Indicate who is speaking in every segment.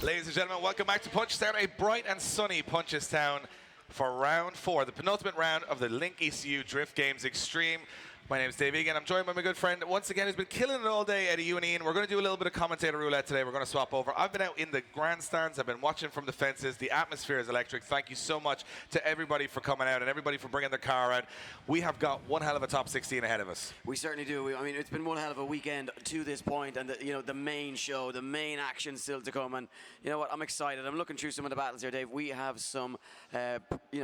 Speaker 1: Ladies and gentlemen, welcome back to Punchestown, a bright and sunny Punchestown for round 4, the penultimate round of the Link ECU Drift Games Extreme. My name is Dave Egan. I'm joined by my good friend, once again, who's been killing it all day, Eddie Ian. We're going to do a little bit of commentator roulette today. We're going to swap over. I've been out in the grandstands. I've been watching from the fences. The atmosphere is electric. Thank you so much to everybody for coming out and everybody for bringing their car out. We have got one hell of a top 16 ahead of us.
Speaker 2: We certainly do. I mean, it's been one hell of a weekend to this point, and the main show, the main action still to come. And you know what? I'm excited. I'm looking through some of the battles here, Dave. We have some,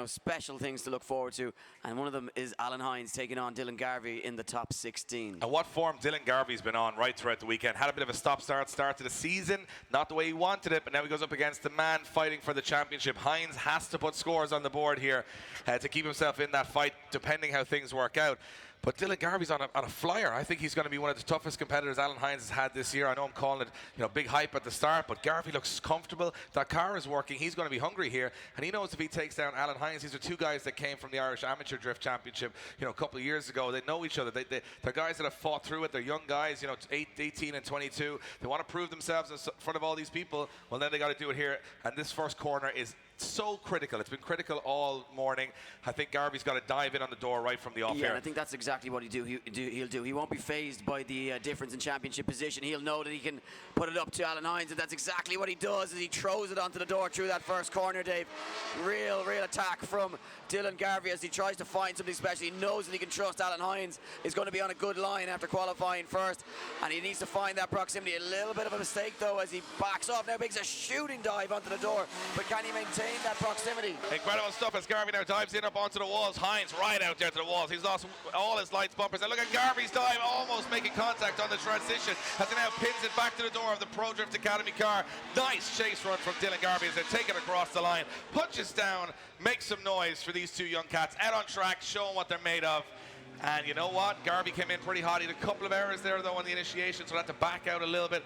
Speaker 2: special things to look forward to, and one of them is Alan Hines taking on Dylan Garvey in the top 16.
Speaker 1: And what form Dylan Garvey's been on right throughout the weekend. Had a bit of a stop-start start to the season. Not the way he wanted it, but now he goes up against the man fighting for the championship. Hines has to put scores on the board here to keep himself in that fight, depending how things work out. But Dylan Garvey's on a flyer. I think he's going to be one of the toughest competitors Alan Hines has had this year. I know I'm calling it, big hype at the start, but Garvey looks comfortable. That car is working. He's going to be hungry here, and he knows if he takes down Alan Hines. These are two guys that came from the Irish Amateur Drift Championship, a couple of years ago. They know each other. They're guys that have fought through it. They're young guys, 18 and 22. They want to prove themselves in front of all these people. Well, then they got to do it here, and this first corner is so critical. It's been critical all morning. I think Garvey's got to dive in on the door right from the off here.
Speaker 2: Yeah, I think that's exactly what he'll do. He won't be phased by the difference in championship position. He'll know that he can put it up to Alan Hines, and that's exactly what he does as he throws it onto the door through that first corner, Dave. Real attack from Dylan Garvey as he tries to find something special. He knows that he can trust Alan Hines is going to be on a good line after qualifying first, and he needs to find that proximity. A little bit of a mistake, though, as he backs off. Now makes a shooting dive onto the door, but can he maintain that proximity?
Speaker 1: Incredible stuff as Garvey now dives in up onto the walls. Hines right out there to the walls. He's lost all his lights, bumpers, and look at Garvey's dive, almost making contact on the transition as he now pins it back to the door of the Pro Drift Academy car. Nice chase run from Dylan Garvey as they take it across the line. Punchestown, make some noise for these two young cats out on track, showing what they're made of. And you know what? Garvey came in pretty hot. He had a couple of errors there, though, on the initiation, so he had to back out a little bit,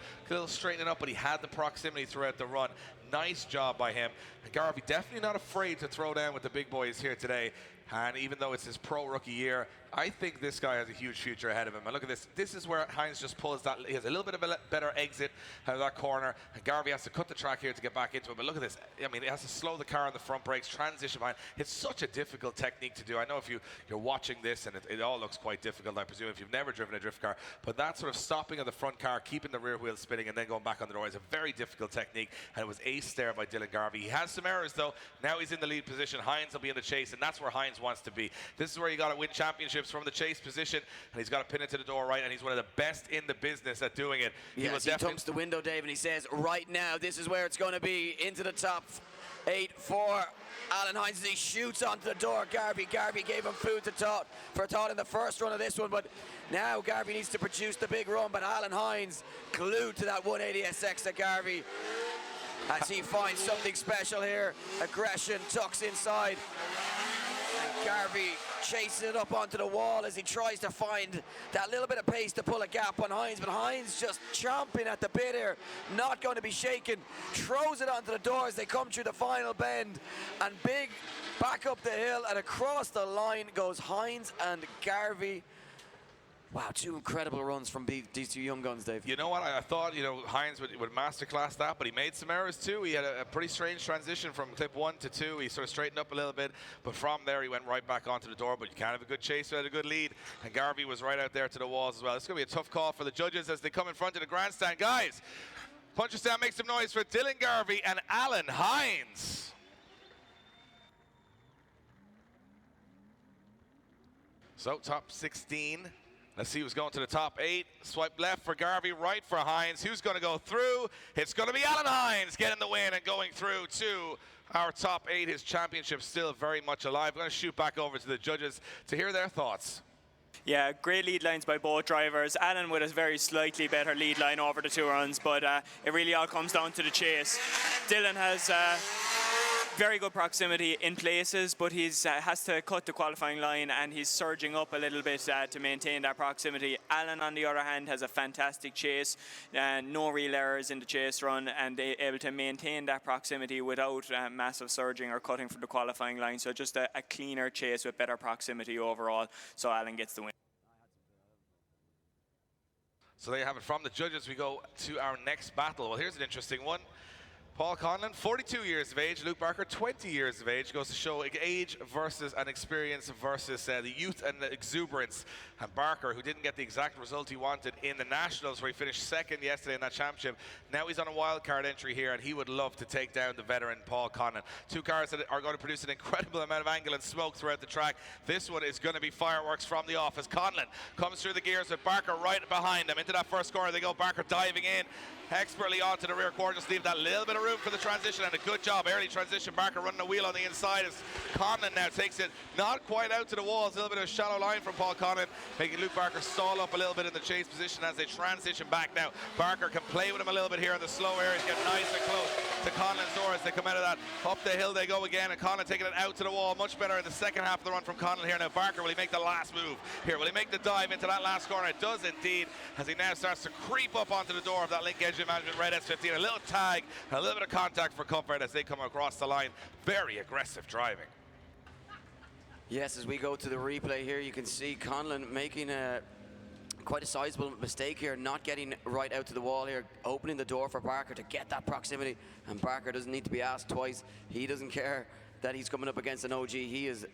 Speaker 1: straightening up, but he had the proximity throughout the run. Nice job by him. And Garvey definitely not afraid to throw down with the big boys here today. And even though it's his pro rookie year, I think this guy has a huge future ahead of him. And look at this. This is where Hines just pulls that. He has a little bit of a better exit out of that corner. And Garvey has to cut the track here to get back into it. But look at this. I mean, he has to slow the car on the front brakes, transition behind. It's such a difficult technique to do. I know if you're watching this and it all looks quite difficult, I presume, if you've never driven a drift car. But that sort of stopping of the front car, keeping the rear wheel spinning, and then going back on the door is a very difficult technique. And it was aced there by Dylan Garvey. He has some errors, though. Now he's in the lead position. Hines will be in the chase, and that's where Hines wants to be. This is where you got to win championships, from the chase position, and he's got to pin it to the door right, and he's one of the best in the business at doing it.
Speaker 2: Yes, he thumps the window, Dave, and he says, right now, this is where it's going to be, into the top 8 for Alan Hines as he shoots onto the door. Garvey gave him food for thought in the first run of this one, but now Garvey needs to produce the big run, but Alan Hines glued to that 180 SX to Garvey as he finds something special here. Aggression tucks inside. And Garvey chasing it up onto the wall as he tries to find that little bit of pace to pull a gap on Hines, but Hines just chomping at the bit here, not going to be shaken, throws it onto the door as they come through the final bend, and big back up the hill and across the line goes Hines and Garvey. Wow, two incredible runs from these two young guns, Dave.
Speaker 1: You know what? I thought, Hines would masterclass that, but he made some errors too. He had a pretty strange transition from clip 1 to 2. He sort of straightened up a little bit, but from there he went right back onto the door. But you can't have a good chase without a good lead. And Garvey was right out there to the walls as well. It's going to be a tough call for the judges as they come in front of the grandstand. Guys, Punchestown, make some noise for Dylan Garvey and Alan Hines. So, top 16. Let's see who's going to the top 8. Swipe left for Garvey, right for Hines. Who's going to go through? It's going to be Alan Hines getting the win and going through to our top 8. His championship still very much alive. I'm going to shoot back over to the judges to hear their thoughts.
Speaker 3: Yeah, great lead lines by both drivers. Alan with a very slightly better lead line over the 2 runs, but it really all comes down to the chase. Dylan has very good proximity in places, but he has to cut the qualifying line, and he's surging up a little bit to maintain that proximity. Alan, on the other hand, has a fantastic chase, no real errors in the chase run, and able to maintain that proximity without massive surging or cutting from the qualifying line. So just a cleaner chase with better proximity overall. So Alan gets the win.
Speaker 1: So there you have it from the judges. We go to our next battle. Well, here's an interesting one. Paul Conlon, 42 years of age. Luke Barker, 20 years of age. Goes to show age versus an experience versus the youth and the exuberance. And Barker, who didn't get the exact result he wanted in the Nationals, where he finished second yesterday in that championship, now he's on a wild card entry here, and he would love to take down the veteran Paul Conlon. Two cars that are going to produce an incredible amount of angle and smoke throughout the track. This one is going to be fireworks from the off as Conlon comes through the gears with Barker right behind him. Into that first corner they go. Barker diving in expertly onto the rear quarter, just leave that little bit of room for the transition, and a good job early transition. Barker running the wheel on the inside as Conlon now takes it not quite out to the walls. A little bit of a shallow line from Paul Conlon, making Luke Barker stall up a little bit in the chase position as they transition back now. Barker can play with him a little bit here in the slow areas, get nice and close to Conlon's door as they come out of that. Up the hill they go again, and Conlon taking it out to the wall. Much better in the second half of the run from Conlon here. Now Barker, will he make the last move here? Will he make the dive into that last corner? It does indeed, as he now starts to creep up onto the door of that Link Engine Management Red S15. A little tag, a little bit of contact for comfort as they come across the line. Very aggressive driving.
Speaker 2: Yes, as we go to the replay here, you can see Conlon making quite a sizable mistake here, not getting right out to the wall here, opening the door for Barker to get that proximity. And Barker doesn't need to be asked twice. He doesn't care that he's coming up against an OG. He is,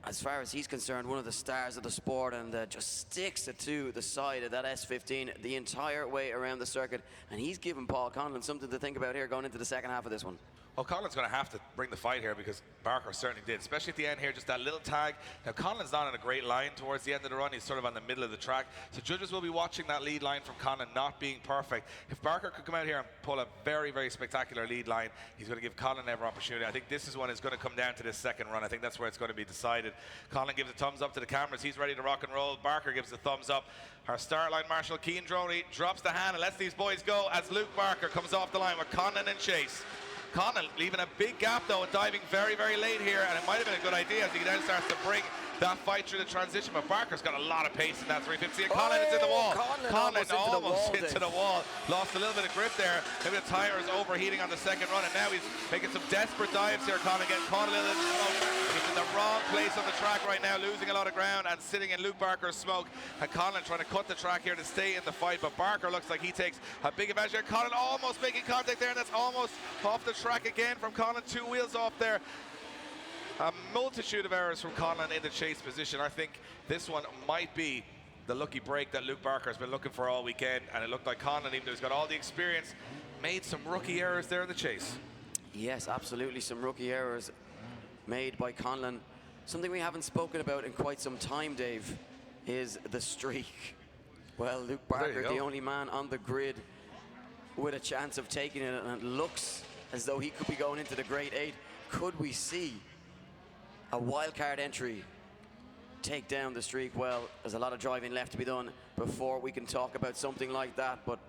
Speaker 2: as far as he's concerned, one of the stars of the sport, and just sticks it to the side of that S15 the entire way around the circuit. And he's given Paul Conlon something to think about here going into the second half of this one.
Speaker 1: Well, Conlon's going to have to bring the fight here because Barker certainly did, especially at the end here, just that little tag. Now, Conlon's not on a great line towards the end of the run. He's sort of on the middle of the track. So judges will be watching that lead line from Conlon not being perfect. If Barker could come out here and pull a very, very spectacular lead line, he's going to give Conlon every opportunity. I think this is one is going to come down to this second run. I think that's where it's going to be decided. Conlon gives a thumbs up to the cameras. He's ready to rock and roll. Barker gives a thumbs up. Our start line marshal, Keane Droney, drops the hand and lets these boys go as Luke Barker comes off the line with Conlon in chase. Conlon leaving a big gap though and diving very, very late here, and it might have been a good idea as he then starts to bring that fight through the transition, but Barker's got a lot of pace in that 350, and Conlon is in the wall. Conlon almost into the wall. Lost a little bit of grip there. Maybe the Tyres overheating on the second run, and now he's making some desperate dives here. Conlon getting caught a little in the smoke. He's in the wrong place on the track right now, losing a lot of ground and sitting in Luke Barker's smoke. And Conlon trying to cut the track here to stay in the fight, but Barker looks like he takes a big advantage here. Conlon almost making contact there, and that's almost off the track again from Conlon. 2 wheels off there. A multitude of errors from Conlon in the chase position. I think this one might be the lucky break that Luke Barker has been looking for all weekend, and it looked like Conlon, even though he's got all the experience, made some rookie errors there in the chase.
Speaker 2: Yes, absolutely, some rookie errors made by Conlon. Something we haven't spoken about in quite some time, Dave, is the streak. Well, Luke Barker, the only man on the grid with a chance of taking it, and it looks as though he could be going into the Great 8. Could we see a wildcard entry take down the streak? Well, there's a lot of driving left to be done before we can talk about something like that, but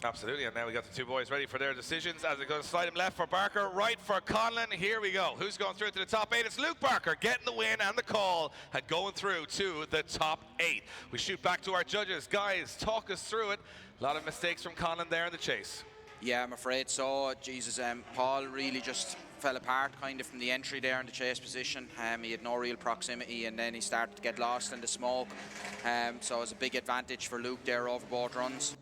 Speaker 1: absolutely, and now we got the two boys ready for their decisions as they go to slide him left for Barker, right for Conlon. Here we go. Who's going through to the top 8? It's Luke Barker getting the win and the call and going through to the top 8. We shoot back to our judges. Guys, talk us through it. A lot of mistakes from Conlon there in the chase.
Speaker 4: Yeah, I'm afraid so. Jesus, Paul really just fell apart kind of from the entry there in the chase position. He had no real proximity, and then he started to get lost in the smoke. So it was a big advantage for Luke there over both runs.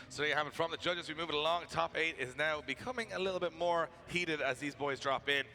Speaker 1: So there you have it from the judges. We move it along. Top 8 is now becoming a little bit more heated as these boys drop in.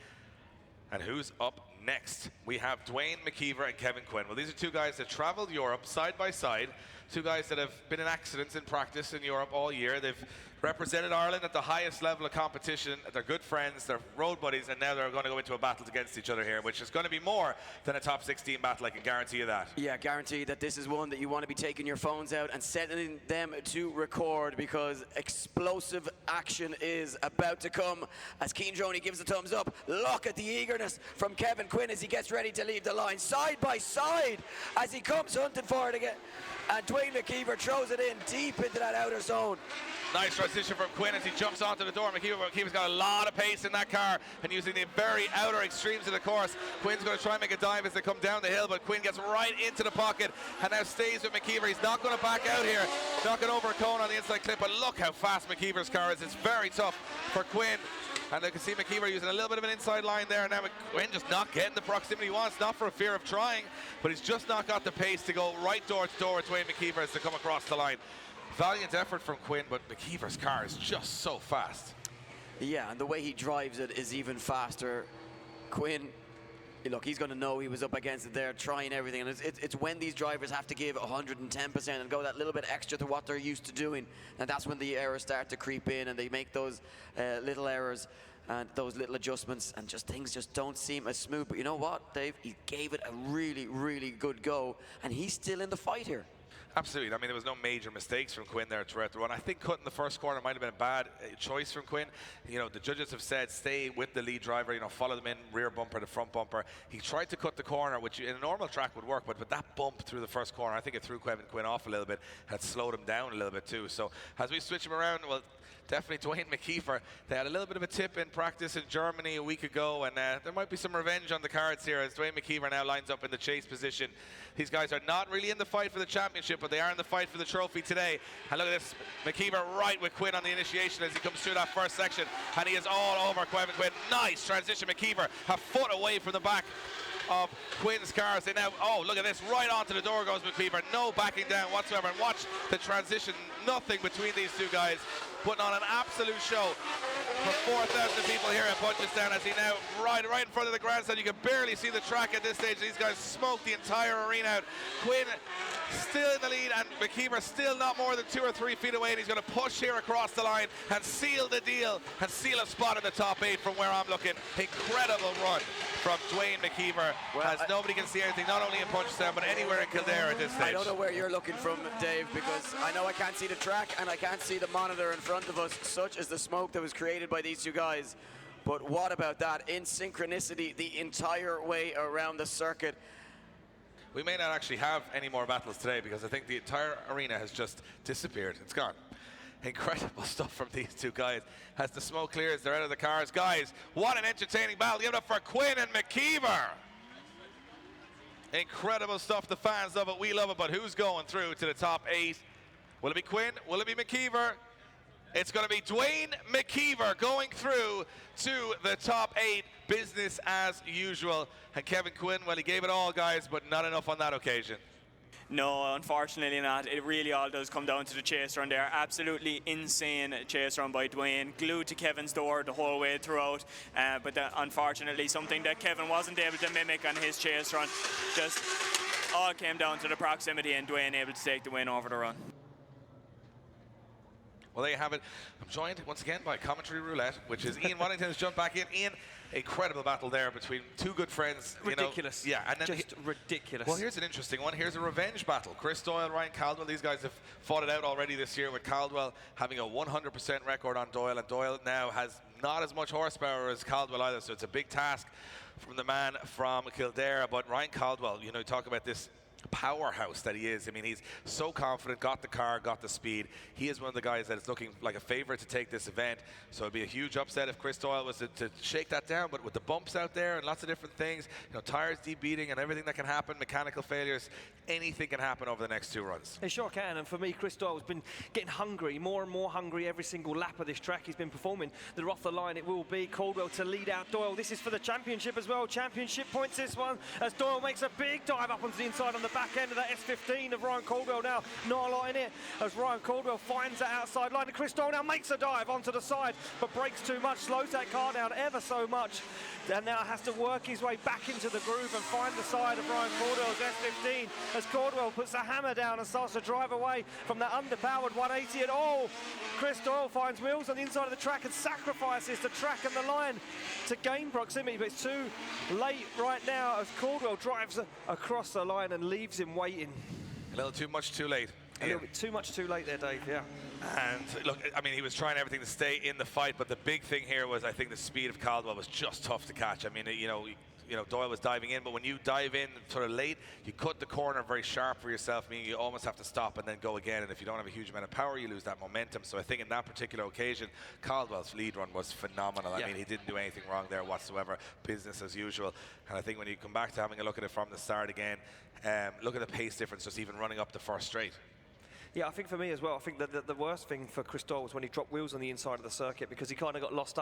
Speaker 1: And who's up next? We have Dwayne McKeever and Kevin Quinn. Well, these are two guys that traveled Europe side by side. Two guys that have been in accidents in practice in Europe all year. They've represented Ireland at the highest level of competition. They're good friends, they're road buddies, and now they're going to go into a battle against each other here, which is going to be more than a top 16 battle, I can guarantee you that. Yeah, guarantee that this is one that you want to be taking your phones out and setting them to record, because explosive action is about to come as Keane Droney gives a thumbs up. Look at the eagerness from Kevin Quinn as he gets ready to leave the line. Side by side as he comes hunting for it again. And Dwayne McKeever throws it in deep into that outer zone. Nice transition from Quinn as he jumps onto the door. McKeever's got a lot of pace in that car and using the very outer extremes of the course. Quinn's going to try and make a dive as they come down the hill, but Quinn gets right into the pocket and now stays with McKeever. He's not going to back out here, knocking over a cone on the inside clip, but look how fast McKeever's car is. It's very tough for Quinn And I can see McKeever using a little bit of an inside line there. And now Quinn just not getting the proximity he wants, not for a fear of trying, but he's just not got the pace to go right door to door with Dwayne McKeever as to come across the line. Valiant effort from Quinn, but McKeever's car is just so fast.
Speaker 2: Yeah, and the way he drives it is even faster. Quinn, look, he's going to know he was up against it there, trying everything. And it's when these drivers have to give 110% and go that little bit extra to what they're used to doing. And that's when the errors start to creep in and they make those little errors and those little adjustments, and just things just don't seem as smooth. But you know what, Dave? He gave it a really, really good go, and he's still in the fight here.
Speaker 1: Absolutely. I mean, there was no major mistakes from Quinn there throughout the run. I think cutting the first corner might have been a bad choice from Quinn. You know, the judges have said stay with the lead driver, you know, follow them in, rear bumper to front bumper. He tried to cut the corner, which in a normal track would work, but with that bump through the first corner, I think it threw Kevin Quinn off a little bit, had slowed him down a little bit too. So as we switch him around, well, definitely Dwayne McKeever. They had a little bit of a tip in practice in Germany a week ago, and there might be some revenge on the cards here as Dwayne McKeever now lines up in the chase position. These guys are not really in the fight for the championship, but they are in the fight for the trophy today. And look at this, McKeever right with Quinn on the initiation as he comes through that first section, and he is all over Kevin Quinn. Nice transition, McKeever, a foot away from the back of Quinn's cars. They now, oh, look at this, right onto the door goes McKeever, no backing down whatsoever. And watch the transition, nothing between these two guys, putting on an absolute show for 4,000 people here in Punchestown as he now right in front of the grandstand. You can barely see the track at this stage. These guys smoke the entire arena out. Quinn still in the lead, and McKeever still not more than 2 or 3 feet away, and he's going to push here across the line and seal the deal and seal a spot in the top 8 from where I'm looking. Incredible run from Dwayne McKeever, as nobody can see anything, not only in Punchestown but anywhere in Kildare at this stage.
Speaker 2: I don't know where you're looking from, Dave, because I know I can't see the track and I can't see the monitor in front of us, such as the smoke that was created by these two guys. But what about that in synchronicity the entire way around the circuit?
Speaker 1: We may not actually have any more battles today because I think the entire arena has just disappeared. It's gone. Incredible stuff from these two guys. As the smoke clears, they're out of the cars. Guys, what an entertaining battle. Give it up for Quinn and McKeever. Incredible stuff. The fans love it. We love it. But who's going through to the top 8? Will it be Quinn? Will it be McKeever? It's going to be Dwayne McKeever going through to the top 8, business as usual. And Kevin Quinn, well, he gave it all, guys, but not enough on that occasion.
Speaker 3: No, unfortunately not. It really all does come down to the chase run there. Absolutely insane chase run by Dwayne, glued to Kevin's door the whole way throughout. But unfortunately, something that Kevin wasn't able to mimic on his chase run. Just all came down to the proximity and Dwayne able to take the win over the run.
Speaker 1: Well, there you have it. I'm joined once again by Commentary Roulette, which is Ian Waddington has jumped back in. Ian, incredible battle there between two good friends.
Speaker 5: Ridiculous.
Speaker 1: You know, yeah, and then
Speaker 5: just ridiculous.
Speaker 1: Well, here's an interesting one. Here's a revenge battle. Chris Doyle, Ryan Caldwell. These guys have fought it out already this year, with Caldwell having a 100% record on Doyle, and Doyle now has not as much horsepower as Caldwell either. So it's a big task from the man from Kildare. But Ryan Caldwell, you know, talk about this powerhouse that he is. I mean, he's so confident, got the car, got the speed. He is one of the guys that is looking like a favorite to take this event. So it'd be a huge upset if Chris Doyle was to shake that down. But with the bumps out there and lots of different things, you know, tires debeating and everything that can happen, mechanical failures, anything can happen over the next 2 runs.
Speaker 5: It sure can, and for me, Chris Doyle's been getting hungry, more and more hungry every single lap of this track. He's been performing. The off the line it will be Caldwell to lead out Doyle. This is for the championship as well. Championship points this one as Doyle makes a big dive up onto the inside on the back end of that S15 of Ryan Caldwell now. Not a lot in it as Ryan Caldwell finds that outside line, and Chris Doyle now makes a dive onto the side but breaks too much, slows that car down ever so much, and now has to work his way back into the groove and find the side of Ryan Caldwell's S15 as Caldwell puts the hammer down and starts to drive away from that underpowered 180. And oh, Chris Doyle finds wheels on the inside of the track and sacrifices the track and the line to gain proximity, but it's too late right now as Caldwell drives across the line and leaves him waiting.
Speaker 1: A little too much too late.
Speaker 5: A little bit too much too late there, Dave, yeah.
Speaker 1: And look, I mean, he was trying everything to stay in the fight, but the big thing here was, I think, the speed of Caldwell was just tough to catch. I mean, you know, Doyle was diving in, but when you dive in sort of late, you cut the corner very sharp for yourself, meaning you almost have to stop and then go again. And if you don't have a huge amount of power, you lose that momentum. So I think in that particular occasion, Caldwell's lead run was phenomenal. I mean, he didn't do anything wrong there whatsoever. Business as usual. And I think when you come back to having a look at it from the start again, look at the pace difference just even running up the first straight.
Speaker 5: Yeah, I think for me as well, I think that the worst thing for Chris Doyle was when he dropped wheels on the inside of the circuit, because he kind of got lost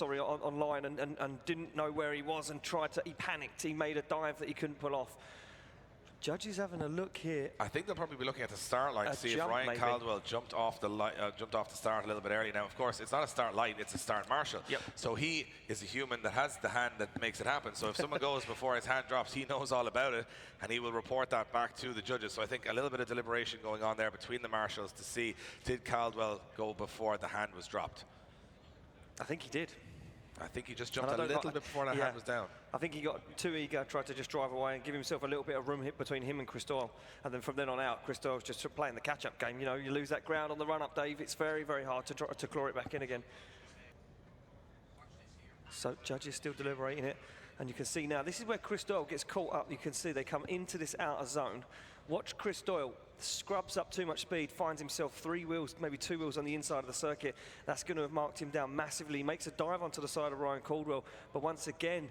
Speaker 5: online and didn't know where he was and he panicked. He made a dive that he couldn't pull off. Judges having a look here.
Speaker 1: I think they'll probably be looking at the start line to see if Ryan Caldwell jumped off the start a little bit early. Now, of course, it's not a start light, it's a start marshal.
Speaker 5: Yep.
Speaker 1: So he is a human that has the hand that makes it happen. So if someone goes before his hand drops, he knows all about it, and he will report that back to the judges. So I think a little bit of deliberation going on there between the marshals to see, did Caldwell go before the hand was dropped?
Speaker 5: I think he did.
Speaker 1: I think he just jumped a little bit before the hand was down.
Speaker 5: I think he got too eager, tried to just drive away and give himself a little bit of room hit between him and Chris Doyle. And then from then on out, Chris Doyle's just playing the catch-up game. You know, you lose that ground on the run-up, Dave. It's very, very hard to claw it back in again. So judges still deliberating it. And you can see now, this is where Chris Doyle gets caught up. You can see they come into this outer zone. Watch Chris Doyle scrubs up too much speed, finds himself 3 wheels, maybe 2 wheels on the inside of the circuit. That's going to have marked him down massively. He makes a dive onto the side of Ryan Caldwell, but once again,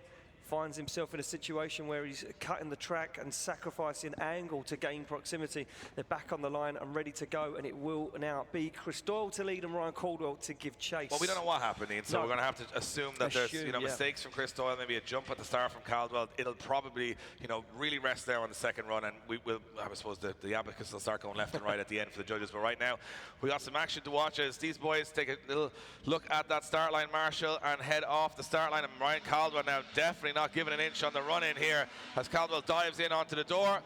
Speaker 5: finds himself in a situation where he's cutting the track and sacrificing angle to gain proximity. They're back on the line and ready to go, and it will now be Chris Doyle to lead and Ryan Caldwell to give chase.
Speaker 1: Well, we don't know what happened, Ian, so we're going to have to assume that there's mistakes from Chris Doyle, maybe a jump at the start from Caldwell. It'll probably really rest there on the second run, and I suppose the abacus will start going left and right at the end for the judges. But right now, we got some action to watch as these boys take a little look at that start line marshal and head off the start line. And Ryan Caldwell now definitely not giving an inch on the run in here as Caldwell dives in onto the door,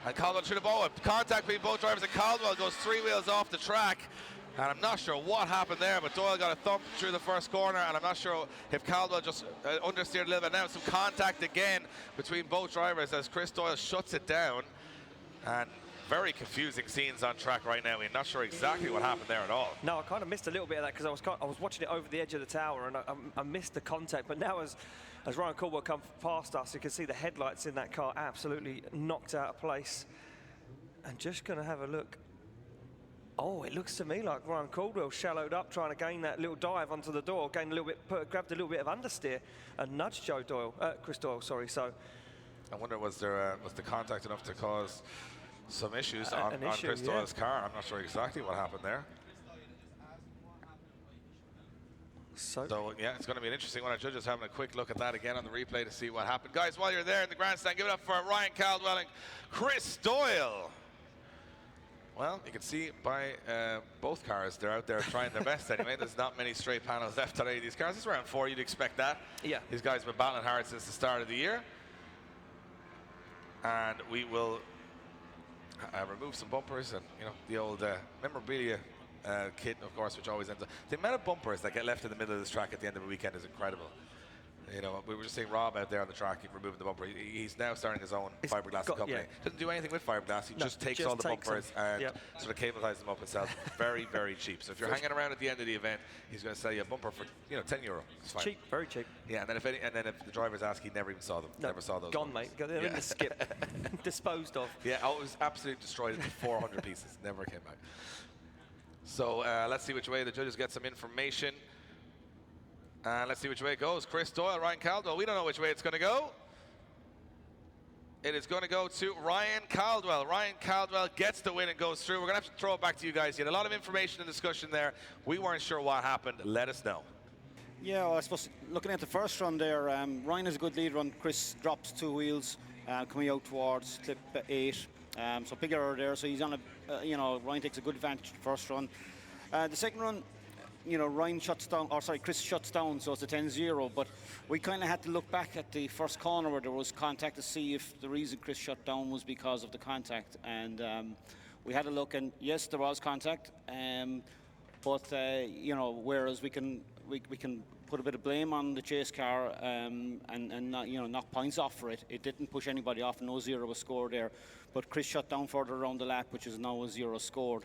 Speaker 1: and Caldwell through the ball. Contact between both drivers, and Caldwell goes 3 wheels off the track, and I'm not sure what happened there, but Doyle got a thump through the first corner, and I'm not sure if Caldwell just understeered a little bit. Now some contact again between both drivers as Chris Doyle shuts it down, and very confusing scenes on track right now. We're not sure exactly what happened there at all.
Speaker 5: No, I kind of missed a little bit of that because I was watching it over the edge of the tower, and I missed the contact. But now as Ryan Caldwell comes past us, you can see the headlights in that car absolutely knocked out of place. And just going to have a look. Oh, it looks to me like Ryan Caldwell shallowed up, trying to gain that little dive onto the door, grabbed a little bit of understeer, and nudged Chris Doyle. Sorry. So
Speaker 1: I wonder, was the contact enough to cause some issues on Chris Doyle's car? I'm not sure exactly what happened there. So yeah, it's going to be an interesting one. Our judges having a quick look at that again on the replay to see what happened. Guys, while you're there in the grandstand, give it up for Ryan Caldwell and Chris Doyle. Well, you can see by both cars, they're out there trying their best anyway. There's not many straight panels left on any of these cars. It's around 4, you'd expect that. Yeah. These guys have been battling hard since the start of the year. And we will remove some bumpers, and the old memorabilia kit, of course, which always ends up. The amount of bumpers that get left in the middle of this track at the end of a weekend is incredible. We were just seeing Rob out there on the track removing the bumper. He's now starting his own fiberglass company. Yeah. Doesn't do anything with fiberglass. He just takes all the bumpers and sort of cabletize them up and sells them very, very cheap. So if you're hanging around at the end of the event, he's going to sell you a bumper for €10. It's fine.
Speaker 5: Cheap, very cheap.
Speaker 1: Yeah, and then if the drivers ask, he never even saw them. Never saw those.
Speaker 5: Gone, mate. They're in the skip. Disposed of.
Speaker 1: Yeah, it was absolutely destroyed into 400 pieces. Never came back. So let's see which way the judges get some information. Let's see which way it goes. Chris Doyle, Ryan Caldwell. We don't know which way it's going to go. It is going to go to Ryan Caldwell. Ryan Caldwell gets the win and goes through. We're going to have to throw it back to you guys. You had a lot of information and discussion there. We weren't sure what happened. Let us know.
Speaker 6: Yeah, well, I suppose looking at the first run there, Ryan is a good lead run. Chris drops 2 wheels coming out towards clip 8. So big error there. So he's on Ryan takes a good advantage the first run. The second run, Ryan shuts down, Chris shuts down, so it's a 10-0, but we kind of had to look back at the first corner where there was contact to see if the reason Chris shut down was because of the contact, and we had a look, and yes, there was contact, but whereas we can put a bit of blame on the chase car and not, knock points off for it. It didn't push anybody off, no 0 was scored there. But Chris shut down further around the lap, which is now a 0 scored.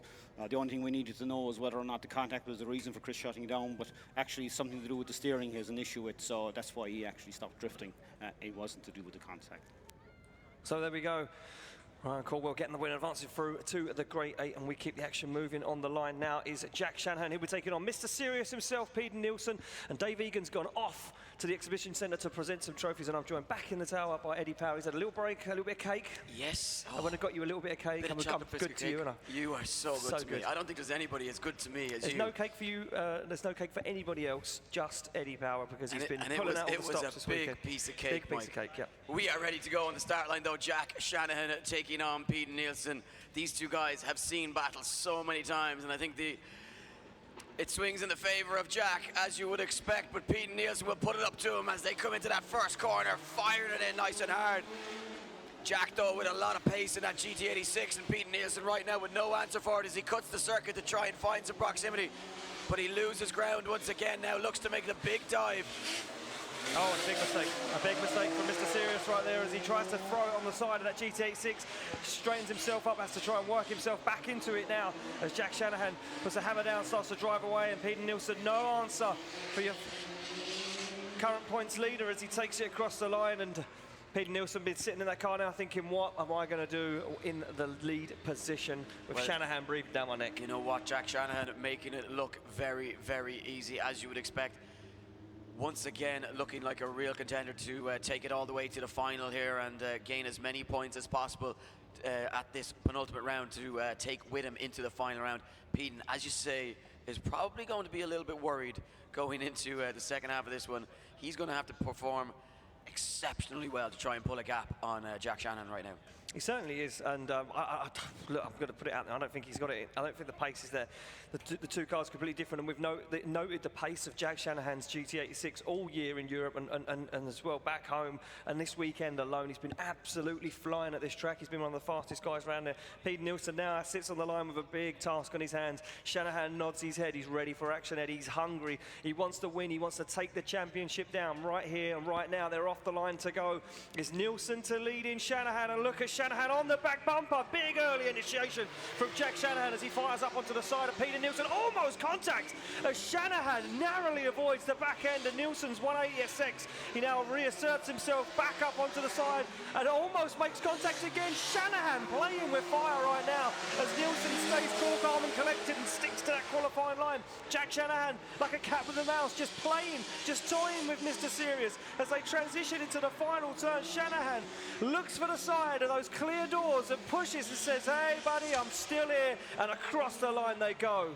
Speaker 6: The only thing we needed to know is whether or not the contact was the reason for Chris shutting down, but actually something to do with the steering he has an issue with, so that's why he actually stopped drifting. It wasn't to do with the contact.
Speaker 5: So there we go. Ryan Caldwell getting the win, advancing through to the Great 8, and we keep the action moving. On the line now is Jack Shanahan, who will be taking on Mr. Serious himself, Peter Nielsen, and Dave Egan's gone off to the exhibition centre to present some trophies, and I'm joined back in the tower by Eddie Power. He's had a little break, a little bit of cake.
Speaker 2: Yes.
Speaker 5: I went and got you a little bit of cake.
Speaker 2: Bit of
Speaker 5: I'm
Speaker 2: chocolate
Speaker 5: good
Speaker 2: biscuit
Speaker 5: to
Speaker 2: cake.
Speaker 5: you, and
Speaker 2: You are so good to me. I don't think there's anybody as good to me as
Speaker 5: there's
Speaker 2: you.
Speaker 5: no cake for you. There's no cake for anybody else. Just Eddie Power, because he's been pulling out all the stops this weekend.
Speaker 2: It was a big piece of cake,
Speaker 5: Big piece of cake, yeah.
Speaker 2: We are ready to go on the start line, though. Jack Shanahan taking on Pete Nielsen. These two guys have seen battles so many times, and I think it swings in the favour of Jack, as you would expect, but Pete Nielsen will put it up to him as they come into that first corner, firing it in nice and hard. Jack, though, with a lot of pace in that GT86, and Pete Nielsen right now with no answer for it as he cuts the circuit to try and find some proximity. But he loses ground once again now, looks to make the big dive.
Speaker 5: Oh, and a big mistake. A big mistake from Mr. Serious right there as he tries to throw it on the side of that GT86. Straightens himself up, has to try and work himself back into it now as Jack Shanahan puts the hammer down, starts to drive away, and Peter Nielsen, no answer for your current points leader as he takes it across the line. And Peter Nielsen been sitting in that car now thinking, what am I going to do in the lead position with Shanahan breathing down my neck?
Speaker 2: You know what, Jack Shanahan making it look very, very easy, as you would expect. Once again, looking like a real contender to take it all the way to the final here and gain as many points as possible at this penultimate round to take with him into the final round. Pete, as you say, is probably going to be a little bit worried going into the second half of this one. He's going to have to perform exceptionally well to try and pull a gap on Jack Shanahan right now.
Speaker 5: He certainly is, and look, I'm going to put it out there. I don't think he's got it. I don't think the pace is there. The two cars are completely different, and we've noted the pace of Jack Shanahan's GT86 all year in Europe and as well back home. And this weekend alone, he's been absolutely flying at this track. He's been one of the fastest guys around there. Pete Nielsen now sits on the line with a big task on his hands. Shanahan nods his head. He's ready for action, Eddie. He's hungry. He wants to win. He wants to take the championship down right here and right now. They're off the line to go. It's Nielsen to lead in Shanahan, and look at Shanahan on the back bumper. Big early initiation from Jack Shanahan as he fires up onto the side of Peter Nielsen. Almost contact as Shanahan narrowly avoids the back end of Nielsen's 180SX. He now reasserts himself back up onto the side and almost makes contact again. Shanahan playing with fire right now as Nielsen stays cool, calm and collected and sticks to that qualifying line. Jack Shanahan, like a cat with a mouse, just playing, just toying with Mr. Serious as they transition into the final turn. Shanahan looks for the side of those clear doors and pushes and says, hey buddy, I'm still here, and across the line they go.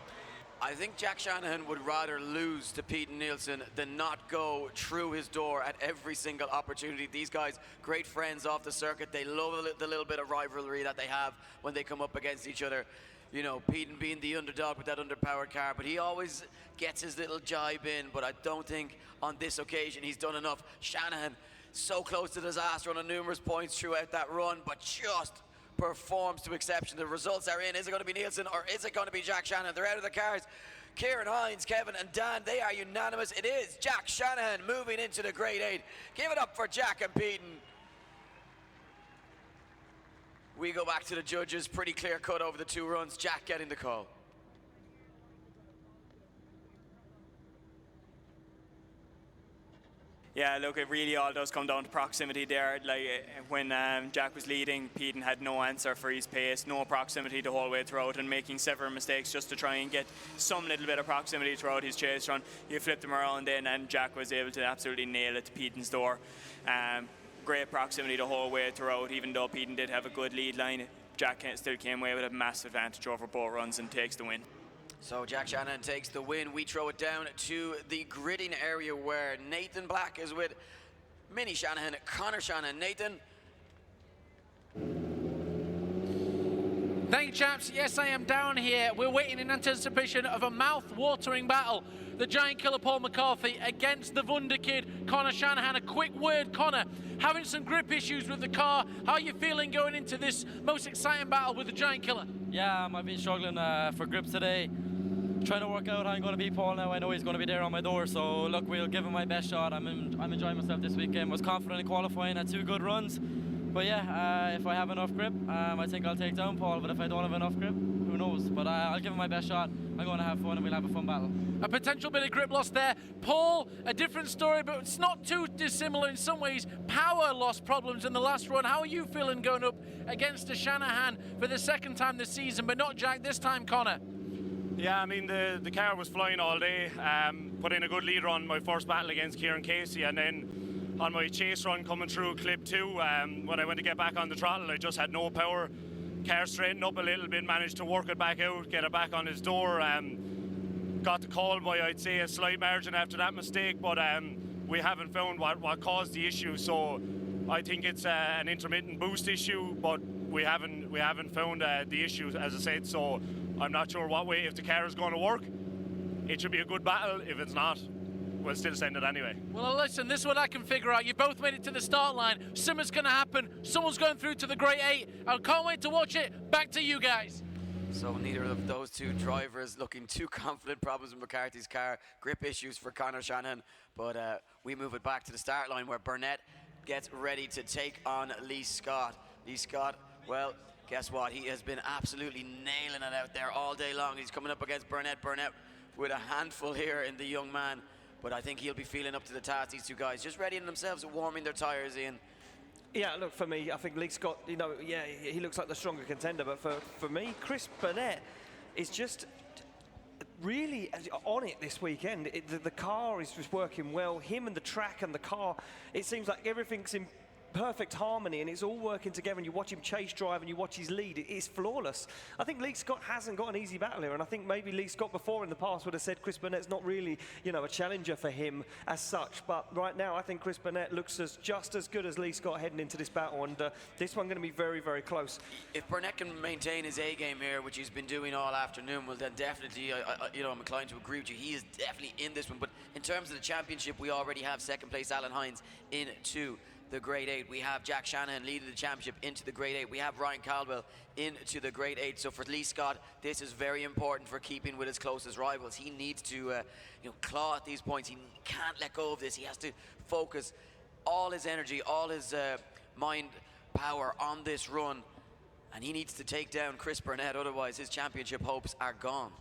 Speaker 2: I think Jack Shanahan would rather lose to Pete Nielsen than not go through his door at every single opportunity. These guys, great friends off the circuit. They love the little bit of rivalry that they have when they come up against each other. You know, Pete being the underdog with that underpowered car, but he always gets his little jibe in, but I don't think on this occasion he's done enough. Shanahan, so close to disaster on numerous points throughout that run, but just performs to exception. The results are in. Is it going to be Nielsen or is it going to be Jack Shanahan? They're out of the cars. Kieran Hines, Kevin and Dan, they are unanimous. It is Jack Shanahan moving into the Grade 8. Give it up for Jack and Pete. We go back to the judges. Pretty clear cut over the two runs. Jack getting the call.
Speaker 3: Yeah, look, it really all does come down to proximity there. Like when Jack was leading, Pete had no answer for his pace, no proximity the whole way throughout, and making several mistakes just to try and get some little bit of proximity throughout his chase run. You flipped him around then, and Jack was able to absolutely nail it to Peaton's door. Great proximity the whole way throughout, even though Peaton did have a good lead line. Jack still came away with a massive advantage over both runs and takes the win.
Speaker 2: So Jack Shanahan takes the win. We throw it down to the gridding area where Nathan Black is with Mini Shanahan, Connor Shanahan. Nathan.
Speaker 7: Thank you, chaps. Yes, I am down here. We're waiting in anticipation of a mouth-watering battle. The giant killer Paul McCarthy against the Wunder Kid, Connor Shanahan. A quick word, Connor. Having some grip issues with the car. How are you feeling going into this most exciting battle with the giant killer?
Speaker 8: Yeah, I've been struggling for grips today. Trying to work out how I'm going to beat Paul now. I know he's going to be there on my door, so look, we'll give him my best shot. I'm enjoying myself this weekend. Was confident in qualifying at 2 good runs. But yeah, if I have enough grip, I think I'll take down Paul. But if I don't have enough grip, who knows? But I'll give him my best shot. I'm going to have fun and we'll have a fun battle.
Speaker 7: A potential bit of grip loss there. Paul, a different story, but it's not too dissimilar in some ways. Power loss problems in the last run. How are you feeling going up against a Shanahan for the second time this season, but not Jack, this time Connor?
Speaker 9: Yeah, I mean, the car was flying all day. Put in a good lead run my first battle against Kieran Casey, and then on my chase run coming through clip 2, when I went to get back on the throttle, I just had no power. Car straightened up a little bit, managed to work it back out, get it back on his door. Got the call by, I'd say, a slight margin after that mistake, but we haven't found what caused the issue. So I think it's an intermittent boost issue, but we haven't found the issue, as I said. So I'm not sure what way, if the car is going to work. It should be a good battle. If it's not, we'll still send it anyway.
Speaker 7: Well, listen, this is what I can figure out. You both made it to the start line. Something's going to happen. Someone's going through to the Great 8. I can't wait to watch it. Back to you guys.
Speaker 2: So neither of those two drivers looking too confident. Problems with McCarthy's car, grip issues for Conor Shanahan. But we move it back to the start line where Burnett gets ready to take on Lee Scott. Lee Scott, well, guess what? He has been absolutely nailing it out there all day long. He's coming up against Burnett. Burnett with a handful here in the young man. But I think he'll be feeling up to the task, these two guys. Just readying themselves, warming their tyres in.
Speaker 5: Yeah, look, for me, I think Lee Scott, you know, yeah, he looks like the stronger contender, but for me, Chris Burnett is just really on it this weekend. The car is just working well. Him and the track and the car, it seems like everything's in perfect harmony and it's all working together, and you watch him chase drive and you watch his lead, it's flawless. I think Lee Scott hasn't got an easy battle here, and I think maybe Lee Scott before in the past would have said Chris Burnett's not really, you know, a challenger for him as such, but right now I think Chris Burnett looks just as good as Lee Scott heading into this battle, and this one's going to be very, very close.
Speaker 2: If Burnett can maintain his A game here, which he's been doing all afternoon, well then definitely, you know, I'm inclined to agree with you. He is definitely in this one, but in terms of the championship, we already have second place Alan Hines into the Grade 8. We have Jack Shanahan leading the championship into the Grade 8. We have Ryan Caldwell into the Grade 8. So for Lee Scott, this is very important for keeping with his closest rivals. He needs to you know, claw at these points. He can't let go of this. He has to focus all his energy, all his mind power on this run, and he needs to take down Chris Burnett, otherwise his championship hopes are gone.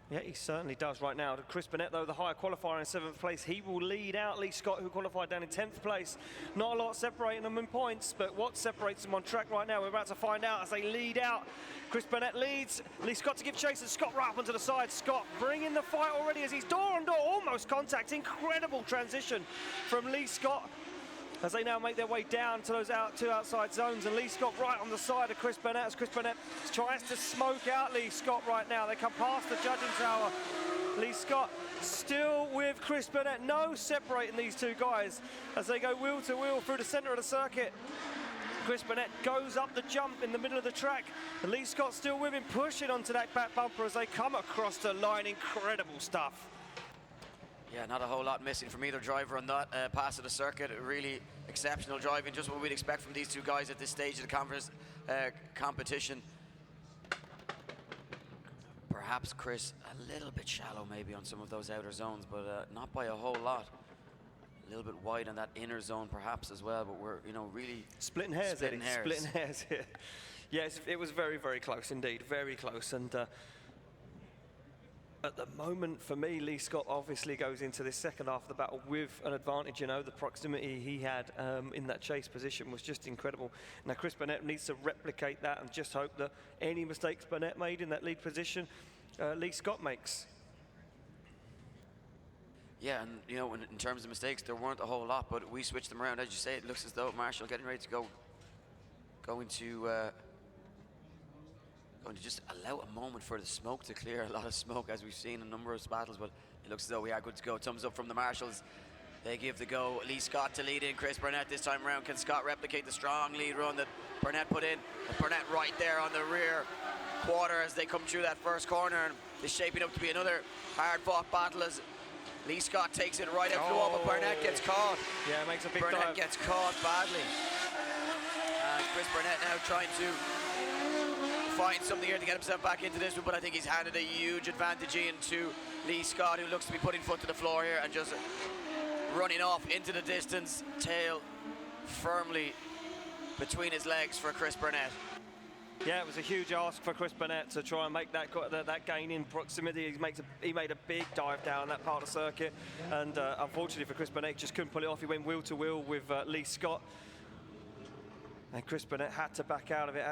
Speaker 5: Yeah, he certainly does right now. Chris Burnett, though, the higher qualifier in 7th place, he will lead out Lee Scott, who qualified down in 10th place. Not a lot separating them in points, but what separates them on track right now, we're about to find out as they lead out. Chris Burnett leads, Lee Scott to give chase, and Scott right up onto the side. Scott bringing the fight already as he's door on door, almost contact. Incredible transition from Lee Scott as they now make their way down to those two outside zones, and Lee Scott right on the side of Chris Burnett as Chris Burnett tries to smoke out Lee Scott right now. They come past the judging tower. Lee Scott still with Chris Burnett. No separating these two guys as they go wheel to wheel through the centre of the circuit. Chris Burnett goes up the jump in the middle of the track, and Lee Scott still with him, pushing onto that back bumper as they come across the line. Incredible stuff.
Speaker 2: Yeah, not a whole lot missing from either driver on that pass of the circuit. Really exceptional driving, just what we'd expect from these two guys at this stage of the competition. Perhaps Chris a little bit shallow maybe on some of those outer zones, but not by a whole lot. A little bit wide on that inner zone perhaps as well, but we're, you know, really
Speaker 5: splitting hairs. Splitting hairs here. Yes, it was very, very close indeed, very close. And at the moment, for me, Lee Scott obviously goes into this second half of the battle with an advantage. You know, the proximity he had in that chase position was just incredible. Now, Chris Burnett needs to replicate that and just hope that any mistakes Burnett made in that lead position, Lee Scott makes.
Speaker 2: Yeah, and you know, in terms of mistakes, there weren't a whole lot, but we switched them around. As you say, it looks as though Marshall getting ready to go into going to just allow a moment for the smoke to clear. A lot of smoke, as we've seen in a number of battles, but it looks as though we are good to go. Thumbs up from the Marshals. They give the go. Lee Scott to lead in. Chris Burnett this time around. Can Scott replicate the strong lead run that Burnett put in? And Burnett right there on the rear quarter as they come through that first corner, and it's shaping up to be another hard-fought battle as Lee Scott takes it right up the wall, but Burnett gets caught.
Speaker 5: Yeah, makes a big
Speaker 2: Burnett
Speaker 5: dive.
Speaker 2: gets caught badly. And Chris Burnett now trying to find something here to get himself back into this one, but I think he's handed a huge advantage into Lee Scott, who looks to be putting foot to the floor here and just running off into the distance, tail firmly between his legs for Chris Burnett.
Speaker 5: Yeah, it was a huge ask for Chris Burnett to try and make that gain in proximity. He made a big dive down that part of the circuit, and unfortunately for Chris Burnett, just couldn't pull it off. He went wheel to wheel with Lee Scott, and Chris Burnett had to back out of it.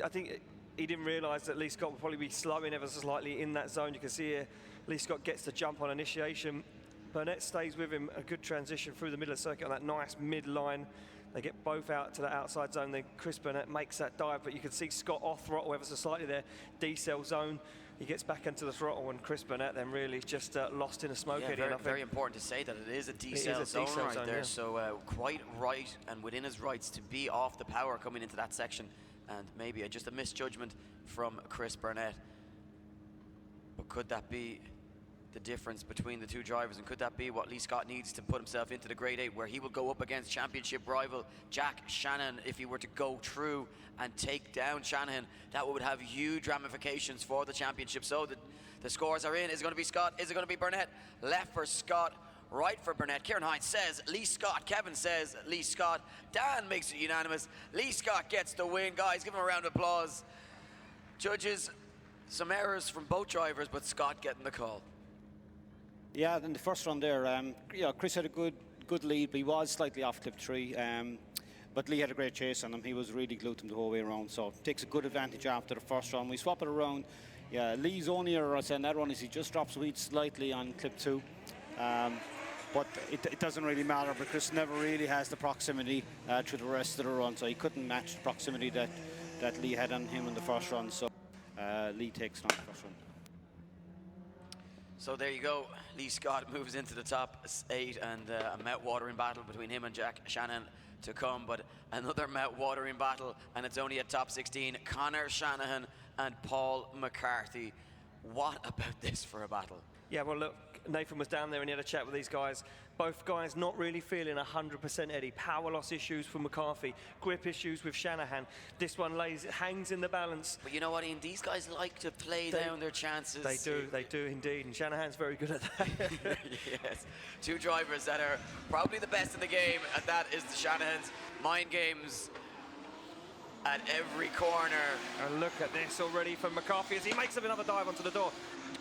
Speaker 5: I think he didn't realise that Lee Scott would probably be slowing ever so slightly in that zone. You can see here, Lee Scott gets the jump on initiation. Burnett stays with him, a good transition through the middle of the circuit on that nice mid-line. They get both out to the outside zone, then Chris Burnett makes that dive, but you can see Scott off throttle ever so slightly there, D-cell zone. He gets back into the throttle, and Chris Burnett then really just lost in a smoke eddy.
Speaker 2: Very important to say that it is a D-cell zone right there, so quite right and within his rights to be off the power coming into that section, and maybe just a misjudgment from Chris Burnett. But could that be the difference between the two drivers, and could that be what Lee Scott needs to put himself into the Grade 8, where he will go up against championship rival Jack Shanahan? If he were to go through and take down Shanahan, that would have huge ramifications for the championship. So the scores are in. Is it going to be Scott? Is it going to be Burnett? Left for Scott, right for Burnett. Kieran Hines says Lee Scott. Kevin says Lee Scott. Dan makes it unanimous. Lee Scott gets the win. Guys, give him a round of applause. Judges, some errors from both drivers, but Scott getting the call.
Speaker 6: Yeah, in the first run there, Chris had a good lead, but he was slightly off clip 3. But Lee had a great chase on him. He was really glued to him the whole way around, so takes a good advantage after the first run. We swap it around. Yeah, Lee's only error, I said, in that run is he just drops weed slightly on clip 2. But it doesn't really matter, because Chris never really has the proximity to the rest of the run, so he couldn't match the proximity that Lee had on him in the first run. So Lee takes on the first run.
Speaker 2: So there you go. Lee Scott moves into the top 8, and a mouth-watering battle between him and Jack Shanahan to come, but another mouth-watering battle, and it's only a top 16. Connor Shanahan and Paul McCarthy. What about this for a battle?
Speaker 5: Yeah, well, look, Nathan was down there and he had a chat with these guys. Both guys not really feeling 100% Eddie. Power loss issues for McCarthy, grip issues with Shanahan. This one hangs in the balance.
Speaker 2: But you know what, Ian? These guys like to play down their chances.
Speaker 5: They do indeed, and Shanahan's very good at that.
Speaker 2: Yes, two drivers that are probably the best in the game, and that is the Shanahan's. Mind games at every corner.
Speaker 5: And look at this already from McCarthy as he makes another dive onto the door.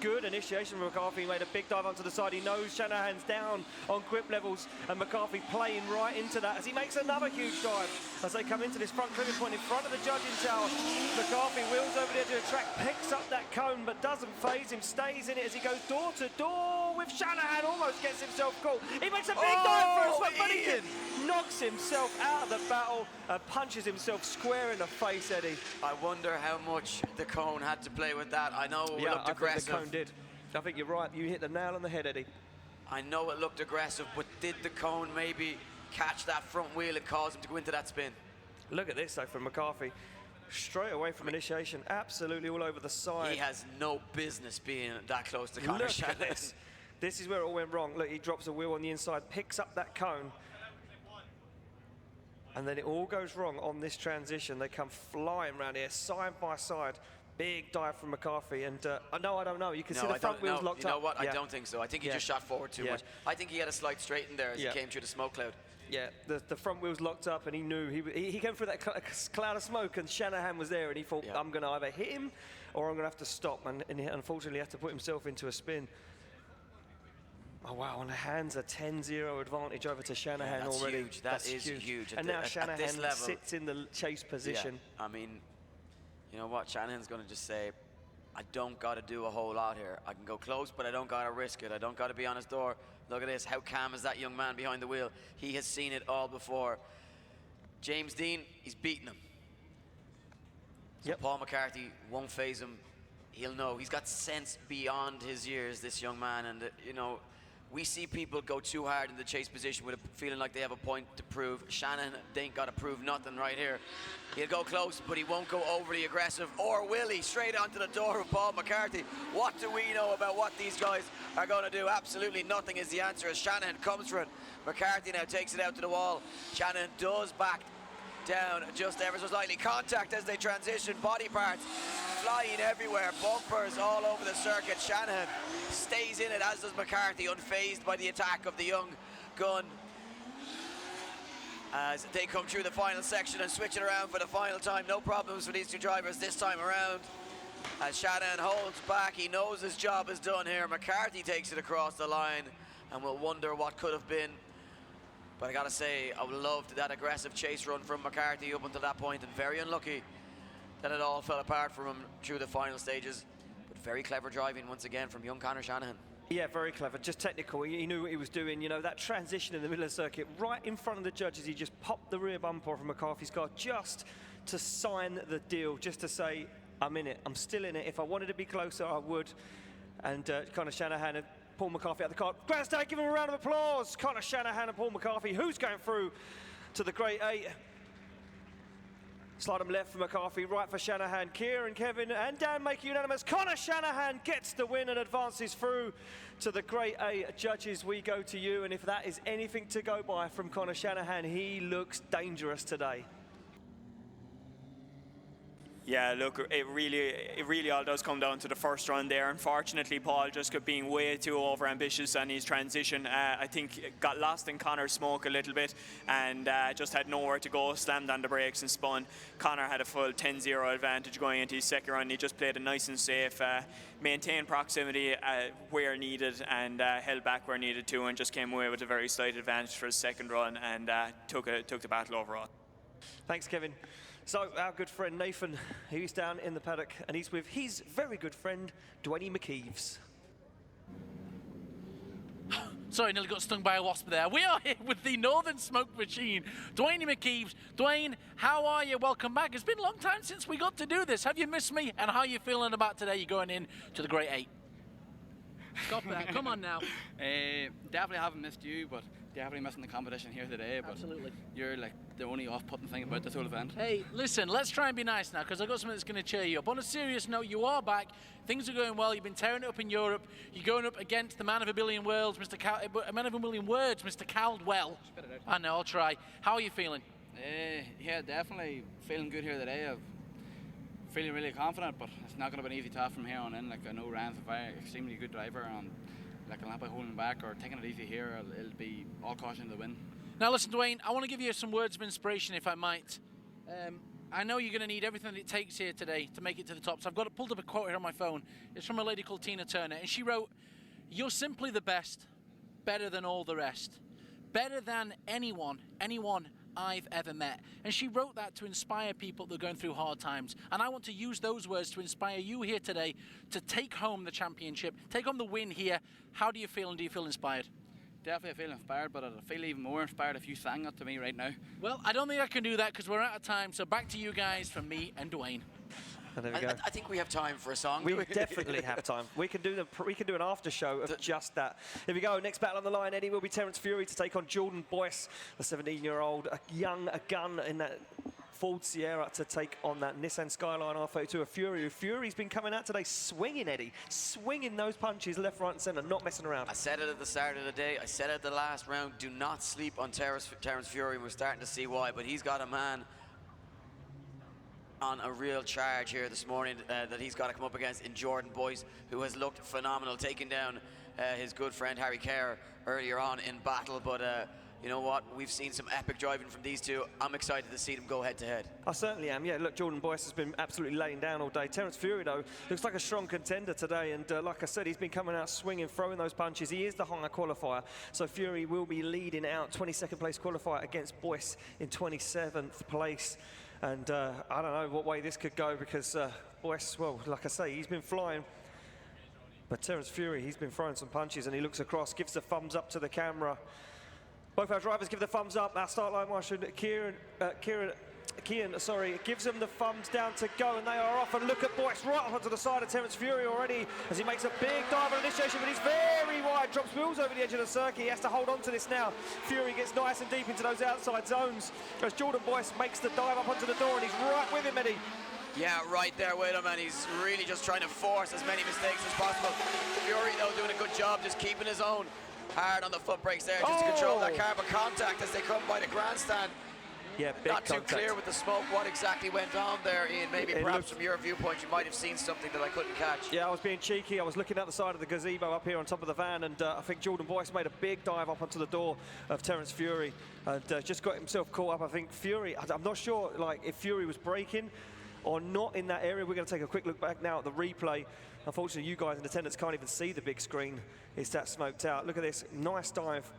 Speaker 5: Good initiation from McCarthy. He made a big dive onto the side. He knows Shanahan's down on grip levels, and McCarthy playing right into that as he makes another huge dive as they come into this front trimming point in front of the judging tower. McCarthy wheels over the edge of the track, picks up that cone, but doesn't phase him, stays in it as he goes door to door with Shanahan. Almost gets himself caught. He makes a big dive for a swing, but he knocks himself out of the battle and punches himself square in the face, Eddie.
Speaker 2: I wonder how much the cone had to play with that. I know it looked aggressive.
Speaker 5: The cone did. I think you're right. You hit the nail on the head, Eddie.
Speaker 2: I know it looked aggressive, but did the cone maybe catch that front wheel and cause him to go into that spin?
Speaker 5: Look at this, though, from McCarthy. Straight away from initiation, absolutely all over the side.
Speaker 2: He has no business being that close to Connor Shanahan.
Speaker 5: This is where it all went wrong. Look, he drops a wheel on the inside, picks up that cone, and then it all goes wrong on this transition. They come flying around here, side by side. Big dive from McCarthy, and no, I don't know. You can see the front wheels locked up.
Speaker 2: You know what? I don't think so. I think he just shot forward too much. I think he had a slight straighten there as he came through the smoke cloud.
Speaker 5: Yeah, the front wheels locked up, and he knew he came through that cloud of smoke, and Shanahan was there, and he thought, I'm going to either hit him or I'm going to have to stop, and he unfortunately had to put himself into a spin. Oh wow, and the hands a 10-0 advantage over to Shanahan already.
Speaker 2: Huge. That is huge.
Speaker 5: And now Shanahan sits in the chase position.
Speaker 2: Yeah. I mean, you know what? Shanahan's going to just say, I don't got to do a whole lot here. I can go close, but I don't got to risk it. I don't got to be on his door. Look at this. How calm is that young man behind the wheel? He has seen it all before. James Dean, he's beaten him. So Paul McCarthy won't phase him. He'll know. He's got sense beyond his years, this young man. And, you know, we see people go too hard in the chase position with a feeling like they have a point to prove. Shanahan, they ain't got to prove nothing right here. He'll go close, but he won't go overly aggressive. Or will he? Straight onto the door of Paul McCarthy. What do we know about what these guys are going to do? Absolutely nothing is the answer as Shanahan comes for it. McCarthy now takes it out to the wall. Shanahan does back down just ever so slightly. Contact as they transition. Body parts flying everywhere. Bumpers all over the circuit. Shanahan stays in it, as does McCarthy, unfazed by the attack of the young gun. As they come through the final section and switch it around for the final time. No problems for these two drivers this time around. As Shanahan holds back, he knows his job is done here. McCarthy takes it across the line, and we'll wonder what could have been. But I gotta say, I loved that aggressive chase run from McCarthy up until that point, and very unlucky that it all fell apart from him through the final stages. But very clever driving once again from young Conor Shanahan.
Speaker 5: Yeah, very clever, just technical. He knew what he was doing. You know, that transition in the middle of the circuit, right in front of the judges, he just popped the rear bumper off of McCarthy's car just to sign the deal, just to say, I'm in it, I'm still in it. If I wanted to be closer, I would. And Conor Shanahan and Paul McCarthy out the car. Grandstand, give him a round of applause. Conor Shanahan and Paul McCarthy, who's going through to the Great Eight. Slide them left for McCarthy, right for Shanahan. Kieran, Kevin and Dan make it unanimous. Conor Shanahan gets the win and advances through to the Great Eight. Judges, we go to you, and if that is anything to go by from Conor Shanahan, he looks dangerous today.
Speaker 3: Yeah, look, it really all does come down to the first run there. Unfortunately, Paul just kept being way too over-ambitious on his transition. I think got lost in Conor's smoke a little bit and just had nowhere to go, slammed on the brakes and spun. Conor had a full 10-0 advantage going into his second run. He just played it nice and safe, maintained proximity where needed and held back where needed to, and just came away with a very slight advantage for his second run and took the battle overall.
Speaker 5: Thanks, Kevin. So our good friend Nathan, he's down in the paddock and he's with his very good friend Dwayne McKeeves.
Speaker 7: Sorry, nearly got stung by a wasp there. We are here with the Northern Smoke Machine, Dwayne McKeeves. Dwayne, how are you? Welcome back. It's been a long time since we got to do this. Have you missed me? And how are you feeling about today? You're going in to the Great Eight. Stop that. Come on now.
Speaker 10: Definitely haven't missed you, but definitely missing the competition here today. But
Speaker 7: Absolutely.
Speaker 10: You're like the only off-putting thing about this whole event.
Speaker 7: Hey, listen, let's try and be nice now, because I've got something that's going to cheer you up. On a serious note, you are back. Things are going well. You've been tearing it up in Europe. You're going up against the man of a billion words, man of a million words, Mr. Caldwell. I know, I'll try. How are you feeling?
Speaker 10: Yeah, definitely feeling good here today. I'm feeling really confident, but it's not going to be an easy task from here on in. Like, I know Ryan's a very extremely good driver, and like, I'll not be holding back or taking it easy here. It'll be all caution to the win.
Speaker 7: Now listen, Dwayne, I want to give you some words of inspiration, if I might. I know you're going to need everything that it takes here today to make it to the top. So I've got it pulled up a quote here on my phone. It's from a lady called Tina Turner, and she wrote, "You're simply the best, better than all the rest, better than anyone I've ever met." And she wrote that to inspire people that are going through hard times. And I want to use those words to inspire you here today to take home the championship, take home the win here. How do you feel, and do you feel inspired?
Speaker 10: Definitely I feel inspired, but I feel even more inspired if you sang that to me right now.
Speaker 7: Well, I don't think I can do that because we're out of time. So back to you guys from me and Dwayne.
Speaker 5: And there we go.
Speaker 2: I think we have time for a song.
Speaker 5: We definitely have time. We can do an after show of just that. Here we go. Next battle on the line, Eddie, will be Terence Fury to take on Jordan Boyce, the 17-year-old, a gun in that Ford Sierra, to take on that Nissan Skyline R32 of Fury. Fury's been coming out today swinging, Eddie, swinging those punches left, right, and centre, not messing around.
Speaker 2: I said it at the start of the day. I said it at the last round. Do not sleep on Terence Fury. We're starting to see why, but he's got a man on a real charge here this morning that he's got to come up against in Jordan Boyce, who has looked phenomenal, taking down his good friend Harry Kerr earlier on in battle. But you know what? We've seen some epic driving from these two. I'm excited to see them go head-to-head.
Speaker 5: I certainly am. Yeah, look, Jordan Boyce has been absolutely laying down all day. Terence Fury, though, looks like a strong contender today. And like I said, he's been coming out swinging, throwing those punches. He is the higher qualifier. So Fury will be leading out 22nd place qualifier against Boyce in 27th place. And I don't know what way this could go, because Boyce, well, like I say, he's been flying. But Terence Fury, he's been throwing some punches, and he looks across, gives the thumbs up to the camera. Both our drivers give the thumbs up. Our start line marshal, Kian, gives them the thumbs down to go, and they are off. And look at Boyce right up onto the side of Terence Fury already as he makes a big dive on initiation, but he's very wide, drops wheels over the edge of the circuit. He has to hold on to this now. Fury gets nice and deep into those outside zones as Jordan Boyce makes the dive up onto the door, and he's right with him, Eddie.
Speaker 2: Yeah, right there with him, and he's really just trying to force as many mistakes as possible. Fury, though, doing a good job just keeping his own. Hard on the foot brakes there, just to control that carbon contact as they come by the grandstand.
Speaker 5: Yeah, big
Speaker 2: Not
Speaker 5: contact.
Speaker 2: too clear with the smoke what exactly went on there, Ian. Maybe perhaps from your viewpoint you might have seen something that I couldn't catch.
Speaker 5: Yeah, I was being cheeky. I was looking at the side of the gazebo up here on top of the van, and I think Jordan Boyce made a big dive up onto the door of Terence Fury and just got himself caught up. I think Fury, I'm not sure like if Fury was braking or not in that area. We're going to take a quick look back now at the replay. Unfortunately, you guys in attendance can't even see the big screen. It's that smoked out. Look at this, nice dive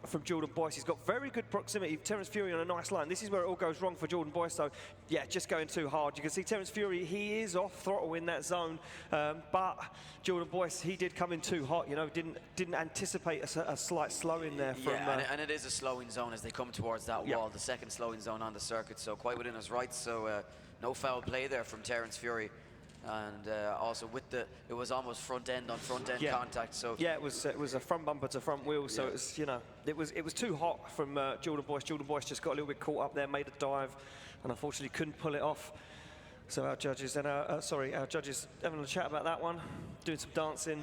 Speaker 5: from Jordan Boyce. He's got very good proximity. Terence Fury on a nice line. This is where it all goes wrong for Jordan Boyce, though. Yeah, just going too hard. You can see Terence Fury, he is off throttle in that zone, but Jordan Boyce, he did come in too hot, you know, didn't anticipate a slight slow in there. From,
Speaker 2: and it is a slowing zone as they come towards that wall, the second slowing zone on the circuit, so quite within his rights, so no foul play there from Terence Fury. And also with it was almost front end on front end contact. So
Speaker 5: yeah, it was a front bumper to front wheel. So it was, you know, it was too hot from Jordan Boyce. Jordan Boyce just got a little bit caught up there, made a dive, and unfortunately couldn't pull it off. So our judges our judges having a chat about that one, doing some dancing,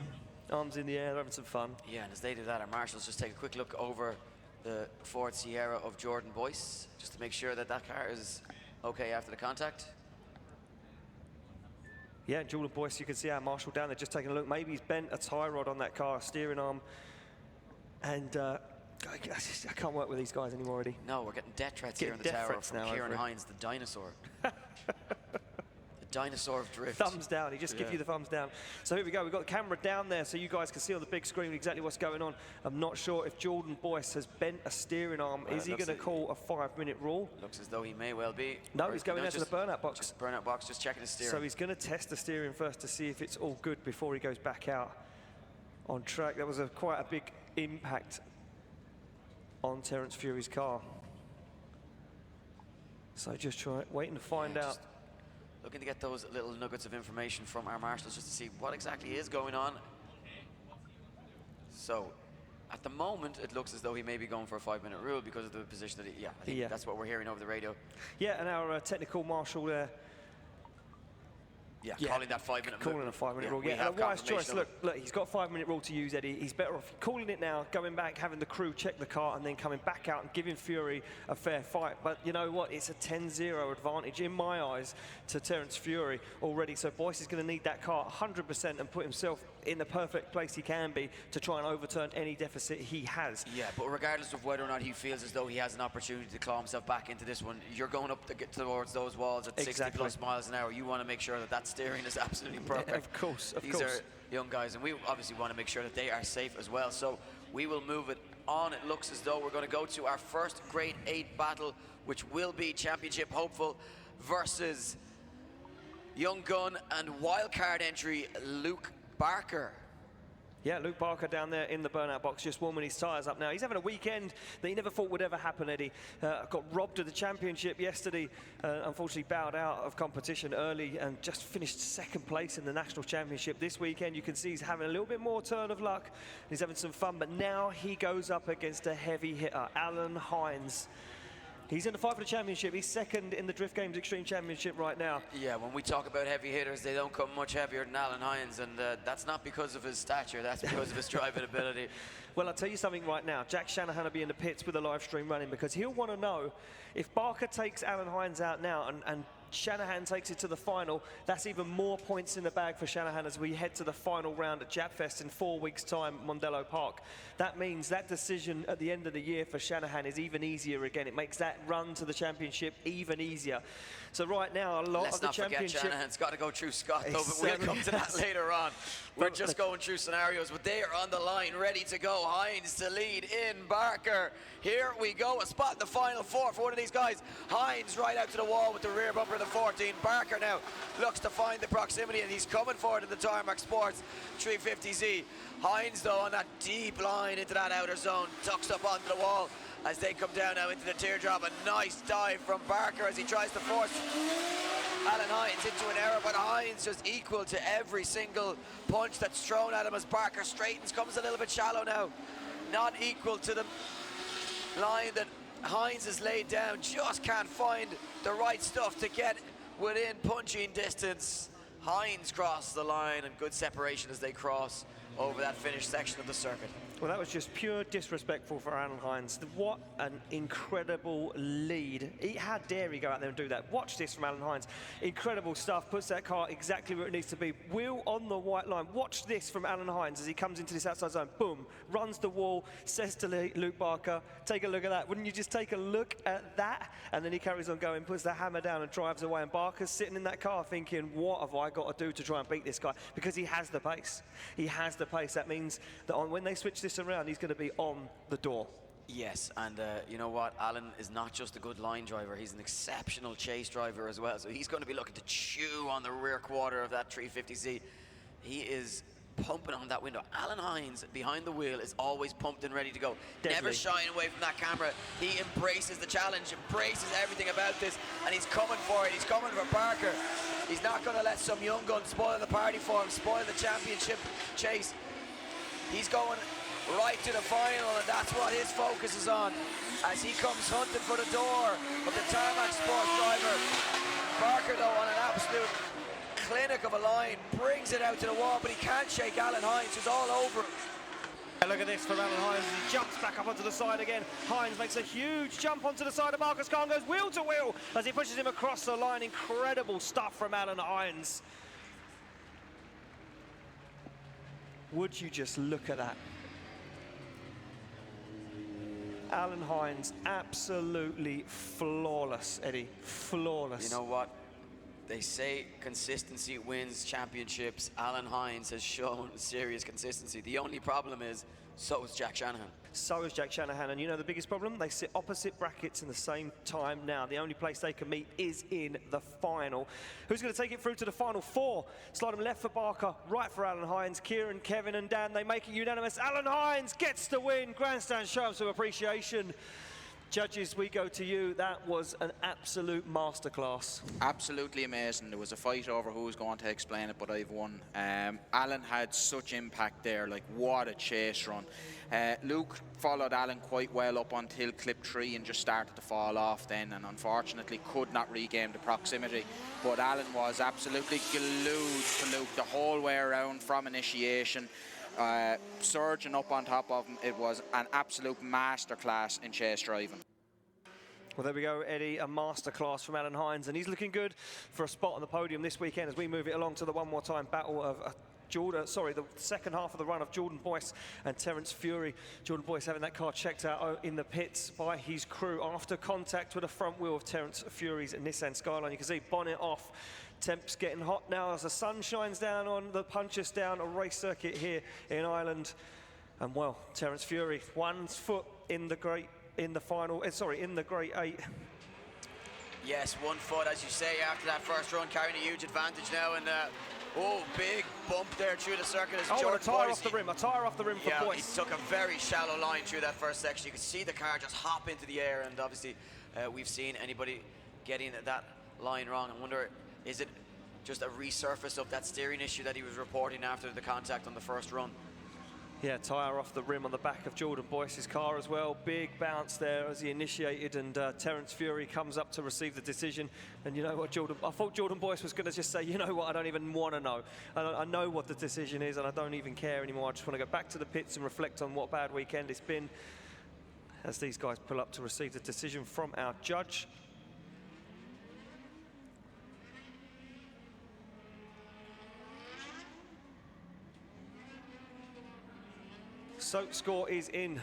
Speaker 5: arms in the air, having some fun.
Speaker 2: Yeah, and as they do that, our marshals just take a quick look over the Ford Sierra of Jordan Boyce, just to make sure that car is okay after the contact.
Speaker 5: Yeah, Jordan Boyce, you can see our marshal down there just taking a look. Maybe he's bent a tie rod on that car, steering arm. And I can't work with these guys anymore already.
Speaker 2: No, we're getting death threats here in the tower from Kieran Hines, the dinosaur. The dinosaur of drift.
Speaker 5: Thumbs down, he just gives you the thumbs down. So here we go, we've got the camera down there so you guys can see on the big screen exactly what's going on. I'm not sure if Jordan Boyce has bent a steering arm. Is he going to call a 5-minute rule?
Speaker 2: Looks as though he may well be.
Speaker 5: No, he's going into the burnout box.
Speaker 2: Just burnout box, just checking his steering.
Speaker 5: So he's going to test the steering first to see if it's all good before he goes back out on track. That was quite a big impact on Terence Fury's car. So just waiting to find out.
Speaker 2: Looking to get those little nuggets of information from our marshals just to see what exactly is going on. So, at the moment, it looks as though he may be going for a 5-minute rule because of the position that I think that's what we're hearing over the radio.
Speaker 5: Yeah, and our technical marshal there.
Speaker 2: Calling that 5-minute
Speaker 5: rule. Calling a 5-minute rule, and a wise choice. Look, he's got a 5-minute rule to use, Eddie. He's better off calling it now, going back, having the crew check the car, and then coming back out and giving Fury a fair fight. But you know what? It's a 10-0 advantage in my eyes to Terence Fury already. So Boyce is going to need that car 100% and put himself in the perfect place he can be to try and overturn any deficit he has.
Speaker 2: Yeah, but regardless of whether or not he feels as though he has an opportunity to claw himself back into this one, you're going up to get towards those walls at 60+ miles an hour. You want to make sure that steering is absolutely perfect.
Speaker 5: Of course.
Speaker 2: These are young guys, and we obviously want to make sure that they are safe as well. So we will move it on. It looks as though we're going to go to our first Grade 8 battle, which will be championship hopeful versus young gun and wildcard entry Luke Barker.
Speaker 5: Yeah, Luke Barker down there in the burnout box, just warming his tyres up now. He's having a weekend that he never thought would ever happen, Eddie. Got robbed of the championship yesterday, unfortunately bowed out of competition early and just finished second place in the national championship. This weekend, you can see he's having a little bit more turn of luck. He's having some fun, but now he goes up against a heavy hitter, Alan Hines. He's in the fight for the championship. He's second in the Drift Games Extreme Championship right now.
Speaker 2: Yeah, when we talk about heavy hitters, they don't come much heavier than Alan Hines, and that's not because of his stature, that's because of his driving ability.
Speaker 5: Well, I'll tell you something right now. Jack Shanahan will be in the pits with the live stream running because he'll want to know if Barker takes Alan Hines out now and Shanahan takes it to the final, that's even more points in the bag for Shanahan as we head to the final round at Japfest in 4 weeks' time at Mondello Park. That means that decision at the end of the year for Shanahan is even easier again. It makes that run to the championship even easier. So right now, a lot of the championship...
Speaker 2: Let's not forget Shanahan's got to go through Scott, though, but we'll come to that later on. We're just going through scenarios, but they are on the line, ready to go. Hines to lead in Barker. Here we go, a spot in the final four for one of these guys. Hines right out to the wall with the rear bumper of the 14. Barker now looks to find the proximity, and he's coming forward in the Tarmac Sports 350Z. Hines, though, on that deep line into that outer zone, tucks up onto the wall as they come down now into the teardrop. A nice dive from Barker as he tries to force Alan Hines into an error, but Hines just equal to every single punch that's thrown at him as Barker straightens, comes a little bit shallow now. Not equal to the line that Hines has laid down, just can't find the right stuff to get within punching distance. Hines crossed the line, and good separation as they cross over that finished section of the circuit.
Speaker 5: Well, that was just pure disrespectful for Alan Hines. What an incredible lead. How dare he go out there and do that? Watch this from Alan Hines. Incredible stuff. Puts that car exactly where it needs to be. Wheel on the white line. Watch this from Alan Hines as he comes into this outside zone. Boom. Runs the wall. Says to Luke Barker, take a look at that. Wouldn't you just take a look at that? And then he carries on going, puts the hammer down and drives away. And Barker's sitting in that car thinking, what have I got to do to try and beat this guy? Because he has the pace. He has the pace. That means that when they switch this around, he's going to be on the door.
Speaker 2: Yes, and you know what? Alan is not just a good line driver, he's an exceptional chase driver as well. So he's going to be looking to chew on the rear quarter of that 350Z. He is pumping on that window. Alan Hines behind the wheel is always pumped and ready to go.
Speaker 5: Deadly.
Speaker 2: Never shying away from that camera. He embraces the challenge, embraces everything about this, and he's coming for it. He's coming for Parker. He's not going to let some young gun spoil the party for him, spoil the championship chase. He's going right to the final, and that's what his focus is on as he comes hunting for the door of the Tarmac Sports driver. Parker, though, on an absolute clinic of a line, brings it out to the wall, but he can't shake Alan Hines, who's all over him.
Speaker 5: And look at this from Alan Hines. He jumps back up onto the side again. Hines makes a huge jump onto the side of Marcus Kahn, goes wheel to wheel as he pushes him across the line. Incredible stuff from Alan Hines. Would you just look at that? Alan Hines, absolutely flawless, Eddie, flawless.
Speaker 2: You know what? They say consistency wins championships. Alan Hines has shown serious consistency. The only problem is, so is Jack Shanahan.
Speaker 5: So is Jack Shanahan, and you know the biggest problem? They sit opposite brackets in the same time now. The only place they can meet is in the final. Who's going to take it through to the final four? Slide them left for Barker, right for Alan Hines. Kieran, Kevin and Dan, they make it unanimous. Alan Hines gets the win. Grandstand show some appreciation. Judges, we go to you. That was an absolute masterclass.
Speaker 4: Absolutely amazing. There was a fight over who was going to explain it, but I've won. Alan had such impact there, like what a chase run. Luke followed Alan quite well up until clip 3 and just started to fall off then, and unfortunately could not regain the proximity. But Alan was absolutely glued to Luke the whole way around from initiation. Surging up on top of him. It was an absolute masterclass in chase driving.
Speaker 5: Well, there we go, Eddie, a masterclass from Alan Hines, and he's looking good for a spot on the podium this weekend as we move it along to the one more time battle of the second half of the run of Jordan Boyce and Terence Fury. Jordan Boyce having that car checked out in the pits by his crew after contact with the front wheel of Terence Fury's Nissan Skyline. You can see bonnet off. Temps getting hot now as the sun shines down on the Punchestown race circuit here in Ireland. And well, Terence Fury, 1 foot in the Grade 8.
Speaker 2: Yes, 1 foot, as you say, after that first run, carrying a huge advantage now. And big bump there through the circuit as Jordan
Speaker 5: a tyre
Speaker 2: Boyce,
Speaker 5: off the rim, for Boyce.
Speaker 2: He took a very shallow line through that first section. You could see the car just hop into the air, and obviously we've seen anybody getting that line wrong. I wonder, is it just a resurface of that steering issue that he was reporting after the contact on the first run?
Speaker 5: Yeah, tyre off the rim on the back of Jordan Boyce's car as well. Big bounce there as he initiated, and Terence Fury comes up to receive the decision. And you know what, I thought Jordan Boyce was going to just say, you know what, I don't even want to know. I know what the decision is, and I don't even care anymore. I just want to go back to the pits and reflect on what a bad weekend it's been. As these guys pull up to receive the decision from our judge. So score is in.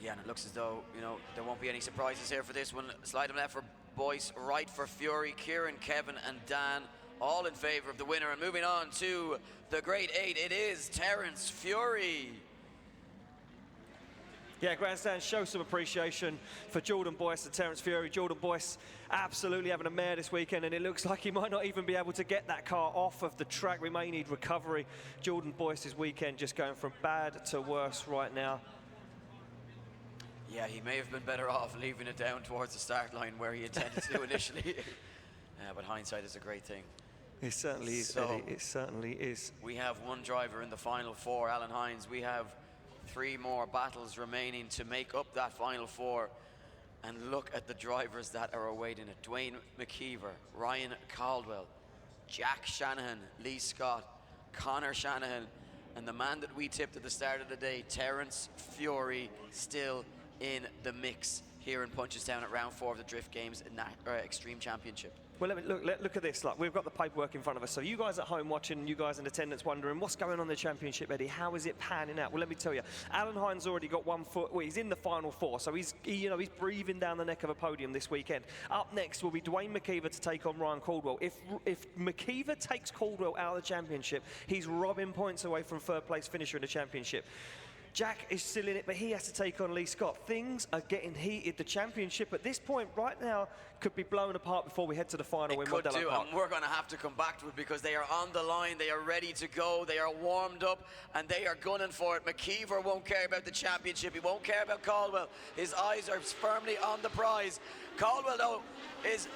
Speaker 2: Yeah, and it looks as though, you know, there won't be any surprises here for this one. Slide him left for Boyce, right for Fury. Kieran, Kevin and Dan all in favour of the winner. And moving on to the Grade 8, it is Terence Fury.
Speaker 5: Yeah, Grandstand, show some appreciation for Jordan Boyce and Terence Fury. Jordan Boyce absolutely having a mare this weekend, and it looks like he might not even be able to get that car off of the track. We may need recovery. Jordan Boyce's weekend just going from bad to worse right now.
Speaker 2: Yeah, he may have been better off leaving it down towards the start line where he intended to initially. But hindsight is a great thing.
Speaker 5: It certainly is, Eddie. It certainly is.
Speaker 2: We have one driver in the final four, Alan Hines. We have 3 more battles remaining to make up that final 4. And look at the drivers that are awaiting it. Dwayne McKeever, Ryan Caldwell, Jack Shanahan, Lee Scott, Connor Shanahan, and the man that we tipped at the start of the day, Terence Fury, still in the mix here in Punchestown at round 4 of the Drift Games Extreme Championship.
Speaker 5: Well, look at this. Like, we've got the paperwork in front of us. So you guys at home watching, you guys in attendance wondering, what's going on in the championship, Eddie? How is it panning out? Well, let me tell you. Alan Hines already got 1 foot. Well, he's in the final 4, so he's breathing down the neck of a podium this weekend. Up next will be Dwayne McKeever to take on Ryan Caldwell. If McKeever takes Caldwell out of the championship, he's robbing points away from 3rd place finisher in the championship. Jack is still in it, but he has to take on Lee Scott. Things are getting heated. The championship at this point right now could be blown apart before we head to the final in Modello Park.
Speaker 2: And we're going to have to come back to it because they are on the line, they are ready to go, they are warmed up, and they are gunning for it. McKeever won't care about the championship, he won't care about Caldwell. His eyes are firmly on the prize. Caldwell, though, is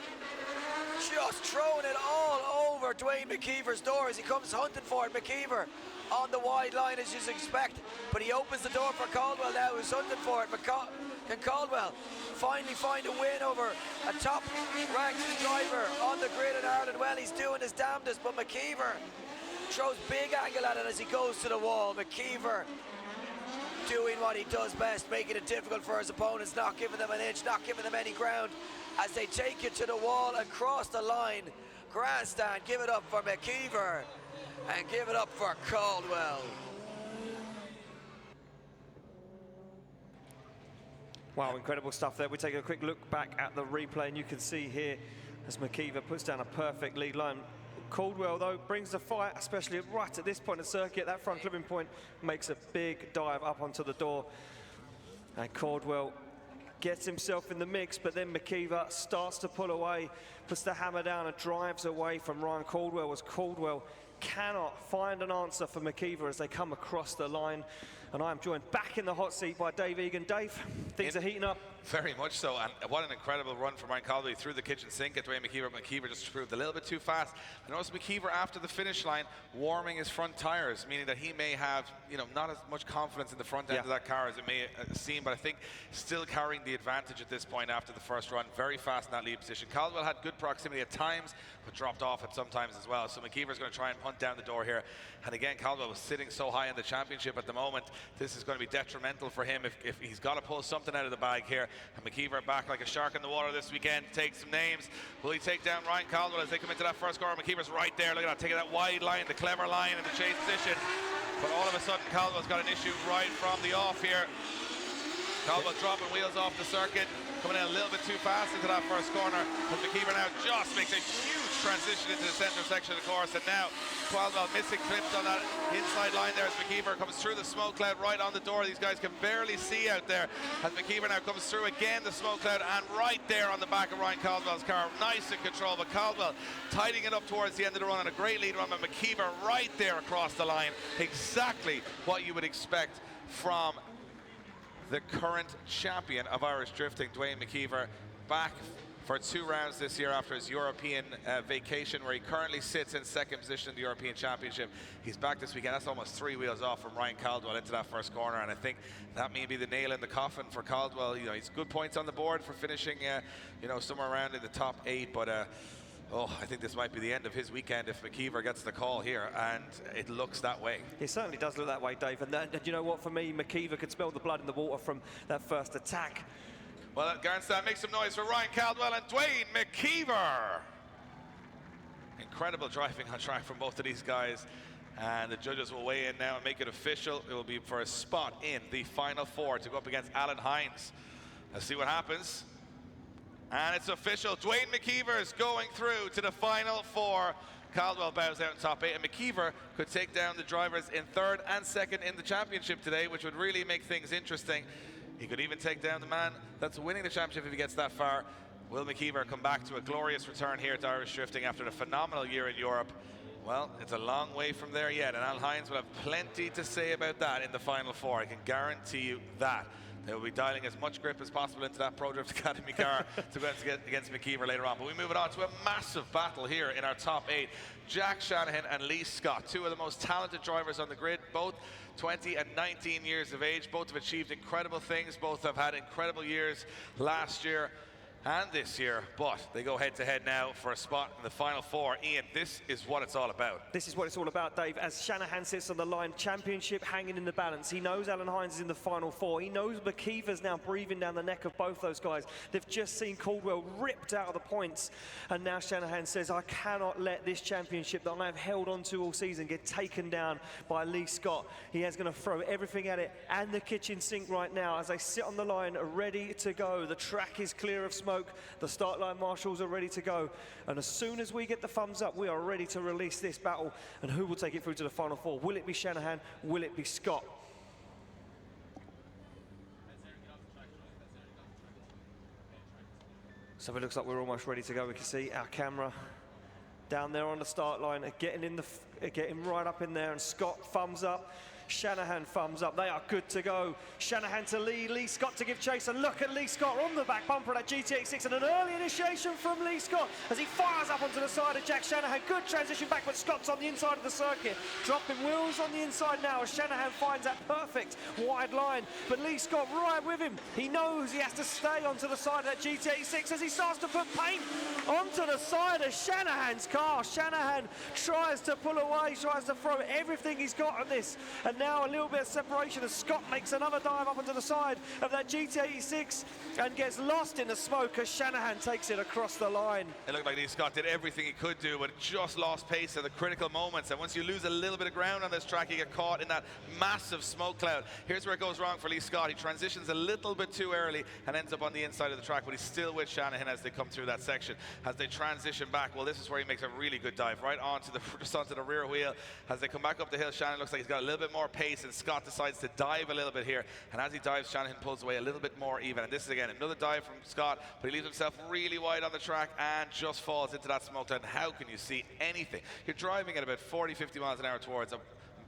Speaker 2: just throwing it all over Dwayne McKeever's door as he comes hunting for it. McKeever on the wide line as you'd expect, but he opens the door for Caldwell now, who's hunting for it. Can Caldwell finally find a win over a top-ranked driver on the grid in Ireland? Well, he's doing his damnedest, but McKeever throws big angle at it as he goes to the wall. McKeever doing what he does best, making it difficult for his opponents, not giving them an inch, not giving them any ground as they take it to the wall and cross the line. Grandstand, give it up for McKeever and give it up for Caldwell.
Speaker 5: Wow, incredible stuff there. We're taking a quick look back at the replay, and you can see here as McKeever puts down a perfect lead line. Caldwell, though, brings the fight, especially right at this point of the circuit. That front clipping point makes a big dive up onto the door. And Caldwell gets himself in the mix, but then McKeever starts to pull away, puts the hammer down and drives away from Ryan Caldwell as Caldwell cannot find an answer for McKeever as they come across the line. And I am joined back in the hot seat by Dave Egan. Dave, things are heating up.
Speaker 1: Very much so, and what an incredible run from Ryan Caldwell through the kitchen sink at Dwayne McKeever. McKeever just proved a little bit too fast. And also McKeever after the finish line warming his front tires, meaning that he may have, you know, not as much confidence in the front end of that car as it may seem, but I think still carrying the advantage at this point after the first run. Very fast in that lead position. Caldwell had good proximity at times, but dropped off at sometimes as well. So McKeever's going to try and hunt down the door here. And again, Caldwell was sitting so high in the championship at the moment. This is going to be detrimental for him if he's got to pull something out of the bag here. And McKeever back like a shark in the water this weekend. Take some names. Will he take down Ryan Caldwell as they come into that first corner? McKeever's right there. Look at that, taking that wide line, the clever line in the chase position. But all of a sudden, Caldwell's got an issue right from the off here. Caldwell dropping wheels off the circuit, coming in a little bit too fast into that first corner. But McKeever now just makes a huge transition into the center section of the course, and now Caldwell missing clips on that inside line there as McKeever comes through the smoke cloud right on the door. These guys can barely see out there as McKeever now comes through again the smoke cloud and right there on the back of Ryan Caldwell's car. Nice in control, but Caldwell tidying it up towards the end of the run, and a great lead run by McKeever right there across the line. Exactly what you would expect from the current champion of Irish drifting, Dwayne McKeever, back for 2 rounds this year after his European vacation, where he currently sits in second position in the European Championship. He's back this weekend. That's almost 3 wheels off from Ryan Caldwell into that first corner, and I think that may be the nail in the coffin for Caldwell. You know, he's good points on the board for finishing, you know, somewhere around in the top 8, but oh, I think this might be the end of his weekend if McKeever gets the call here, and it looks that way.
Speaker 5: It certainly does look that way, Dave. And you know what, for me, McKeever could smell the blood in the water from that first attack.
Speaker 1: Well, Garnstad, make some noise for Ryan Caldwell and Dwayne McKeever. Incredible driving on track from both of these guys. And the judges will weigh in now and make it official. It will be for a spot in the final 4 to go up against Alan Hines. Let's see what happens. And it's official. Dwayne McKeever is going through to the final 4. Caldwell bows out in top 8, and McKeever could take down the drivers in 3rd and 2nd in the championship today, which would really make things interesting. He could even take down the man that's winning the championship if he gets that far. Will McKeever come back to a glorious return here to Irish drifting after a phenomenal year in Europe? Well, it's a long way from there yet, and Alan Hines will have plenty to say about that in the final 4. I can guarantee you that. They will be dialing as much grip as possible into that Pro Drift Academy car to go against McKeever later on. But we move it on to a massive battle here in our top 8. Jack Shanahan and Lee Scott, 2 of the most talented drivers on the grid, both 20 and 19 years of age. Both have achieved incredible things. Both have had incredible years last year and this year, but they go head-to-head now for a spot in the final 4. Ian, this is what it's all about.
Speaker 5: This is what it's all about, Dave. As Shanahan sits on the line, championship hanging in the balance. He knows Alan Hines is in the final 4. He knows McKeever's now breathing down the neck of both those guys. They've just seen Caldwell ripped out of the points, and now Shanahan says, I cannot let this championship that I have held on to all season get taken down by Lee Scott. He is going to throw everything at it and the kitchen sink right now as they sit on the line ready to go. The track is clear of smoke. The start line marshals are ready to go, and as soon as we get the thumbs up, we are ready to release this battle. And who will take it through to the final 4? Will it be Shanahan? Will it be Scott? So it looks like we're almost ready to go. We can see our camera down there on the start line, getting right up in there, and Scott thumbs up. Shanahan thumbs up. They are good to go. Shanahan to lead, Lee Scott to give chase, and look at Lee Scott on the back bumper of that GT86, and an early initiation from Lee Scott as he fires up onto the side of Jack Shanahan. Good transition back, but Scott's on the inside of the circuit. Dropping wheels on the inside now as Shanahan finds that perfect wide line, but Lee Scott right with him. He knows he has to stay onto the side of that GT86 as he starts to put paint onto the side of Shanahan's car. Shanahan tries to pull away, tries to throw everything he's got on this, and now a little bit of separation as Scott makes another dive up onto the side of that GT86 and gets lost in the smoke as Shanahan takes it across the line.
Speaker 1: It looked like Lee Scott did everything he could do, but just lost pace at the critical moments. And once you lose a little bit of ground on this track, you get caught in that massive smoke cloud. Here's where it goes wrong for Lee Scott. He transitions a little bit too early and ends up on the inside of the track, but he's still with Shanahan as they come through that section. As they transition back, well, this is where he makes a really good dive, right onto the, just onto the rear wheel. As they come back up the hill, Shanahan looks like he's got a little bit more pace, and Scott decides to dive a little bit here. And as he dives, Shanahan pulls away a little bit more even. And this is, again, another dive from Scott, but he leaves himself really wide on the track and just falls into that smoke cloud. How can you see anything? You're driving at about 40, 50 miles an hour towards a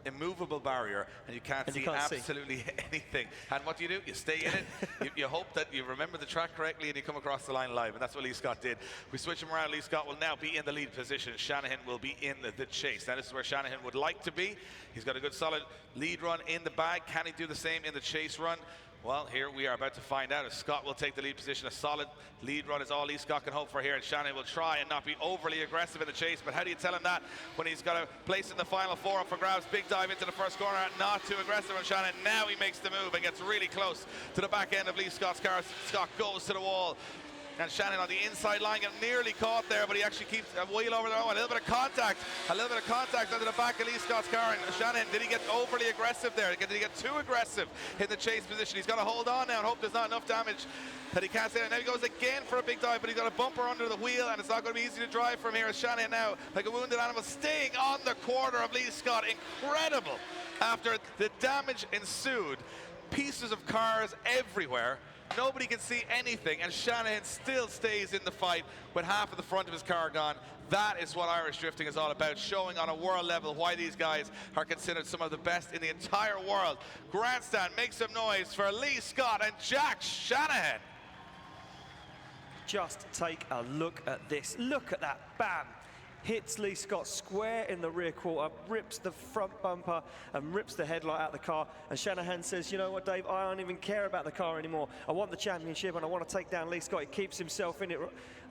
Speaker 1: immovable barrier, and you can't see absolutely anything. And what do? You stay in it. you hope that you remember the track correctly and you come across the line live, and that's what Lee Scott did. We switch him around. Lee Scott will now be in the lead position. Shanahan will be in the chase. Now this is where Shanahan would like to be. He's got a good solid lead run in the bag. Can he do the same in the chase run? Well, here we are about to find out if Scott will take the lead position. A solid lead run is all Lee Scott can hope for here, and Shanahan will try and not be overly aggressive in the chase. But how do you tell him that when he's got a place in the final four up for grabs? Big dive into the first corner, not too aggressive on Shanahan. Now he makes the move and gets really close to the back end of Lee Scott's car. Scott goes to the wall, and Shanahan on the inside line, got nearly caught there, but he actually keeps a wheel over there. Oh, a little bit of contact under the back of Lee Scott's car. And Shanahan, did he get overly aggressive there? Did he get too aggressive in the chase position? He's got to hold on now and hope there's not enough damage that he can't stay there. Now he goes again for a big dive, but he's got a bumper under the wheel, and it's not going to be easy to drive from here. As Shanahan now, like a wounded animal, staying on the quarter of Lee Scott. Incredible. After the damage ensued, pieces of cars everywhere. Nobody can see anything, and Shanahan still stays in the fight with half of the front of his car gone. That is what Irish drifting is all about, showing on a world level why these guys are considered some of the best in the entire world. Grandstand, make some noise for Lee Scott and Jack Shanahan.
Speaker 5: Just take a look at this. Look at that, bam. Hits Lee Scott square in the rear quarter, rips the front bumper and rips the headlight out of the car. And Shanahan says, you know what, Dave, I don't even care about the car anymore. I want the championship and I want to take down Lee Scott. He keeps himself in it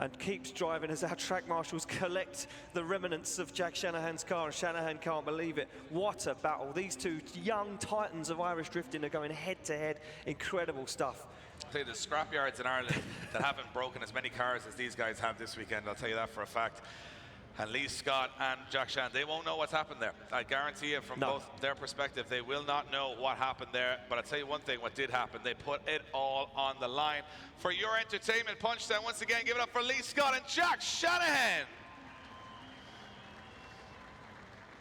Speaker 5: and keeps driving as our track marshals collect the remnants of Jack Shanahan's car, and Shanahan can't believe it. What a battle. These two young titans of Irish drifting are going head to head. Incredible stuff.
Speaker 1: I'll tell you, there's scrapyards in Ireland that haven't broken as many cars as these guys have this weekend. I'll tell you that for a fact. And Lee Scott and Jack Shanahan, they won't know what's happened there. I guarantee you, from both their perspective, they will not know what happened there. But I'll tell you one thing, what did happen, they put it all on the line. For your entertainment, Punchestown, once again, give it up for Lee Scott and Jack Shanahan.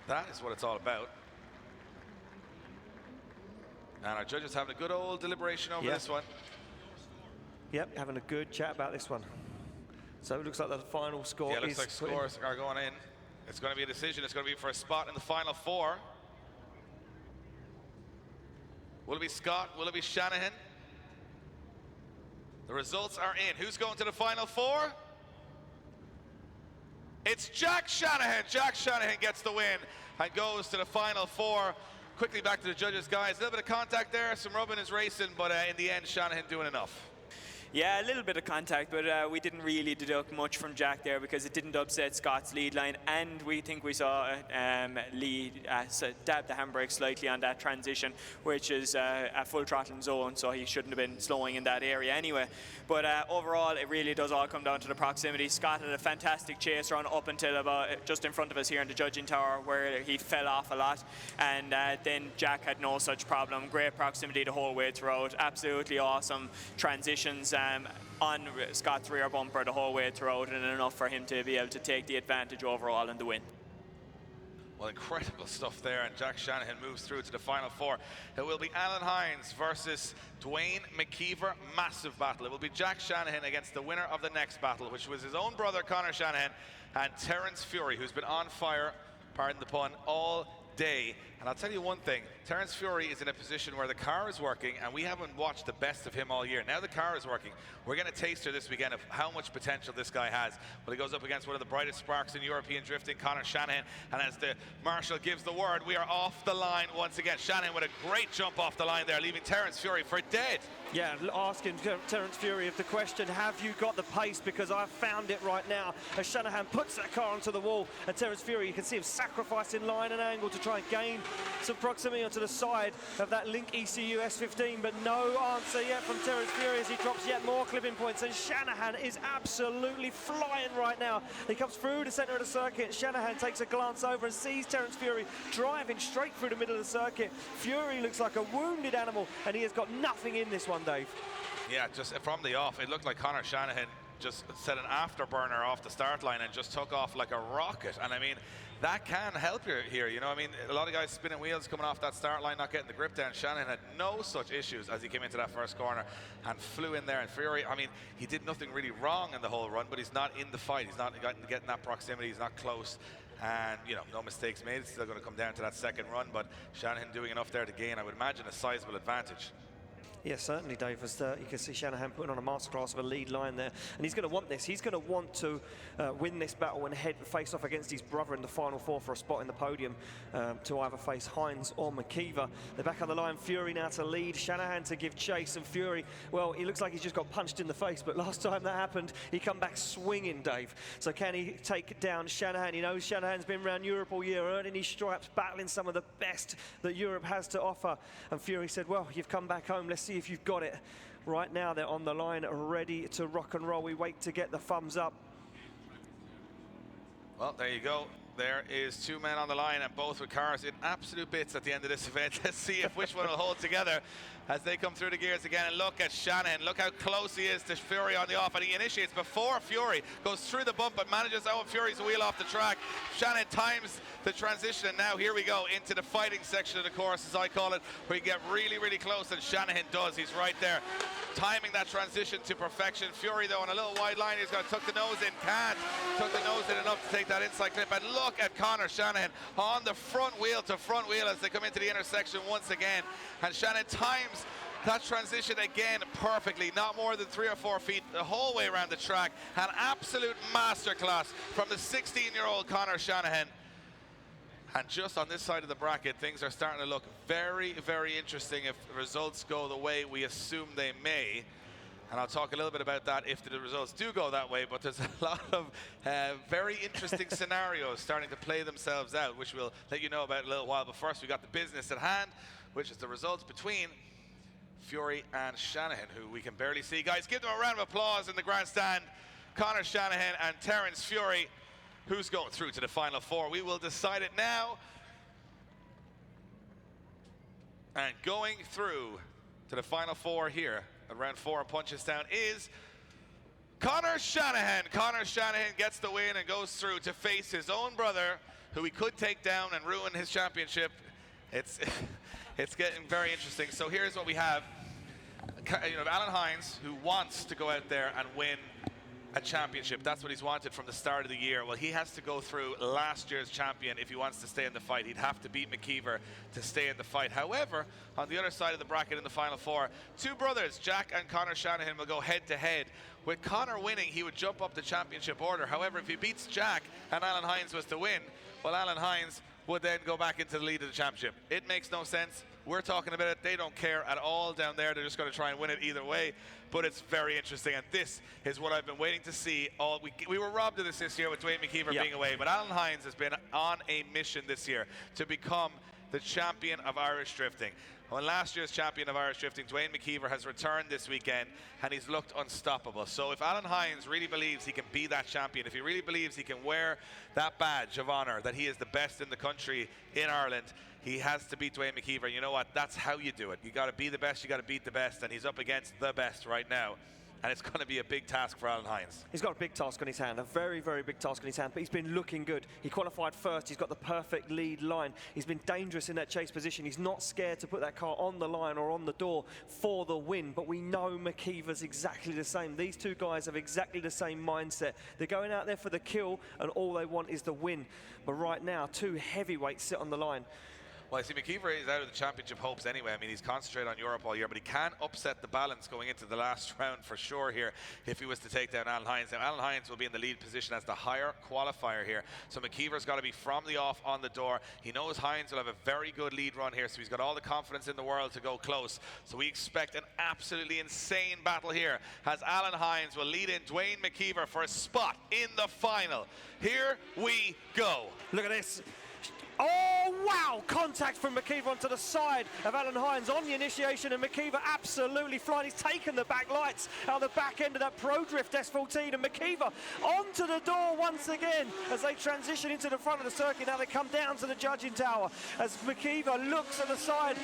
Speaker 1: That is what it's all about. And our judges having a good old deliberation over this one.
Speaker 5: Yep, having a good chat about this one. So it looks like the final score
Speaker 1: it looks like scores are going in. It's going to be a decision. It's going to be for a spot in the final four. Will it be Scott? Will it be Shanahan? The results are in. Who's going to the final four? It's Jack Shanahan. Jack Shanahan gets the win and goes to the final four. Quickly back to the judges, guys. A little bit of contact there. Some rubbing is racing, but in the end, Shanahan doing enough.
Speaker 3: Yeah, a little bit of contact, but we didn't really deduct much from Jack there because it didn't upset Scott's lead line, and we think we saw Lee dab the handbrake slightly on that transition, which is a full throttling zone, so he shouldn't have been slowing in that area anyway. But overall, it really does all come down to the proximity. Scott had a fantastic chase run up until about just in front of us here in the judging tower, where he fell off a lot, and then Jack had no such problem. Great proximity the whole way throughout. Absolutely awesome transitions on Scott's rear bumper the whole way throughout, and enough for him to be able to take the advantage overall and the win.
Speaker 1: Well, incredible stuff there, and Jack Shanahan moves through to the final four. It will be Alan Hines versus Dwayne McKeever. Massive battle. It will be Jack Shanahan against the winner of the next battle, which was his own brother, Conor Shanahan, and Terence Fury, who's been on fire, pardon the pun, all day. And I'll tell you one thing, Terence Fury is in a position where the car is working, and we haven't watched the best of him all year. Now the car is working. We're going to taste her this weekend of how much potential this guy has. But he goes up against one of the brightest sparks in European drifting, Conor Shanahan. And as the marshal gives the word, we are off the line once again. Shanahan with a great jump off the line there, leaving Terence Fury for dead.
Speaker 5: Yeah, asking Terence Fury of the question, have you got the pace? Because I've found it right now. As Shanahan puts that car onto the wall, and Terence Fury, you can see him sacrificing line and angle to try and gain some proximity onto the side of that Link ECU S15, but no answer yet from Terence Fury as he drops yet more clipping points. And Shanahan is absolutely flying right now. He comes through the center of the circuit. Shanahan takes a glance over and sees Terence Fury driving straight through the middle of the circuit. Fury looks like a wounded animal, and he has got nothing in this one, Dave.
Speaker 1: Yeah, just from the off, it looked like Conor Shanahan just set an afterburner off the start line and just took off like a rocket. And I mean, that can help you here, you know. I mean, a lot of guys spinning wheels coming off that start line, not getting the grip down. Shanahan had no such issues as he came into that first corner and flew in there. And Fury, I mean, he did nothing really wrong in the whole run, but he's not in the fight. He's not getting that proximity. He's not close. And, you know, no mistakes made. It's still going to come down to that second run, but Shanahan doing enough there to gain, I would imagine, a sizable advantage.
Speaker 5: Yeah, certainly, Dave. As you can see Shanahan putting on a masterclass of a lead line there. And he's going to want this. He's going to want to win this battle and face off against his brother in the final four for a spot in the podium to either face Hines or McKeever. They're back on the line. Fury now to lead. Shanahan to give chase. And Fury, well, he looks like he's just got punched in the face. But last time that happened, he come back swinging, Dave. So can he take down Shanahan? He knows Shanahan's been around Europe all year, earning his stripes, battling some of the best that Europe has to offer. And Fury said, well, you've come back home. Let's see if you've got it. Right now they're on the line, ready to rock and roll. We wait to get the thumbs up.
Speaker 1: Well, there you go. There is two men on the line, and both with cars in absolute bits at the end of this event. Let's see if which one will hold together as they come through the gears again. And look at Shanahan. Look how close he is to Fury on the off, and he initiates before Fury goes through the bump and manages Owen Fury's wheel off the track. Shanahan times the transition, and now here we go into the fighting section of the course, as I call it, where you get really, really close, and Shanahan does. He's right there, timing that transition to perfection. Fury, though, on a little wide line, he's going to tuck the nose in. Can't tuck the nose in enough to take that inside clip. And look at Conor Shanahan on the front wheel to front wheel as they come into the intersection once again. And Shanahan times that transition again perfectly, not more than 3 or 4 feet the whole way around the track. An absolute masterclass from the 16-year-old Conor Shanahan. And just on this side of the bracket, things are starting to look very, very interesting if the results go the way we assume they may. And I'll talk a little bit about that if the results do go that way, but there's a lot of very interesting scenarios starting to play themselves out, which we'll let you know about in a little while. But first, we got the business at hand, which is the results between Fury and Shanahan, who we can barely see. Guys, give them a round of applause in the grandstand. Conor Shanahan and Terence Fury. Who's going through to the final four? We will decide it now. And going through to the final four here at round 4 in Punchestown is Conor Shanahan. Conor Shanahan gets the win and goes through to face his own brother, who he could take down and ruin his championship. It's getting very interesting. So here's what we have. You know, Alan Hines, who wants to go out there and win a championship. That's what he's wanted from the start of the year. Well, he has to go through last year's champion if he wants to stay in the fight. He'd have to beat McKeever to stay in the fight. However, on the other side of the bracket in the final four, two brothers, Jack and Conor Shanahan, will go head to head. With Conor winning, he would jump up the championship order. However, if he beats Jack and Alan Hines was to win, well, Alan Hines would then go back into the lead of the championship. It makes no sense. We're talking about it. They don't care at all down there. They're just going to try and win it either way. But it's very interesting, and this is what I've been waiting to see. We were robbed of this year with Dwayne McKeever being away, but Alan Hines has been on a mission this year to become the champion of Irish drifting. When last year's champion of Irish drifting, Dwayne McKeever, has returned this weekend, and he's looked unstoppable. So if Alan Hines really believes he can be that champion, if he really believes he can wear that badge of honor, that he is the best in the country in Ireland, he has to beat Dwayne McKeever. You know what? That's how you do it. You got to be the best, you got to beat the best, and he's up against the best right now and it's going to be a big task for Alan Hines.
Speaker 5: He's got a big task on his hand, a very, very big task on his hand, but he's been looking good. He qualified first, he's got the perfect lead line. He's been dangerous in that chase position. He's not scared to put that car on the line or on the door for the win, but we know McKeever's exactly the same. These two guys have exactly the same mindset. They're going out there for the kill, and all they want is the win. But right now, two heavyweights sit on the line.
Speaker 1: Well, I see McKeever is out of the championship hopes anyway. I mean, he's concentrated on Europe all year, but he can upset the balance going into the last round for sure here if he was to take down Alan Hines. Now, Alan Hines will be in the lead position as the higher qualifier here. So McKeever's got to be from the off on the door. He knows Hines will have a very good lead run here, so he's got all the confidence in the world to go close. So we expect an absolutely insane battle here as Alan Hines will lead in Dwayne McKeever for a spot in the final. Here we go.
Speaker 5: Look at this. Oh, wow! Contact from McKeever onto the side of Alan Hines on the initiation, and McKeever absolutely flying. He's taken the back lights out the back end of that Pro Drift S14, and McKeever onto the door once again as they transition into the front of the circuit. Now they come down to the judging tower as McKeever looks at the side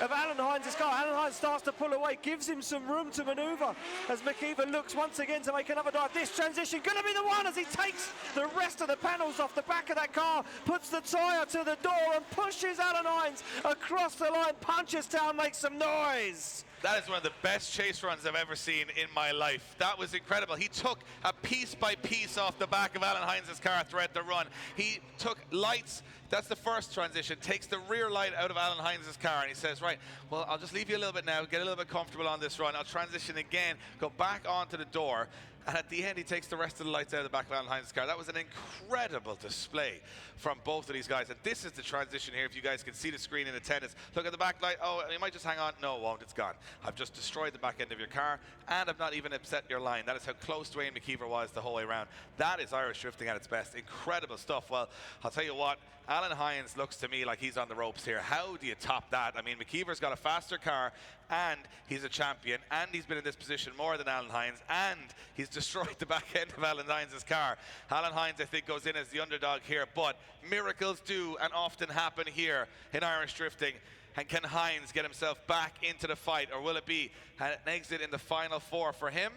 Speaker 5: of Alan Hines' car. Alan Hines starts to pull away, gives him some room to manoeuvre as McKeever looks once again to make another dive. This transition going to be the one as he takes the rest of the panels off the back of that car, puts the tyre to the door and pushes Alan Hines across the line. Punchestown makes some noise.
Speaker 1: That is one of the best chase runs I've ever seen in my life. That was incredible. He took a piece by piece off the back of Alan Hines' car throughout the run. He took lights. That's the first transition. Takes the rear light out of Alan Hines' car and he says, right, well, I'll just leave you a little bit now, get a little bit comfortable on this run. I'll transition again, go back onto the door. And at the end, he takes the rest of the lights out of the back of Alan Hines' car. That was an incredible display from both of these guys. And this is the transition here, if you guys can see the screen in attendance. Look at the back light. Oh, you might just hang on. No, it won't. It's gone. I've just destroyed the back end of your car, and I've not even upset your line. That is how close Dwayne McKeever was the whole way around. That is Irish drifting at its best. Incredible stuff. Well, I'll tell you what, Alan Hines looks to me like he's on the ropes here. How do you top that? I mean, McKeever's got a faster car, and he's a champion, and he's been in this position more than Alan Hines, and he's destroyed the back end of Alan Hines' car. Alan Hines, I think, goes in as the underdog here, but miracles do and often happen here in Irish drifting. And can Hines get himself back into the fight, or will it be an exit in the final four for him?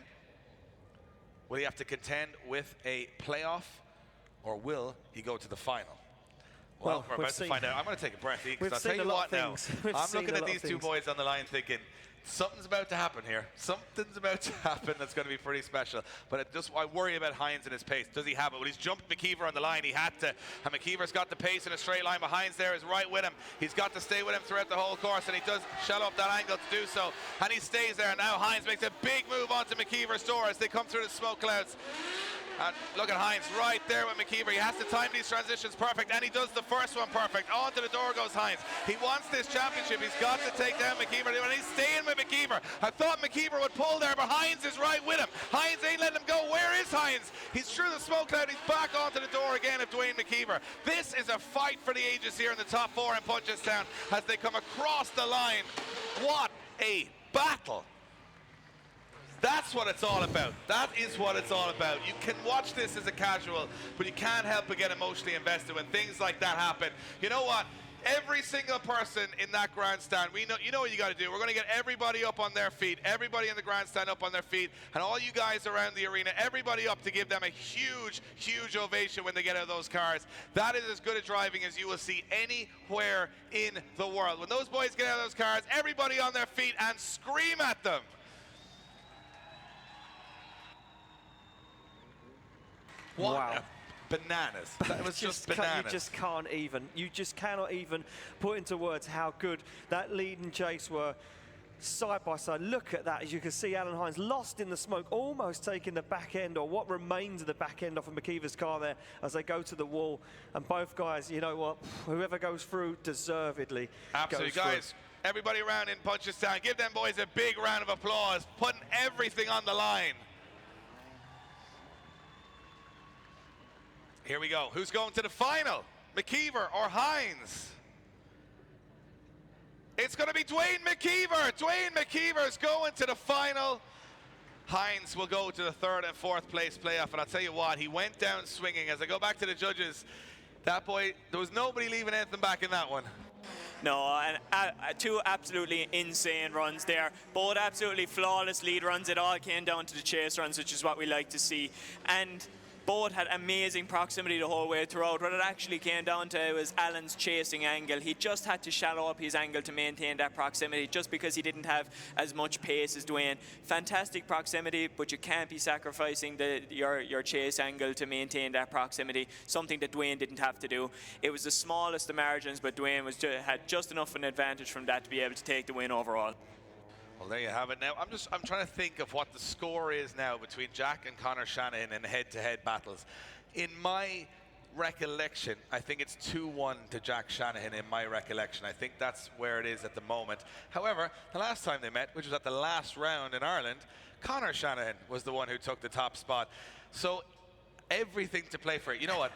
Speaker 1: Will he have to contend with a playoff, or will he go to the final? Well, we're about to find out. I'm going to take a breath, because I'll tell you what now. I'm looking at these two boys on the line thinking, something's about to happen here. Something's about to happen that's going to be pretty special. But I worry about Hines and his pace. Does he have it? Well, he's jumped McKeever on the line. He had to. And McKeever's got the pace in a straight line, but Hines there is right with him. He's got to stay with him throughout the whole course, and he does shell up that angle to do so. And he stays there. Now Hines makes a big move onto McKeever's door as they come through the smoke clouds. And look at Hines right there with McKeever. He has to time these transitions perfect, and he does the first one perfect. Onto the door goes Hines. He wants this championship. He's got to take down McKeever, and he's staying with McKeever. I thought McKeever would pull there, but Hines is right with him. Hines ain't letting him go. Where is Hines? He's through the smoke cloud. He's back onto the door again of Dwayne McKeever. This is a fight for the ages here in the top four in Punchestown as they come across the line. What a battle. That's what it's all about. That is what it's all about. You can watch this as a casual, but you can't help but get emotionally invested when things like that happen. You know what? Every single person in that grandstand, you know what you got to do. We're going to get everybody up on their feet, everybody in the grandstand up on their feet, and all you guys around the arena, everybody up to give them a huge, huge ovation when they get out of those cars. That is as good a driving as you will see anywhere in the world. When those boys get out of those cars, everybody on their feet and scream at them. What?
Speaker 5: Wow.
Speaker 1: Bananas. That was just bananas.
Speaker 5: You just cannot even put into words how good that lead and chase were side by side. Look at that. As you can see, Alan Hines lost in the smoke, almost taking the back end, or what remains of the back end off of McKeever's car there as they go to the wall. And both guys, you know what, whoever goes through deservedly
Speaker 1: Absolutely,
Speaker 5: goes
Speaker 1: guys.
Speaker 5: Through.
Speaker 1: Everybody around in Punchestown, give them boys a big round of applause, putting everything on the line. Here we go. Who's going to the final? McKeever or Hines? It's going to be Dwayne McKeever. Dwayne McKeever is going to the final. Hines will go to the third and fourth place playoff. And I'll tell you what, he went down swinging. As I go back to the judges, that boy, there was nobody leaving anything back in that one.
Speaker 3: No, and two absolutely insane runs there. Both absolutely flawless lead runs. It all came down to the chase runs, which is what we like to see. And both had amazing proximity the whole way throughout. What it actually came down to was Alan's chasing angle. He just had to shallow up his angle to maintain that proximity, just because he didn't have as much pace as Dwayne. Fantastic proximity, but you can't be sacrificing your chase angle to maintain that proximity, something that Dwayne didn't have to do. It was the smallest of margins, but Dwayne had just enough of an advantage from that to be able to take the win overall.
Speaker 1: Well, there you have it. Now, I'm trying to think of what the score is now between Jack and Conor Shanahan in head-to-head battles. In my recollection, I think it's 2-1 to Jack Shanahan in my recollection. I think that's where it is at the moment. However, the last time they met, which was at the last round in Ireland, Conor Shanahan was the one who took the top spot. So everything to play for. You know what?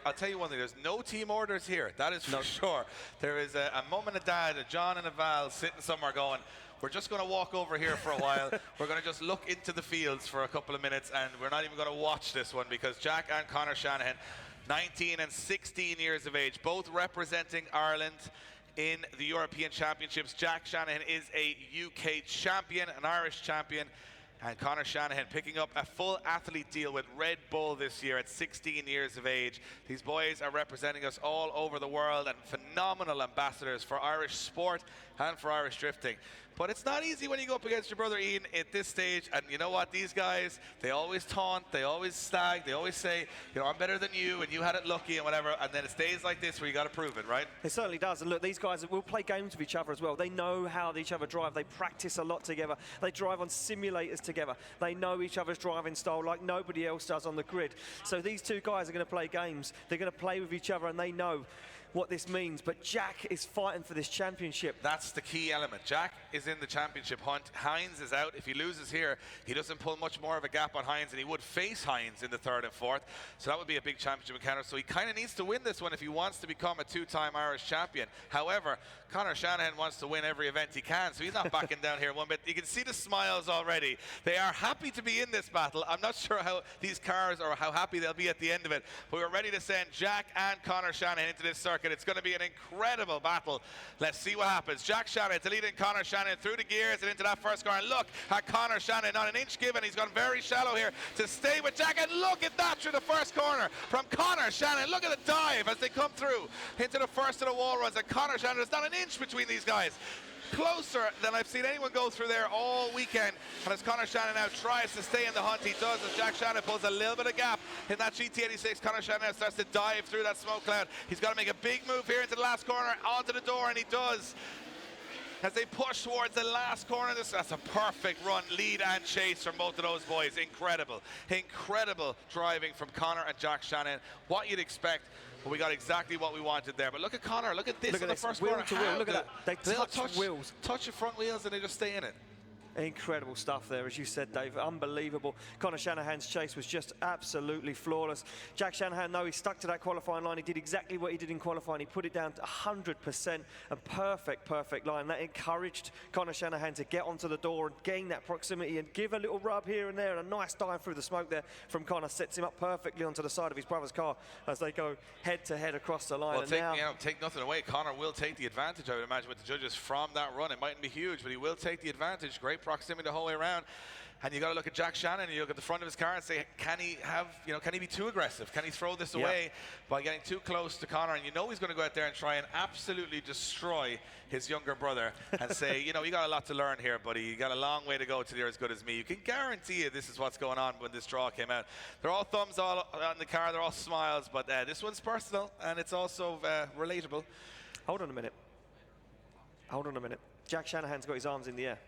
Speaker 1: I'll tell you one thing, there's no team orders here. That is for sure. There is a mum and a dad, a John and a Val sitting somewhere going, we're just going to walk over here for a while. We're going to just look into the fields for a couple of minutes, and we're not even going to watch this one, because Jack and Conor Shanahan, 19 and 16 years of age, both representing Ireland in the European Championships. Jack Shanahan is a UK champion, an Irish champion, and Conor Shanahan picking up a full athlete deal with Red Bull this year at 16 years of age. These boys are representing us all over the world and phenomenal ambassadors for Irish sport and for Irish drifting. But it's not easy when you go up against your brother Ian at this stage. And you know what? These guys, they always taunt, they always slag, they always say, you know, I'm better than you and you had it lucky and whatever. And then it's days like this where you got to prove it, right?
Speaker 5: It certainly does. And look, these guys will play games with each other as well. They know how each other drive. They practice a lot together. They drive on simulators together. They know each other's driving style like nobody else does on the grid. So these two guys are going to play games. They're going to play with each other, and they know what this means. But Jack is fighting for this championship.
Speaker 1: That's the key element. Jack is in the championship hunt. Hines is out. If he loses here, he doesn't pull much more of a gap on Hines, and he would face Hines in the third and fourth. So that would be a big championship encounter. So he kind of needs to win this one if he wants to become a two-time Irish champion. However, Conor Shanahan wants to win every event he can, so he's not backing down here one bit. You can see the smiles already. They are happy to be in this battle. I'm not sure how these cars or how happy they'll be at the end of it, but we're ready to send Jack and Conor Shanahan into this circuit. It's going to be an incredible battle. Let's see what happens. Jack Shanahan to lead in Conor Shanahan through the gears and into that first corner. And look at Conor Shanahan, not an inch given. He's gone very shallow here to stay with Jack. And look at that through the first corner from Conor Shanahan. Look at the dive as they come through into the first of the wall runs. And Conor Shanahan, there's not an inch between these guys. Closer than I've seen anyone go through there all weekend. And as Conor Shanahan now tries to stay in the hunt, he does, as Jack Shanahan pulls a little bit of gap in that GT86. Conor Shanahan starts to dive through that smoke cloud. He's got to make a big move here into the last corner, onto the door, and he does. As they push towards the last corner, that's a perfect run, lead and chase from both of those boys. Incredible, incredible driving from Conor and Jack Shanahan. What you'd expect. Well, we got exactly what we wanted there. But look at Conor, look at this
Speaker 5: look
Speaker 1: in
Speaker 5: at
Speaker 1: the first
Speaker 5: wheel
Speaker 1: corner.
Speaker 5: to wheel. Look at that. They touch wheels.
Speaker 1: Touch the front wheels and they just stay in it.
Speaker 5: Incredible stuff there, as you said, Dave. Unbelievable. Conor Shanahan's chase was just absolutely flawless. Jack Shanahan, though, he stuck to that qualifying line. He did exactly what he did in qualifying. He put it down to 100%, a perfect line. That encouraged Conor Shanahan to get onto the door and gain that proximity and give a little rub here and there. And a nice dive through the smoke there from Conor sets him up perfectly onto the side of his brother's car as they go head-to-head across the line.
Speaker 1: Well, take nothing away. Conor will take the advantage, I would imagine, with the judges from that run. It mightn't be huge, but he will take the advantage. Great proximity the whole way around. And you got to look at Jack Shannon and you look at the front of his car and say, can he be too aggressive? Can he throw this away by getting too close to Conor? And you know he's going to go out there and try and absolutely destroy his younger brother and say, you know, you got a lot to learn here, buddy. You got a long way to go till you're as good as me. You can guarantee you this is what's going on when this draw came out. They're all thumbs all on the car. They're all smiles. But this one's personal and it's also relatable.
Speaker 5: Hold on a minute. Jack Shanahan's got his arms in the air.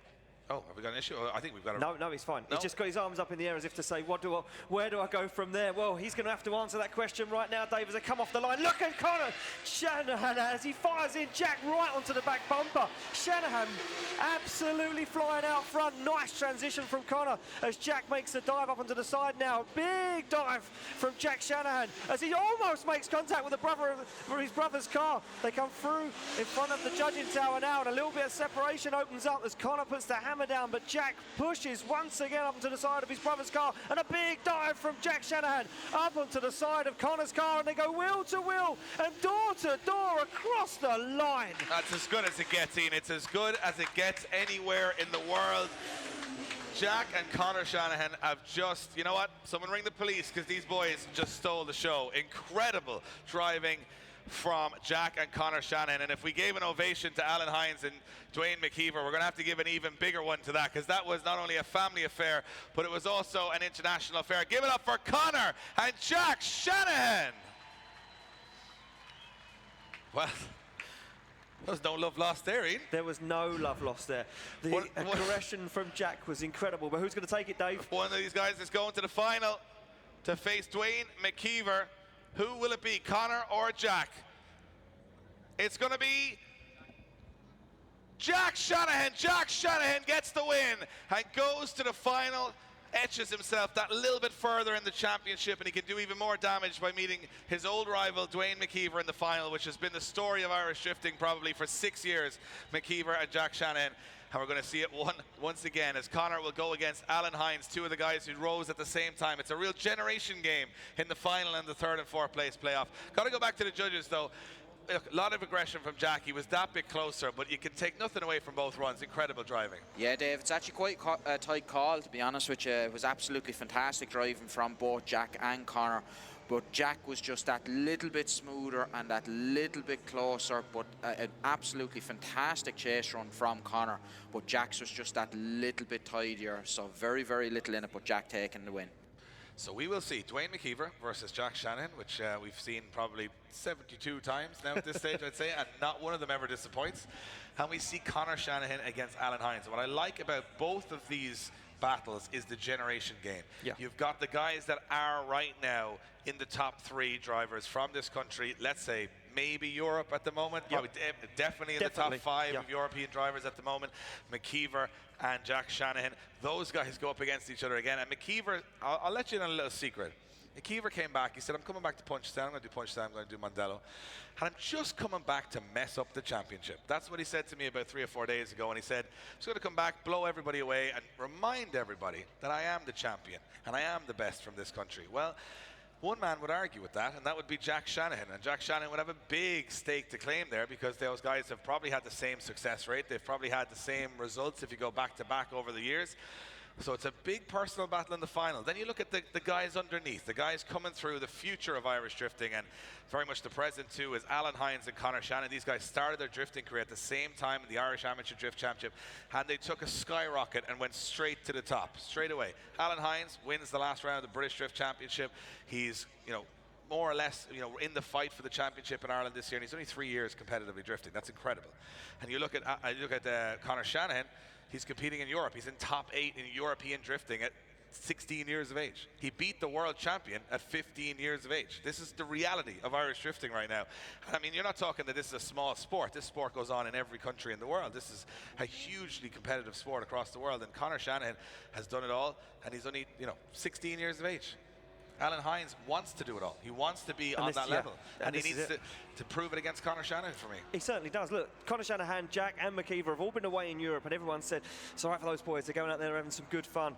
Speaker 1: Oh, have we got an issue? I think we've got a...
Speaker 5: No, he's fine.
Speaker 1: No?
Speaker 5: He's just got his arms up in the air as if to say, where do I go from there? Well, he's going to have to answer that question right now, Dave, as they come off the line. Look at Conor Shanahan as he fires in Jack right onto the back bumper. Shanahan absolutely flying out front. Nice transition from Conor as Jack makes the dive up onto the side now. Big dive from Jack Shanahan as he almost makes contact with his brother's car. They come through in front of the judging tower now, and a little bit of separation opens up as Conor puts the hammer hammer down, but Jack pushes once again up to the side of his brother's car, and a big dive from Jack Shanahan up onto the side of Connor's car, and they go wheel to wheel and door to door across the line.
Speaker 1: That's as good as it gets, Ian. It's as good as it gets anywhere in the world. Jack and Connor Shanahan have just, you know what? Someone ring the police, because these boys just stole the show. Incredible driving from Jack and Connor Shanahan. And if we gave an ovation to Alan Hines and Dwayne McKeever, we're going to have to give an even bigger one to that, because that was not only a family affair, but it was also an international affair. Give it up for Connor and Jack Shanahan. Well, there was no love lost there, Ian.
Speaker 5: There was no love lost there. The aggression from Jack was incredible, but who's going to take it, Dave?
Speaker 1: One of these guys is going to the final to face Dwayne McKeever. Who will it be, Connor or Jack? It's going to be Jack Shanahan. Jack Shanahan gets the win and goes to the final, etches himself that little bit further in the championship, and he can do even more damage by meeting his old rival Dwayne McKeever in the final, which has been the story of Irish drifting probably for 6 years. McKeever and Jack Shanahan. And we're going to see it once again as Connor will go against Alan Hines, two of the guys who rose at the same time. It's a real generation game in the final and the third and fourth place playoff. Got to go back to the judges, though. Look, a lot of aggression from Jack. He was that bit closer, but you can take nothing away from both runs. Incredible driving.
Speaker 4: Yeah, Dave, it's actually quite a tight call, to be honest with you. It was absolutely fantastic driving from both Jack and Connor. But Jack was just that little bit smoother and that little bit closer, but an absolutely fantastic chase run from Connor. But Jack's was just that little bit tidier, so very, very little in it, but Jack taking the win.
Speaker 1: So we will see Dwayne McKeever versus Jack Shanahan, which we've seen probably 72 times now at this stage, I'd say, and not one of them ever disappoints. And we see Connor Shanahan against Alan Hines. And what I like about both of these battles is the generation game.
Speaker 5: Yeah.
Speaker 1: You've got the guys that are right now in the top 3 drivers from this country, let's say maybe Europe at the moment, probably definitely in the top 5 of European drivers at the moment. McKeever and Jack Shanahan, those guys go up against each other again. And McKeever, I'll let you in on a little secret. McKeever came back, he said, I'm coming back to Punchestown, I'm going to do Punchestown, I'm going to do Mondello, and I'm just coming back to mess up the championship. That's what he said to me about 3 or 4 days ago, and he said, I'm just going to come back, blow everybody away, and remind everybody that I am the champion, and I am the best from this country. Well, one man would argue with that, and that would be Jack Shanahan. And Jack Shanahan would have a big stake to claim there, because those guys have probably had the same success rate. They've probably had the same results if you go back to back over the years. So it's a big personal battle in the final. Then you look at the guys underneath, the guys coming through, the future of Irish drifting, and very much the present too, is Alan Hines and Connor Shanahan. These guys started their drifting career at the same time in the Irish Amateur Drift Championship, and they took a skyrocket and went straight to the top, straight away. Alan Hines wins the last round of the British Drift Championship. He's, more or less, in the fight for the championship in Ireland this year, and he's only 3 years competitively drifting. That's incredible. And you look at Connor Shanahan. He's competing in Europe. He's in top 8 in European drifting at 16 years of age. He beat the world champion at 15 years of age. This is the reality of Irish drifting right now. I mean, you're not talking that this is a small sport. This sport goes on in every country in the world. This is a hugely competitive sport across the world. And Connor Shanahan has done it all, and he's only, 16 years of age. Alan Hines wants to do it all. He wants to be on that level. And he needs to prove it against Connor Shanahan for me.
Speaker 5: He certainly does. Look, Connor Shanahan, Jack and McKeever have all been away in Europe, and everyone said, it's all right for those boys. They're going out there having some good fun.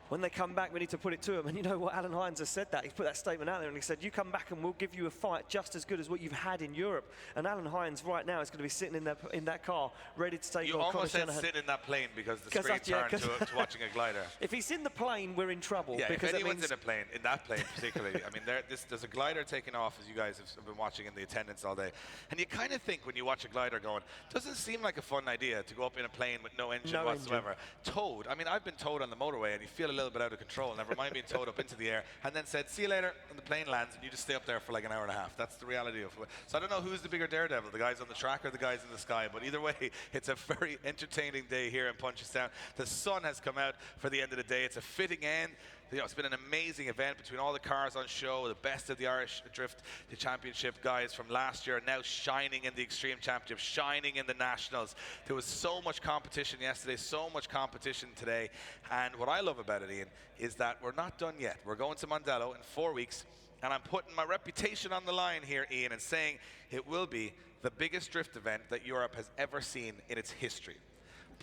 Speaker 5: When they come back, we need to put it to them. And you know what? Alan Hines has said that. He put that statement out there and he said, you come back and we'll give you a fight just as good as what you've had in Europe. And Alan Hines right now is going to be sitting in that car, ready to take on Connor Shanahan.
Speaker 1: You almost said sit in that plane because the screen turned to watching a glider.
Speaker 5: If he's in the plane, we're in trouble.
Speaker 1: Yeah,
Speaker 5: because
Speaker 1: if anyone's in a plane, in that plane particularly, I mean, there's a glider taking off, as you guys have been watching in the attendance all day. And you kind of think when you watch a glider going, doesn't seem like a fun idea to go up in a plane with no engine whatsoever. Towed. I mean, I've been towed on the motorway and you feel a little bit out of control. Never mind being towed up into the air, and then said, see you later, and the plane lands, and you just stay up there for like an hour and a half. That's the reality of it. So I don't know who's the bigger daredevil, the guys on the track or the guys in the sky, but either way, it's a very entertaining day here in Punchestown. The sun has come out for the end of the day. It's a fitting end. It's been an amazing event between all the cars on show, the best of the Irish Drift Championship guys from last year, now shining in the Extreme Championship, shining in the Nationals. There was so much competition yesterday, so much competition today. And what I love about it, Ian, is that we're not done yet. We're going to Mondello in 4 weeks, and I'm putting my reputation on the line here, Ian, and saying it will be the biggest drift event that Europe has ever seen in its history.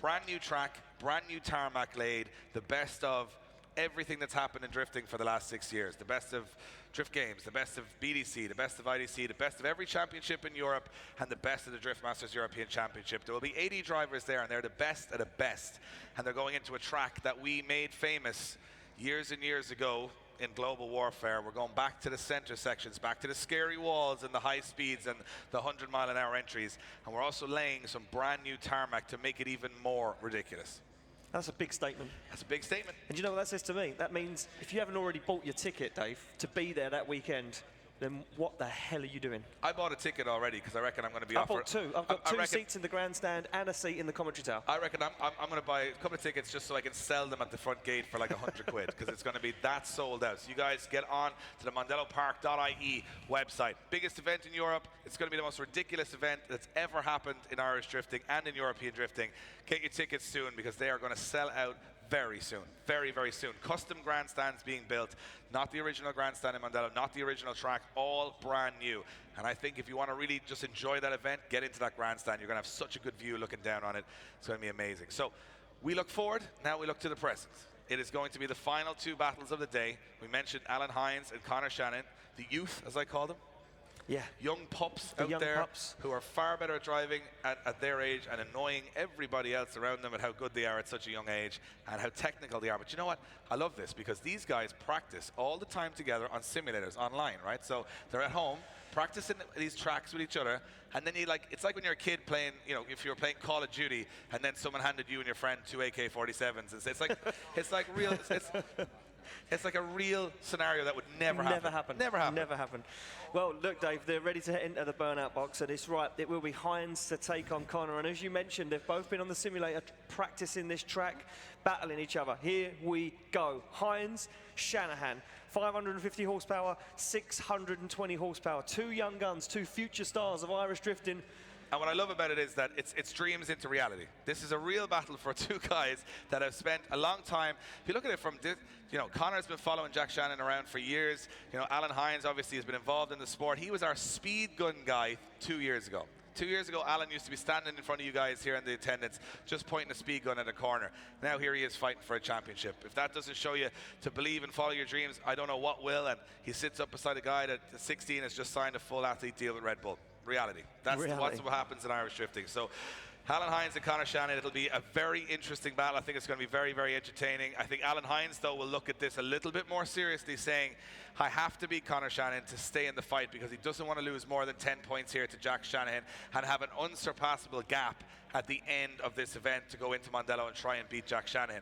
Speaker 1: Brand new track, brand new tarmac laid, the best of everything that's happened in drifting for the last 6 years. The best of Drift Games, the best of BDC, the best of IDC, the best of every championship in Europe, and the best of the Drift Masters European Championship. There will be 80 drivers there, and they're the best of the best. And they're going into a track that we made famous years and years ago in global warfare. We're going back to the center sections, back to the scary walls and the high speeds and the 100-mile-an-hour entries. And we're also laying some brand new tarmac to make it even more ridiculous.
Speaker 5: That's a big statement.
Speaker 1: That's a big statement.
Speaker 5: And you know what that says to me? That means if you haven't already bought your ticket, Dave, to be there that weekend, then what the hell are you doing?
Speaker 1: I bought a ticket already because I reckon I'm going to be
Speaker 5: I
Speaker 1: offered.
Speaker 5: bought two. I've got two seats in the grandstand and a seat in the commentary tower.
Speaker 1: I reckon I'm going to buy a couple of tickets just so I can sell them at the front gate for like 100 quid because it's going to be that sold out. So you guys get on to the mondellopark.ie website. Biggest event in Europe. It's going to be the most ridiculous event that's ever happened in Irish drifting and in European drifting. Get your tickets soon because they are going to sell out very soon, very, very soon. Custom grandstands being built, not the original grandstand in Mondello, not the original track, all brand new. And I think if you want to really just enjoy that event, get into that grandstand. You're going to have such a good view looking down on it. It's going to be amazing. So we look forward, now we look to the present. It is going to be the final two battles of the day. We mentioned Alan Hines and Conor Shannon, the youth, as I call them.
Speaker 5: Yeah.
Speaker 1: Young pups out there who are far better at driving at their age and annoying everybody else around them at how good they are at such a young age and how technical they are. But you know what? I love this because these guys practice all the time together on simulators online, right? So they're at home practicing these tracks with each other, and then it's like when you're a kid playing, you know, if you were playing Call of Duty and then someone handed you and your friend two AK-47s. It's like real. It's like a real scenario that would never happen. Never happen.
Speaker 5: Well, look, Dave, they're ready to enter the burnout box, and it's right. It will be Hines to take on Conor. And as you mentioned, they've both been on the simulator practicing this track, battling each other. Here we go. Hines, Shanahan. 550 horsepower, 620 horsepower. Two young guns, two future stars of Irish drifting.
Speaker 1: And what I love about it is that it's dreams into reality. This is a real battle for two guys that have spent a long time. If you look at it from this, you know, Conor's been following Jack Shannon around for years. You know, Alan Hines obviously has been involved in the sport. He was our speed gun guy 2 years ago. 2 years ago, Alan used to be standing in front of you guys here in the attendance, just pointing a speed gun at a corner. Now here he is fighting for a championship. If that doesn't show you to believe and follow your dreams, I don't know what will. And he sits up beside a guy that at 16 has just signed a full athlete deal with Red Bull. Reality. That's what happens in Irish drifting. So Alan Hines and Conor Shannon, it'll be a very interesting battle. I think it's going to be very, very entertaining. I think Alan Hines, though, will look at this a little bit more seriously, saying, I have to beat Conor Shannon to stay in the fight because he doesn't want to lose more than 10 points here to Jack Shanahan and have an unsurpassable gap at the end of this event to go into Mondello and try and beat Jack Shanahan.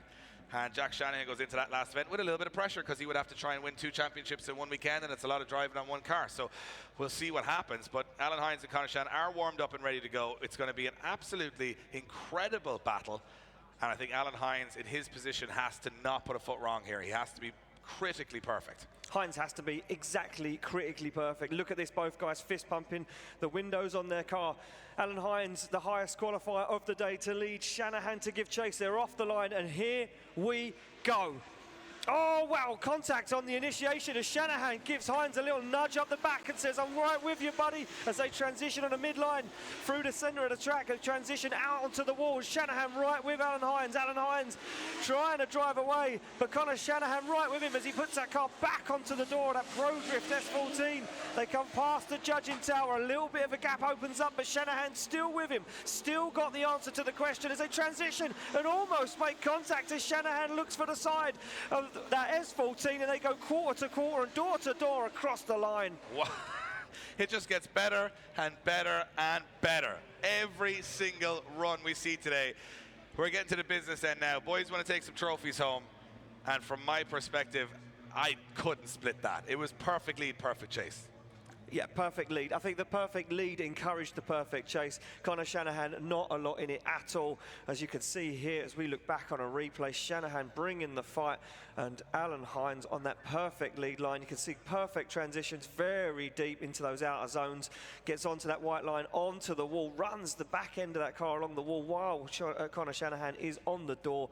Speaker 1: And Jack Shanahan goes into that last event with a little bit of pressure because he would have to try and win 2 championships in one weekend, and it's a lot of driving on one car. So we'll see what happens. But Alan Hines and Conor Shannon are warmed up and ready to go. It's going to be an absolutely incredible battle. And I think Alan Hines, in his position, has to not put a foot wrong here. He has to be critically perfect.
Speaker 5: Hines has to be exactly critically perfect. Look at this, both guys fist pumping the windows on their car. Alan Hines, the highest qualifier of the day to lead. Shanahan to give chase. They're off the line, and here we go. Oh, wow, contact on the initiation as Shanahan gives Hines a little nudge up the back and says, I'm right with you, buddy, as they transition on the midline through the center of the track and transition out onto the wall. Shanahan right with Alan Hines. Alan Hines trying to drive away, but Conor Shanahan right with him as he puts that car back onto the door, that Pro Drift S14. They come past the judging tower. A little bit of a gap opens up, but Shanahan still with him. Still got the answer to the question as they transition and almost make contact as Shanahan looks for the side of that S14, and they go quarter to quarter and door to door across the line.
Speaker 1: Wow. It just gets better and better and better. Every single run we see today. We're getting to the business end now. Boys want to take some trophies home, and from my perspective, I couldn't split that. It was perfect lead, perfect chase.
Speaker 5: Yeah, perfect lead. I think the perfect lead encouraged the perfect chase. Conor Shanahan, not a lot in it at all. As you can see here, as we look back on a replay, Shanahan bringing the fight, and Alan Hines on that perfect lead line. You can see perfect transitions very deep into those outer zones. Gets onto that white line, onto the wall, runs the back end of that car along the wall while Conor Shanahan is on the door.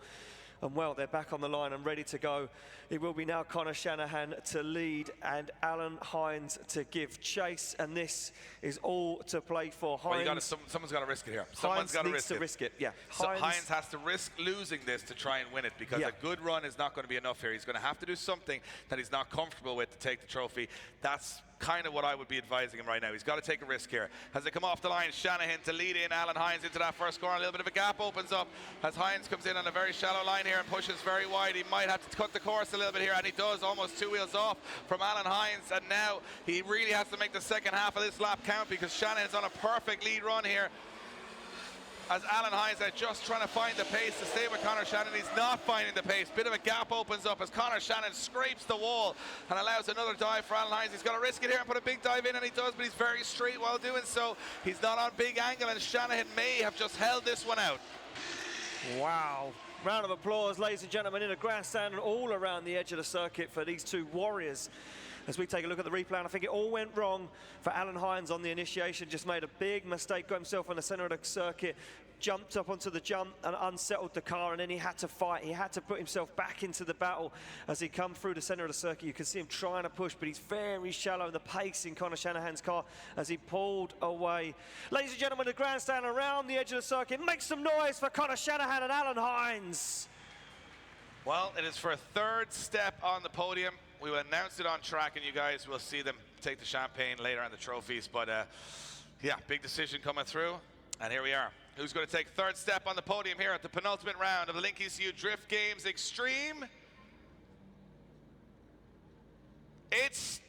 Speaker 5: And well, they're back on the line and ready to go. It will be now Connor Shanahan to lead and Alan Hines to give chase. And this is all to play for. Hines,
Speaker 1: well, someone's got to risk it here. Someone's got to risk it.
Speaker 5: Yeah.
Speaker 1: So Hines has to risk losing this to try and win it, because a good run is not going to be enough here. He's going to have to do something that he's not comfortable with to take the trophy. That's kind of what I would be advising him right now. He's got to take a risk here. As they come off the line, Shanahan to lead in Alan Hines into that first corner. A little bit of a gap opens up as Hines comes in on a very shallow line here and pushes very wide. He might have to cut the course a little bit here, and he does, almost 2 wheels off from Alan Hines. And now he really has to make the second half of this lap count, because Shanahan's on a perfect lead run here, as Alan Hines is just trying to find the pace to stay with Connor Shanahan. He's not finding the pace. Bit of a gap opens up as Connor Shanahan scrapes the wall and allows another dive for Alan Hines. He's got to risk it here and put a big dive in, and he does, but he's very straight while doing so. He's not on big angle, and Shanahan may have just held this one out.
Speaker 5: Wow. Round of applause, ladies and gentlemen, in a grandstand and all around the edge of the circuit for these two warriors. As we take a look at the replay, and I think it all went wrong for Alan Hines on the initiation. Just made a big mistake, got himself on the center of the circuit, jumped up onto the jump and unsettled the car, and then he had to fight. He had to put himself back into the battle as he come through the center of the circuit. You can see him trying to push, but he's very shallow. The pace in Connor Shanahan's car as he pulled away. Ladies and gentlemen, the grandstand around the edge of the circuit. Make some noise for Connor Shanahan and Alan Hines.
Speaker 1: Well, it is for a third step on the podium. We will announce it on track, and you guys will see them take the champagne later on the trophies. But yeah, big decision coming through, and here we are. Who's going to take third step on the podium here at the penultimate round of the Link ECU Drift Games Extreme? It's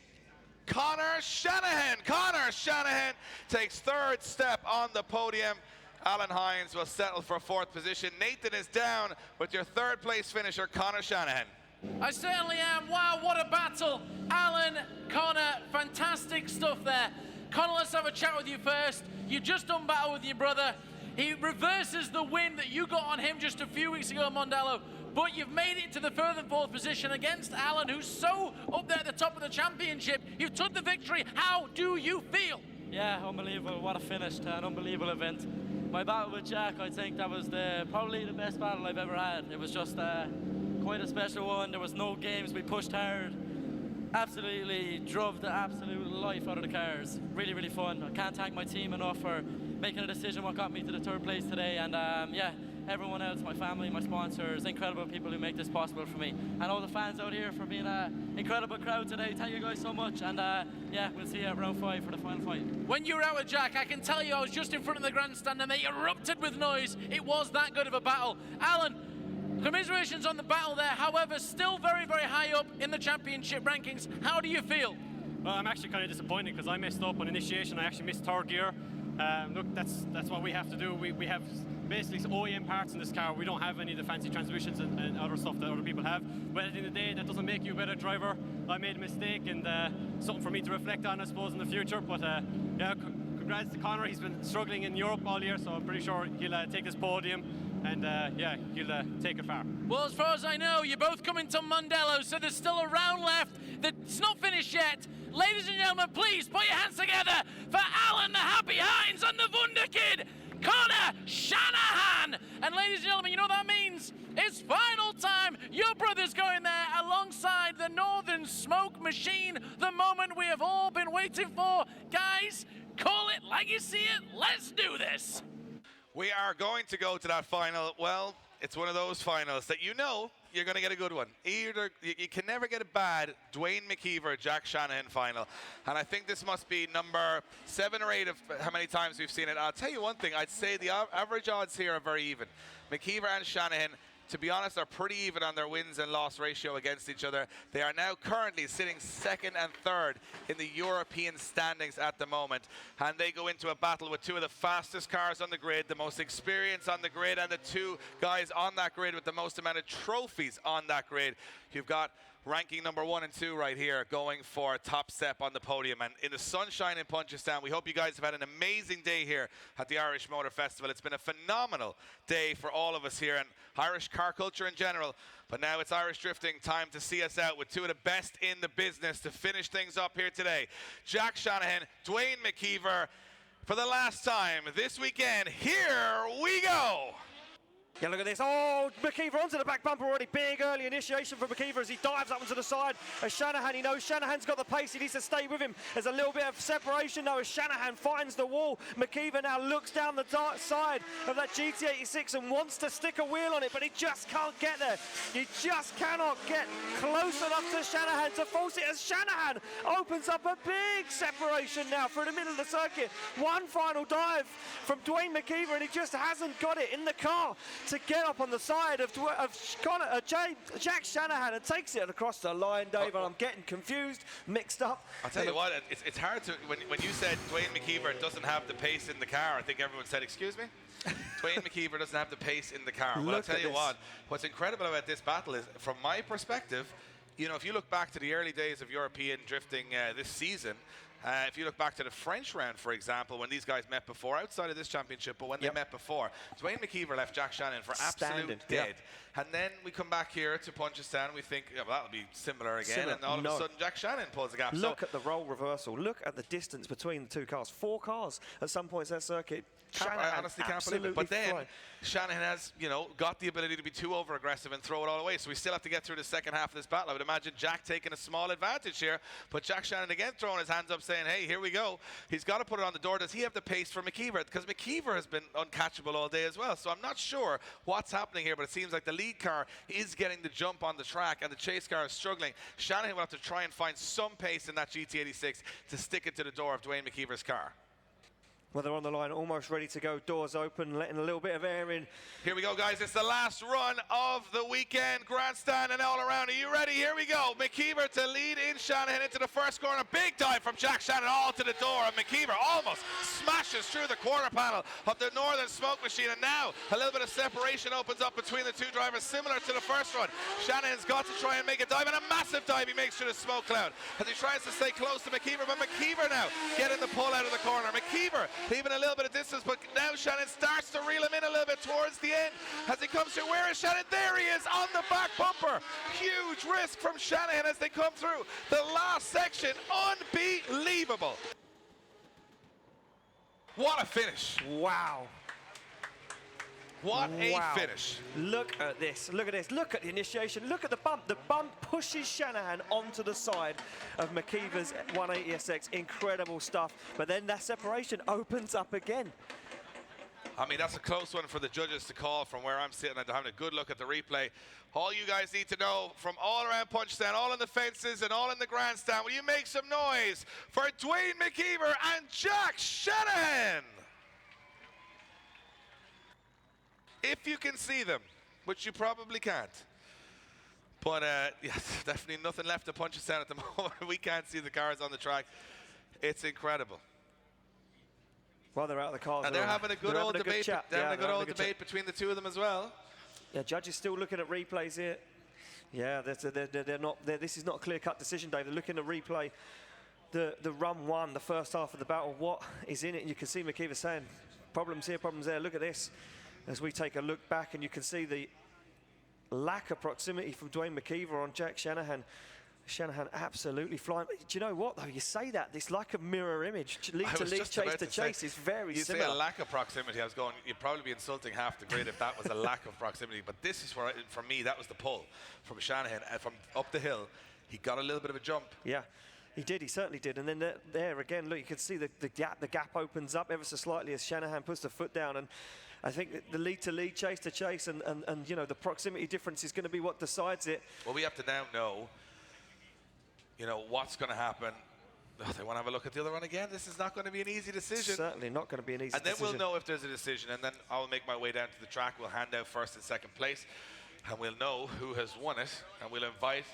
Speaker 1: Connor Shanahan. Connor Shanahan takes third step on the podium. Alan Hines will settle for fourth position. Nathan is down with your third place finisher, Connor Shanahan.
Speaker 7: I certainly am. Wow, what a battle. Alan, Connor, fantastic stuff there. Connor, let's have a chat with you first. You just done battle with your brother. He reverses the win that you got on him just a few weeks ago, Mondello. But you've made it to the third and fourth position against Alan, who's so up there at the top of the championship. You've took the victory. How do you feel?
Speaker 8: Yeah, unbelievable. What a finish to an unbelievable event. My battle with Jack, I think that was probably the best battle I've ever had. It was just quite a special one. There was no games. We pushed hard. Absolutely drove the absolute life out of the cars. Really, really fun. I can't thank my team enough for making a decision what got me to the third place today. And yeah, everyone else, my family, my sponsors, incredible people who make this possible for me. And all the fans out here for being an incredible crowd today. Thank you guys so much. And yeah, we'll see you at round 5 for the final fight.
Speaker 7: When you were out with Jack, I can tell you I was just in front of the grandstand and they erupted with noise. It was that good of a battle. Alan, commiserations on the battle there. However, still very, very high up in the championship rankings. How do you feel?
Speaker 9: Well, I'm actually kind of disappointed because I messed up on initiation. I actually missed third gear. Look, that's what we have to do. We have basically OEM parts in this car. We don't have any of the fancy transmissions and other stuff that other people have. But at the end of the day, that doesn't make you a better driver. I made a mistake, and something for me to reflect on, I suppose, in the future. But yeah, congrats to Connor. He's been struggling in Europe all year, so I'm pretty sure he'll take his podium. And yeah, he'll take it far.
Speaker 7: Well, as far as I know, you're both coming to Mondello, so there's still a round left that's not finished yet. Ladies and gentlemen, please put your hands together for Alan the Happy Hines and the Wunderkid, Connor Shanahan. And ladies and gentlemen, you know what that means? It's final time. Your brother's going there alongside the Northern Smoke Machine, the moment we have all been waiting for. Guys, call it like you see it. Let's do this.
Speaker 1: We are going to go to that final. Well, it's one of those finals that you know you're going to get a good one. Either you can never get a bad Dwayne McKeever, Jack Shanahan final. And I think this must be number 7 or 8 of how many times we've seen it. I'll tell you one thing. I'd say the average odds here are very even. McKeever and Shanahan, to be honest, are pretty even on their wins and loss ratio against each other. They are now currently sitting 2nd and 3rd in the European standings at the moment. And they go into a battle with 2 of the fastest cars on the grid, the most experience on the grid, and the 2 guys on that grid with the most amount of trophies on that grid. You've got ranking number 1 and 2 right here, going for top step on the podium. And in the sunshine in Punchestown, we hope you guys have had an amazing day here at the Irish Motor Festival. It's been a phenomenal day for all of us here and Irish car culture in general. But now it's Irish drifting time to see us out with 2 of the best in the business to finish things up here today. Jack Shanahan, Dwayne McKeever, for the last time this weekend. Here we go.
Speaker 5: Yeah, look at this. Oh, McKeever onto the back bumper already. Big early initiation for McKeever as he dives up onto the side. As Shanahan, he knows Shanahan's got the pace. He needs to stay with him. There's a little bit of separation now as Shanahan finds the wall. McKeever now looks down the dark side of that GT86 and wants to stick a wheel on it, but he just can't get there. He just cannot get close enough to Shanahan to force it as Shanahan opens up a big separation now through the middle of the circuit. One final dive from Dwayne McKeever and he just hasn't got it in the car to get up on the side of Jack Shanahan and takes it across the line, Dave, and I'm getting confused, mixed up.
Speaker 1: I'll tell you what, it's hard to, when you said Dwayne McKeever doesn't have the pace in the car, I think everyone said, excuse me? Dwayne McKeever doesn't have the pace in the car. Well, I'll tell you what, what's incredible about this battle is, from my perspective, you know, if you look back to the early days of European drifting this season, if you look back to the French round, for example, when these guys met before, outside of this championship, but when they met before, Dwayne McKeever left Jack Shannon for absolute dead. And then we come back here to Punchestown, we think, yeah, well, that'll be similar again, and all of a sudden Jack Shannon pulls the gap.
Speaker 5: Look at the role reversal. Look at the distance between the two cars. 4 cars at some points that circuit.
Speaker 1: I honestly can't believe it. But then Shanahan has, you know, got the ability to be too over-aggressive and throw it all away. So we still have to get through the second half of this battle. I would imagine Jack taking a small advantage here. But Jack Shannon again throwing his hands up saying, hey, here we go. He's got to put it on the door. Does he have the pace for McKeever? Because McKeever has been uncatchable all day as well. So I'm not sure what's happening here, but it seems like the lead car is getting the jump on the track and the chase car is struggling. Shanahan will have to try and find some pace in that GT86 to stick it to the door of Dwayne McKeever's car.
Speaker 5: Well, they're on the line, almost ready to go. Doors open, letting a little bit of air in.
Speaker 1: Here we go, guys. It's the last run of the weekend. Grandstand and all around. Are you ready? Here we go. McKeever to lead in Shanahan into the first corner. Big dive from Jack Shannon all to the door. And McKeever almost smashes through the quarter panel of the Northern Smoke Machine. And now a little bit of separation opens up between the two drivers, similar to the first run. Shanahan's got to try and make a dive, and a massive dive he makes through the smoke cloud as he tries to stay close to McKeever. But McKeever now getting the pull out of the corner. McKeever leaving a little bit of distance, but now Shannon starts to reel him in a little bit towards the end as he comes through. Where is Shannon? There he is on the back bumper. Huge risk from Shanahan as they come through the last section. Unbelievable. What a finish.
Speaker 5: Wow.
Speaker 1: What a finish.
Speaker 5: Look at this. Look at this. Look at the initiation. Look at the bump. The bump pushes Shanahan onto the side of McKeever's 180SX. Incredible stuff. But then that separation opens up again.
Speaker 1: I mean, that's a close one for the judges to call from where I'm sitting and having a good look at the replay. All you guys need to know from all around Punchestown, all in the fences and all in the grandstand, will you make some noise for Dwayne McKeever and Jack Shanahan? If you can see them, which you probably can't. But yeah, definitely nothing left to Punchestown at the moment. We can't see the cars on the track. It's incredible.
Speaker 5: Well, they're out of the cars.
Speaker 1: And they're having a good old debate. They're having a good old debate between the two of them as well.
Speaker 5: Yeah, judges still looking at replays here. Yeah, they're not. This is not a clear-cut decision, Dave. They're looking to replay the run one, the first half of the battle. What is in it? And you can see McKeever saying, problems here, problems there. Look at this. As we take a look back, and you can see the lack of proximity from Dwayne McKeever on Jack Shanahan. Shanahan absolutely flying. Do you know what, though? You say that, it's like a mirror image. Lead to lead, chase to chase is very similar.
Speaker 1: You say a lack of proximity. I was going, you'd probably be insulting half the grid if that was a lack of proximity. But this is where, for me, that was the pull from Shanahan. From up the hill, he got a little bit of a jump.
Speaker 5: Yeah. He did, he certainly did. And then there again, look, you can see the gap opens up ever so slightly as Shanahan puts the foot down. And I think the lead to lead, chase to chase, and you know, the proximity difference is going to be what decides it.
Speaker 1: Well, we have to now know, you know, what's going to happen. Oh, they want to have a look at the other one again. This is not going to be an easy decision.
Speaker 5: Certainly not going to be an easy decision.
Speaker 1: And then we'll know if there's a decision, and then I'll make my way down to the track. We'll hand out first and second place, and we'll know who has won it, and we'll invite.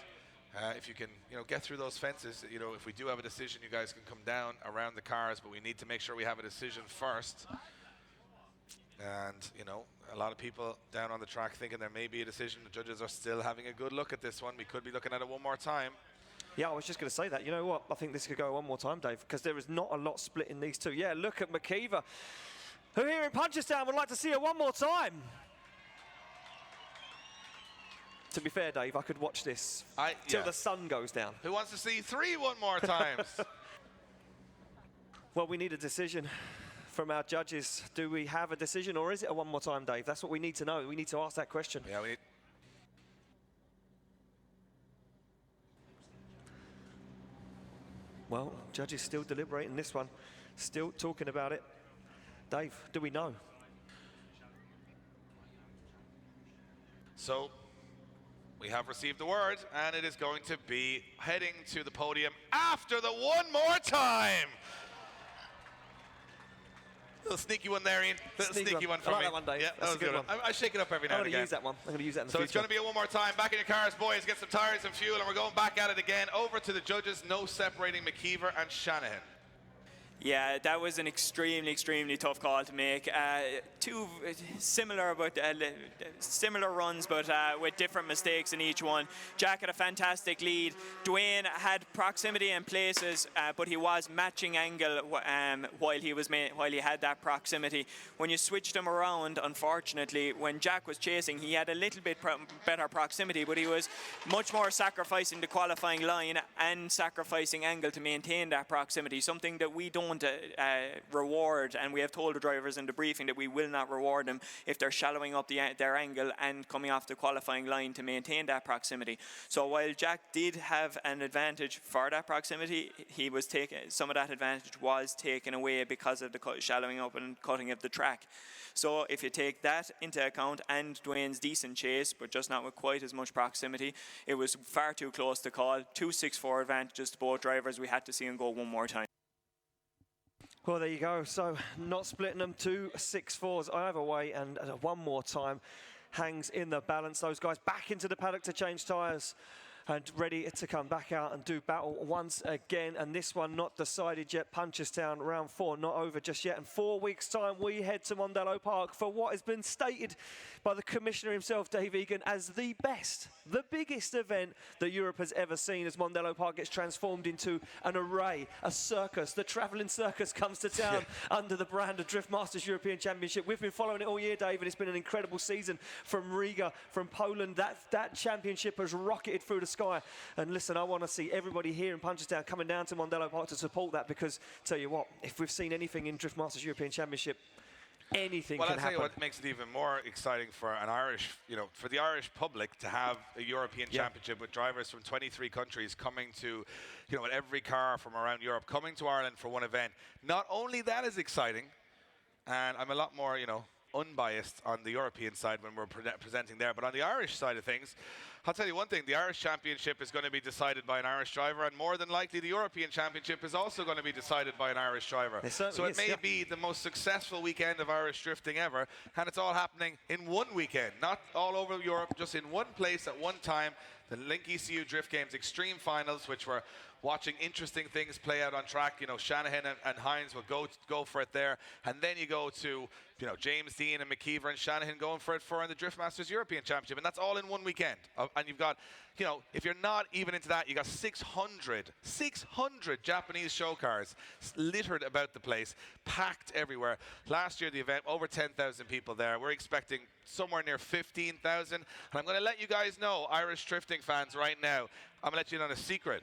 Speaker 1: If you can, you know, get through those fences, you know, if we do have a decision, you guys can come down around the cars, but we need to make sure we have a decision first. And, you know, a lot of people down on the track thinking there may be a decision. The judges are still having a good look at this one. We could be looking at it one more time.
Speaker 5: Yeah, I was just going to say that. You know what? I think this could go one more time, Dave, because there is not a lot split in these two. Yeah, look at McKeever, who here in Punchestown would like to see her one more time. To be fair, Dave, I could watch this till the sun goes down.
Speaker 1: Who wants to see 3 one more times?
Speaker 5: Well, we need a decision from our judges. Do we have a decision, or is it a one more time, Dave? That's what we need to know. We need to ask that question.
Speaker 1: Yeah, we need.
Speaker 5: Well, judges still deliberating this one, still talking about it. Dave, do we know?
Speaker 1: So we have received the word, and it is going to be heading to the podium after the one more time. Little sneaky one there, Ian. Little sneaky one for
Speaker 5: I like
Speaker 1: me.
Speaker 5: that one, Dave.
Speaker 1: Yeah,
Speaker 5: That's
Speaker 1: that was
Speaker 5: a good one.
Speaker 1: I shake it up every now and
Speaker 5: I'm going
Speaker 1: again.
Speaker 5: to use that one. I'm going to use that in the
Speaker 1: So
Speaker 5: future.
Speaker 1: it's going to be a one more time. Back in your cars, boys. Get some tires and fuel, and we're going back at it again. Over to the judges. No separating McKeever and Shanahan.
Speaker 3: Yeah, that was an extremely, extremely tough call to make. Two similar, but similar runs, but with different mistakes in each one. Jack had a fantastic lead. Dwayne had proximity in places, but he was matching angle while he had that proximity. When you switched him around, unfortunately, when Jack was chasing, he had a little bit better proximity, but he was much more sacrificing the qualifying line and sacrificing angle to maintain that proximity, something that we don't reward, and we have told the drivers in the briefing that we will not reward them if they're shallowing up their angle and coming off the qualifying line to maintain that proximity. So while Jack did have an advantage for that proximity, some of that advantage was taken away because of the shallowing up and cutting of the track. So if you take that into account and Dwayne's decent chase, but just not with quite as much proximity, it was far too close to call. 2.64 advantages to both drivers. We had to see him go one more time.
Speaker 5: Well, there you go. So not splitting them, 2.64s either way, and one more time hangs in the balance. Those guys back into the paddock to change tyres and ready to come back out and do battle once again. And this one not decided yet. Punchestown round 4 not over just yet. In 4 weeks' time, we head to Mondello Park for what has been stated by the commissioner himself, Dave Egan, as the best, the biggest event that Europe has ever seen, as Mondello Park gets transformed into an array, a circus. The travelling circus comes to town under the brand of Drift Masters European Championship. We've been following it all year, Dave, and it's been an incredible season from Riga, from Poland. That championship has rocketed through the sky. And listen, I want to see everybody here in Punchestown coming down to Mondello Park to support that, because tell you what, if we've seen anything in Drift Masters European Championship, anything can happen.
Speaker 1: Well, I'll tell you what makes it even more exciting for an Irish, for the Irish public to have a European Championship with drivers from 23 countries coming to, with every car from around Europe coming to Ireland for one event. Not only that is exciting, and I'm a lot more, unbiased on the European side when we're presenting there, but on the Irish side of things, I'll tell you one thing, the Irish Championship is going to be decided by an Irish driver, and more than likely the European Championship is also going to be decided by an Irish driver. So it may be the most successful weekend of Irish drifting ever, and it's all happening in one weekend, not all over Europe, just in one place at one time. The Link ECU Drift Games Extreme Finals, which were watching interesting things play out on track. Shanahan and Hines will go for it there, and then you go to James Dean and McKeever and Shanahan going for it in the Drift Masters European Championship, and that's all in one weekend. And you've got, if you're not even into that, you got 600 Japanese show cars littered about the place, packed everywhere. Last year the event, over 10,000 people there. We're expecting somewhere near 15,000, and I'm going to let you guys know, Irish drifting fans, right now, I'm going to let you in on a secret.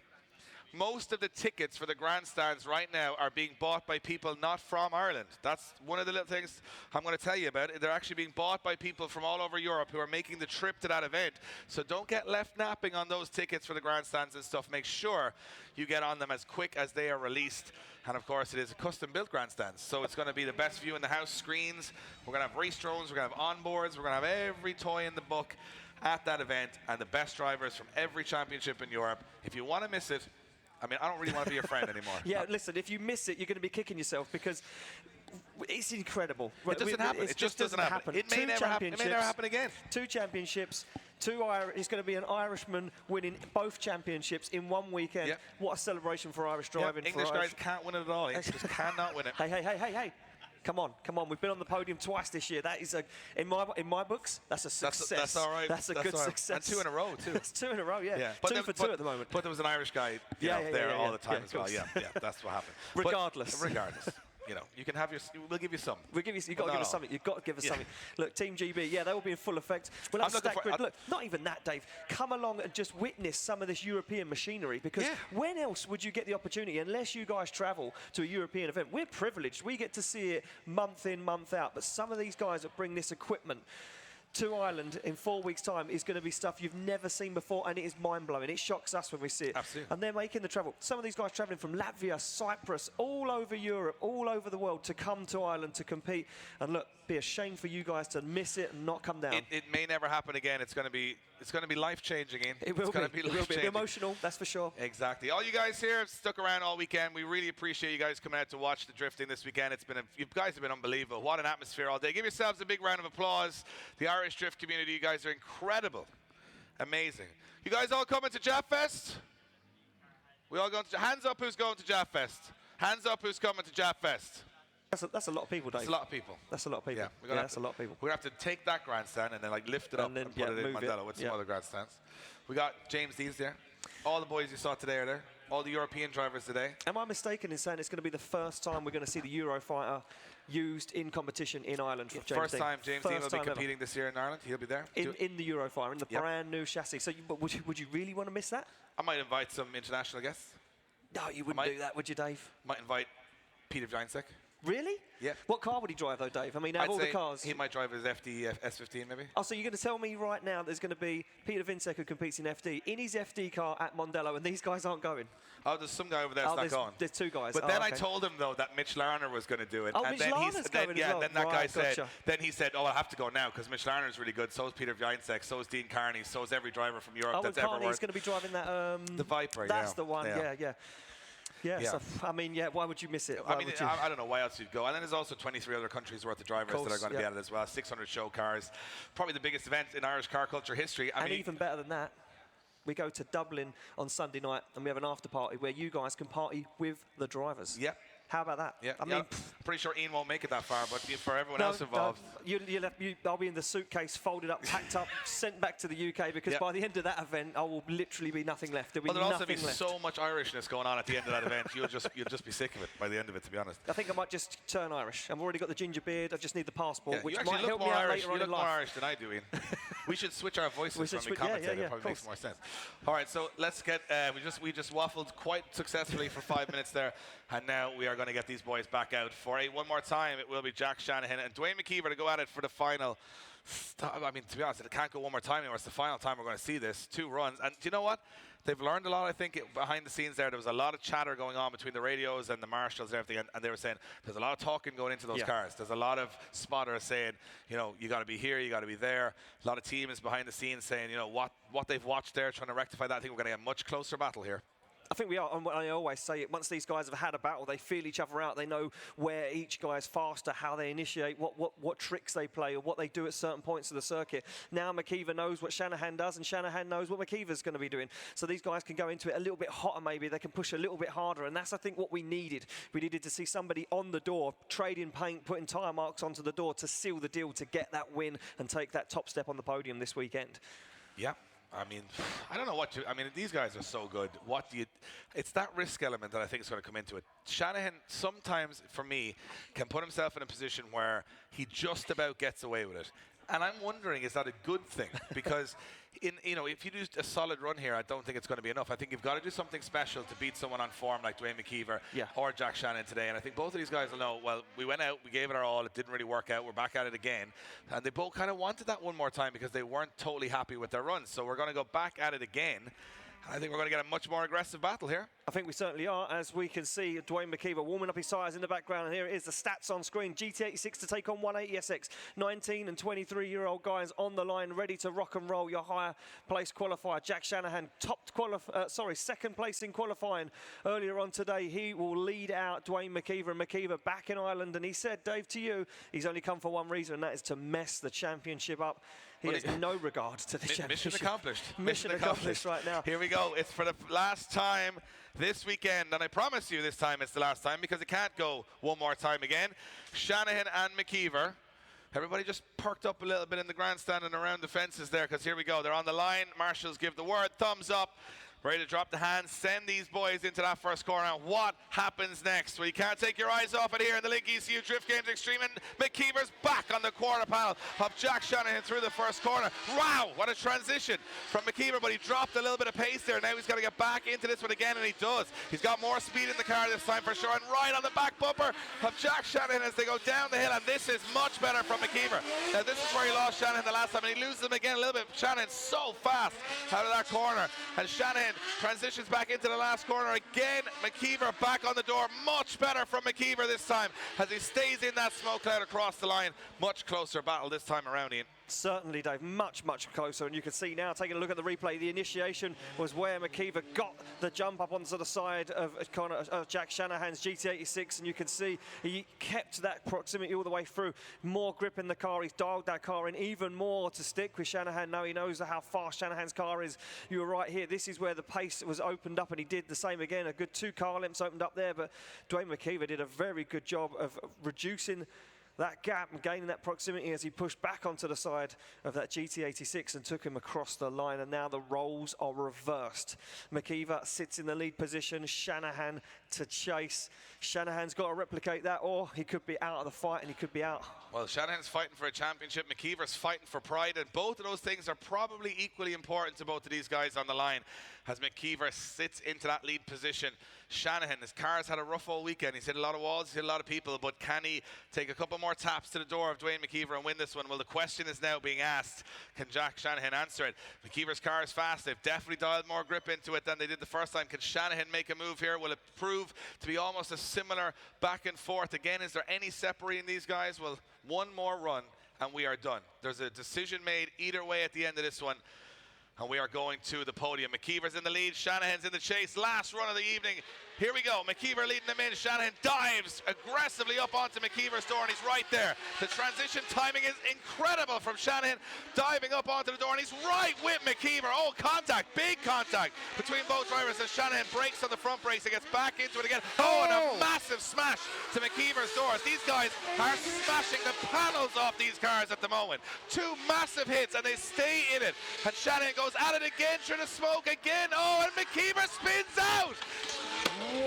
Speaker 1: Most of the tickets for the grandstands right now are being bought by people not from Ireland. That's one of the little things I'm going to tell you about. They're actually being bought by people from all over Europe who are making the trip to that event. So don't get left napping on those tickets for the grandstands and stuff. Make sure you get on them as quick as they are released. And of course, it is a custom-built grandstand, so it's going to be the best view in the house, screens. We're going to have race drones, we're going to have onboards, we're going to have every toy in the book at that event, and the best drivers from every championship in Europe. If you want to miss it, I don't really want to be your friend anymore.
Speaker 5: Listen, if you miss it, you're going to be kicking yourself, because it's incredible.
Speaker 1: It doesn't happen. It just doesn't happen. It may never happen. It may never happen again. 2
Speaker 5: championships. It's going to be an Irishman winning both championships in one weekend.
Speaker 1: Yep.
Speaker 5: What a celebration for Irish driving.
Speaker 1: English guys can't win it at all. Just cannot win it.
Speaker 5: Hey. Come on. We've been on the podium twice this year. That is in my books, that's a success.
Speaker 1: That's all right.
Speaker 5: That's a good success.
Speaker 1: And 2 in a row, too.
Speaker 5: That's 2 in a row, yeah.
Speaker 1: But
Speaker 5: 2 for 2 at the moment.
Speaker 1: But there was an Irish guy there all the time as well. Yeah, that's what happened.
Speaker 5: Regardless.
Speaker 1: you know, you can have your. We'll give you some.
Speaker 5: We'll give you. You've got to give us something. You've got to give us something. Look, Team GB, yeah, they will be in full effect. We'll have stack grid. Look, not even that, Dave. Come along and just witness some of this European machinery, because when else would you get the opportunity, unless you guys travel to a European event? We're privileged. We get to see it month in, month out. But some of these guys that bring this equipment to Ireland in 4 weeks' time is going to be stuff you've never seen before, and it is mind-blowing. It shocks us when we see it.
Speaker 1: Absolutely.
Speaker 5: And they're making the travel. Some of these guys travelling from Latvia, Cyprus, all over Europe, all over the world to come to Ireland to compete. And look, be a shame for you guys to miss it and not come down.
Speaker 1: It may never happen again. It's going to be life-changing, Ian.
Speaker 5: It will be. It will be emotional, that's for sure.
Speaker 1: Exactly. All you guys here have stuck around all weekend. We really appreciate you guys coming out to watch the drifting this weekend. You guys have been unbelievable. What an atmosphere all day. Give yourselves a big round of applause. The Irish drift community, you guys are incredible. Amazing. You guys all coming to Jaff Fest? We all going to... Hands up who's going to Jaff Fest. Hands up who's coming to Jaff Fest.
Speaker 5: That's a lot of people, Dave.
Speaker 1: That's a lot of people.
Speaker 5: That's a lot of people.
Speaker 1: Yeah,
Speaker 5: that's a lot of people.
Speaker 1: We're going to have to take that grandstand and then like lift it up and put it in Mandela with some other grandstands. We got James Dees there. All the boys you saw today are there. All the European drivers today.
Speaker 5: Am I mistaken in saying it's going to be the first time we're going to see the Eurofighter used in competition in Ireland for James
Speaker 1: First
Speaker 5: Dean?
Speaker 1: time James Dean will be competing this year in Ireland. He'll be there.
Speaker 5: In the Eurofighter, in the brand new chassis. So but would you really want to miss that?
Speaker 1: I might invite some international guests.
Speaker 5: No, you wouldn't do that, would you, Dave?
Speaker 1: Might invite Peter Vjajcek.
Speaker 5: Really?
Speaker 1: Yeah.
Speaker 5: What car would he drive, though, Dave? I mean, out of all the cars...
Speaker 1: He might drive his FD S15, maybe.
Speaker 5: Oh, so you're going to tell me right now there's going to be Peter Vjajcek who competes in FD, in his FD car at Mondello, and these guys aren't going?
Speaker 1: Oh, there's some guy over there that's not going.
Speaker 5: There's two guys.
Speaker 1: But then I told him, though, that Mitch Larner was going to do it.
Speaker 5: Oh,
Speaker 1: and
Speaker 5: Mitch
Speaker 1: then
Speaker 5: Larner's going as well.
Speaker 1: Then that guy said...
Speaker 5: Gotcha.
Speaker 1: Then he said, oh, I have to go now, because Mitch Larner's really good. So is Peter Vjajcek, so is Dean Carney, so is every driver from Europe that's ever worked.
Speaker 5: Carney's going to be driving that...
Speaker 1: the Viper,
Speaker 5: That's the one, yeah. Yeah,
Speaker 1: Yeah.
Speaker 5: So, I mean, why would you miss it?
Speaker 1: I don't know why else you'd go. And then there's also 23 other countries worth of drivers that are going to be at it as well. 600 show cars. Probably the biggest event in Irish car culture history. I mean,
Speaker 5: even better than that, we go to Dublin on Sunday night and we have an after party where you guys can party with the drivers.
Speaker 1: Yeah.
Speaker 5: How about that?
Speaker 1: Yeah,
Speaker 5: I mean,
Speaker 1: pretty sure Ian won't make it that far, but for everyone else involved.
Speaker 5: I'll be in the suitcase, folded up, packed up, sent back to the UK, because by the end of that event, I will literally be nothing left. There'll
Speaker 1: also be so much Irishness going on at the end of that event. You'll just be sick of it by the end of it, to be honest.
Speaker 5: I think I might just turn Irish. I've already got the ginger beard. I just need the passport, which
Speaker 1: you
Speaker 5: might help me out later on in life.
Speaker 1: You look more Irish than I do, Ian. We should switch our voices when we commentate. It probably makes more sense. All right, so let's get. We just waffled quite successfully for 5 minutes there, and now we are going to get these boys back out for one more time. It will be Jack Shanahan and Dwayne McKeever to go at it for the final. I mean, to be honest, it can't go one more time anymore. It's the final time we're going to see this. 2 runs. And do you know what? They've learned a lot, I think, behind the scenes there. There was a lot of chatter going on between the radios and the marshals and everything, and they were saying there's a lot of talking going into those cars. There's a lot of spotters saying, you know, you got to be here, you got to be there. A lot of teams behind the scenes saying, you know, what they've watched there, trying to rectify that. I think we're going to get a much closer battle here.
Speaker 5: I think we are, and I always say it, once these guys have had a battle, they feel each other out, they know where each guy's faster, how they initiate, what tricks they play, or what they do at certain points of the circuit. Now McKeever knows what Shanahan does, and Shanahan knows what McKeever's going to be doing. So these guys can go into it a little bit hotter maybe, they can push a little bit harder, and that's, I think, what we needed. We needed to see somebody on the door, trading paint, putting tyre marks onto the door to seal the deal, to get that win and take that top step on the podium this weekend.
Speaker 1: Yeah. I mean, I don't know what to... I mean, these guys are so good. It's that risk element that I think is going to come into it. Shanahan sometimes, for me, can put himself in a position where he just about gets away with it. And I'm wondering, is that a good thing? Because, if you do a solid run here, I don't think it's going to be enough. I think you've got to do something special to beat someone on form like Dwayne McKeever or Jack Shanahan today. And I think both of these guys will know, well, we went out, we gave it our all, it didn't really work out, we're back at it again. And they both kind of wanted that one more time because they weren't totally happy with their runs. So we're going to go back at it again. I think we're going to get a much more aggressive battle here.
Speaker 5: I think we certainly are, as we can see Dwayne McKeever warming up his tyres in the background. And here it is, the stats on screen. GT86 to take on 180SX. 19 and 23-year-old guys on the line, ready to rock and roll. Your higher place qualifier, Jack Shanahan, second place in qualifying earlier on today. He will lead out Dwayne McKeever, and McKeever back in Ireland. And he said, Dave, to you, he's only come for one reason, and that is to mess the championship up. He has no regard to the championship.
Speaker 1: Mission accomplished.
Speaker 5: Mission accomplished right now.
Speaker 1: Here we go. It's for the last time this weekend, and I promise you this time it's the last time because it can't go one more time again. Shanahan and McKeever. Everybody just perked up a little bit in the grandstand and around the fences there, because here we go. They're on the line. Marshals give the word. Thumbs up. Ready to drop the hands, send these boys into that first corner. What happens next? Well, you can't take your eyes off it here in the Link ECU Drift Games Extreme, and McKeever's back on the quarter panel of Jack Shanahan through the first corner. Wow, what a transition from McKeever, but he dropped a little bit of pace there. Now he's got to get back into this one again, and he does. He's got more speed in the car this time for sure, and right on the back bumper of Jack Shanahan as they go down the hill, and this is much better from McKeever. Now this is where he lost Shanahan the last time, and he loses him again a little bit. Shanahan's so fast out of that corner, and Shanahan transitions back into the last corner again. McKeever back on the door. Much better from McKeever this time as he stays in that smoke cloud across the line. Much closer battle this time around, Ian.
Speaker 5: Certainly, Dave, much closer, and you can see now, taking a look at the replay, the initiation was where McKeever got the jump up onto the side of Jack Shanahan's GT86, and you can see he kept that proximity all the way through. More grip in the car, he's dialed that car in even more to stick with Shanahan. Now he knows how fast Shanahan's car is. You were right here, this is where the pace was opened up, and he did the same again. A good 2 car lengths opened up there, but Dwayne McKeever did a very good job of reducing that gap and gaining that proximity as he pushed back onto the side of that GT86 and took him across the line, and now the roles are reversed. McKeever sits in the lead position, Shanahan to chase. Shanahan's got to replicate that, or he could be out of the fight and he could be out.
Speaker 1: Well, Shanahan's fighting for a championship, McKeever's fighting for pride, and both of those things are probably equally important to both of these guys on the line as McKeever sits into that lead position. Shanahan, his car's had a rough all weekend. He's hit a lot of walls, he's hit a lot of people, but can he take a couple more taps to the door of Dwayne McKeever and win this one? Well, the question is now being asked, can Jack Shanahan answer it? McKeever's car is fast. They've definitely dialed more grip into it than they did the first time. Can Shanahan make a move here? Will it prove to be almost a similar back and forth? Again, is there any separating these guys? Well, one more run and we are done. There's a decision made either way at the end of this one, and we are going to the podium. McKeever's in the lead, Shanahan's in the chase. Last run of the evening. Here we go. McKeever leading them in. Shanahan dives aggressively up onto McKeever's door, and he's right there. The transition timing is incredible from Shanahan, diving up onto the door, and he's right with McKeever. Oh, contact, big contact between both drivers as Shanahan brakes on the front brakes and gets back into it again. Oh, and a massive smash to McKeever's doors. These guys are smashing the panels off these cars at the moment. 2 massive hits, and they stay in it. And Shanahan goes at it again through the smoke again. Oh, and McKeever spins out.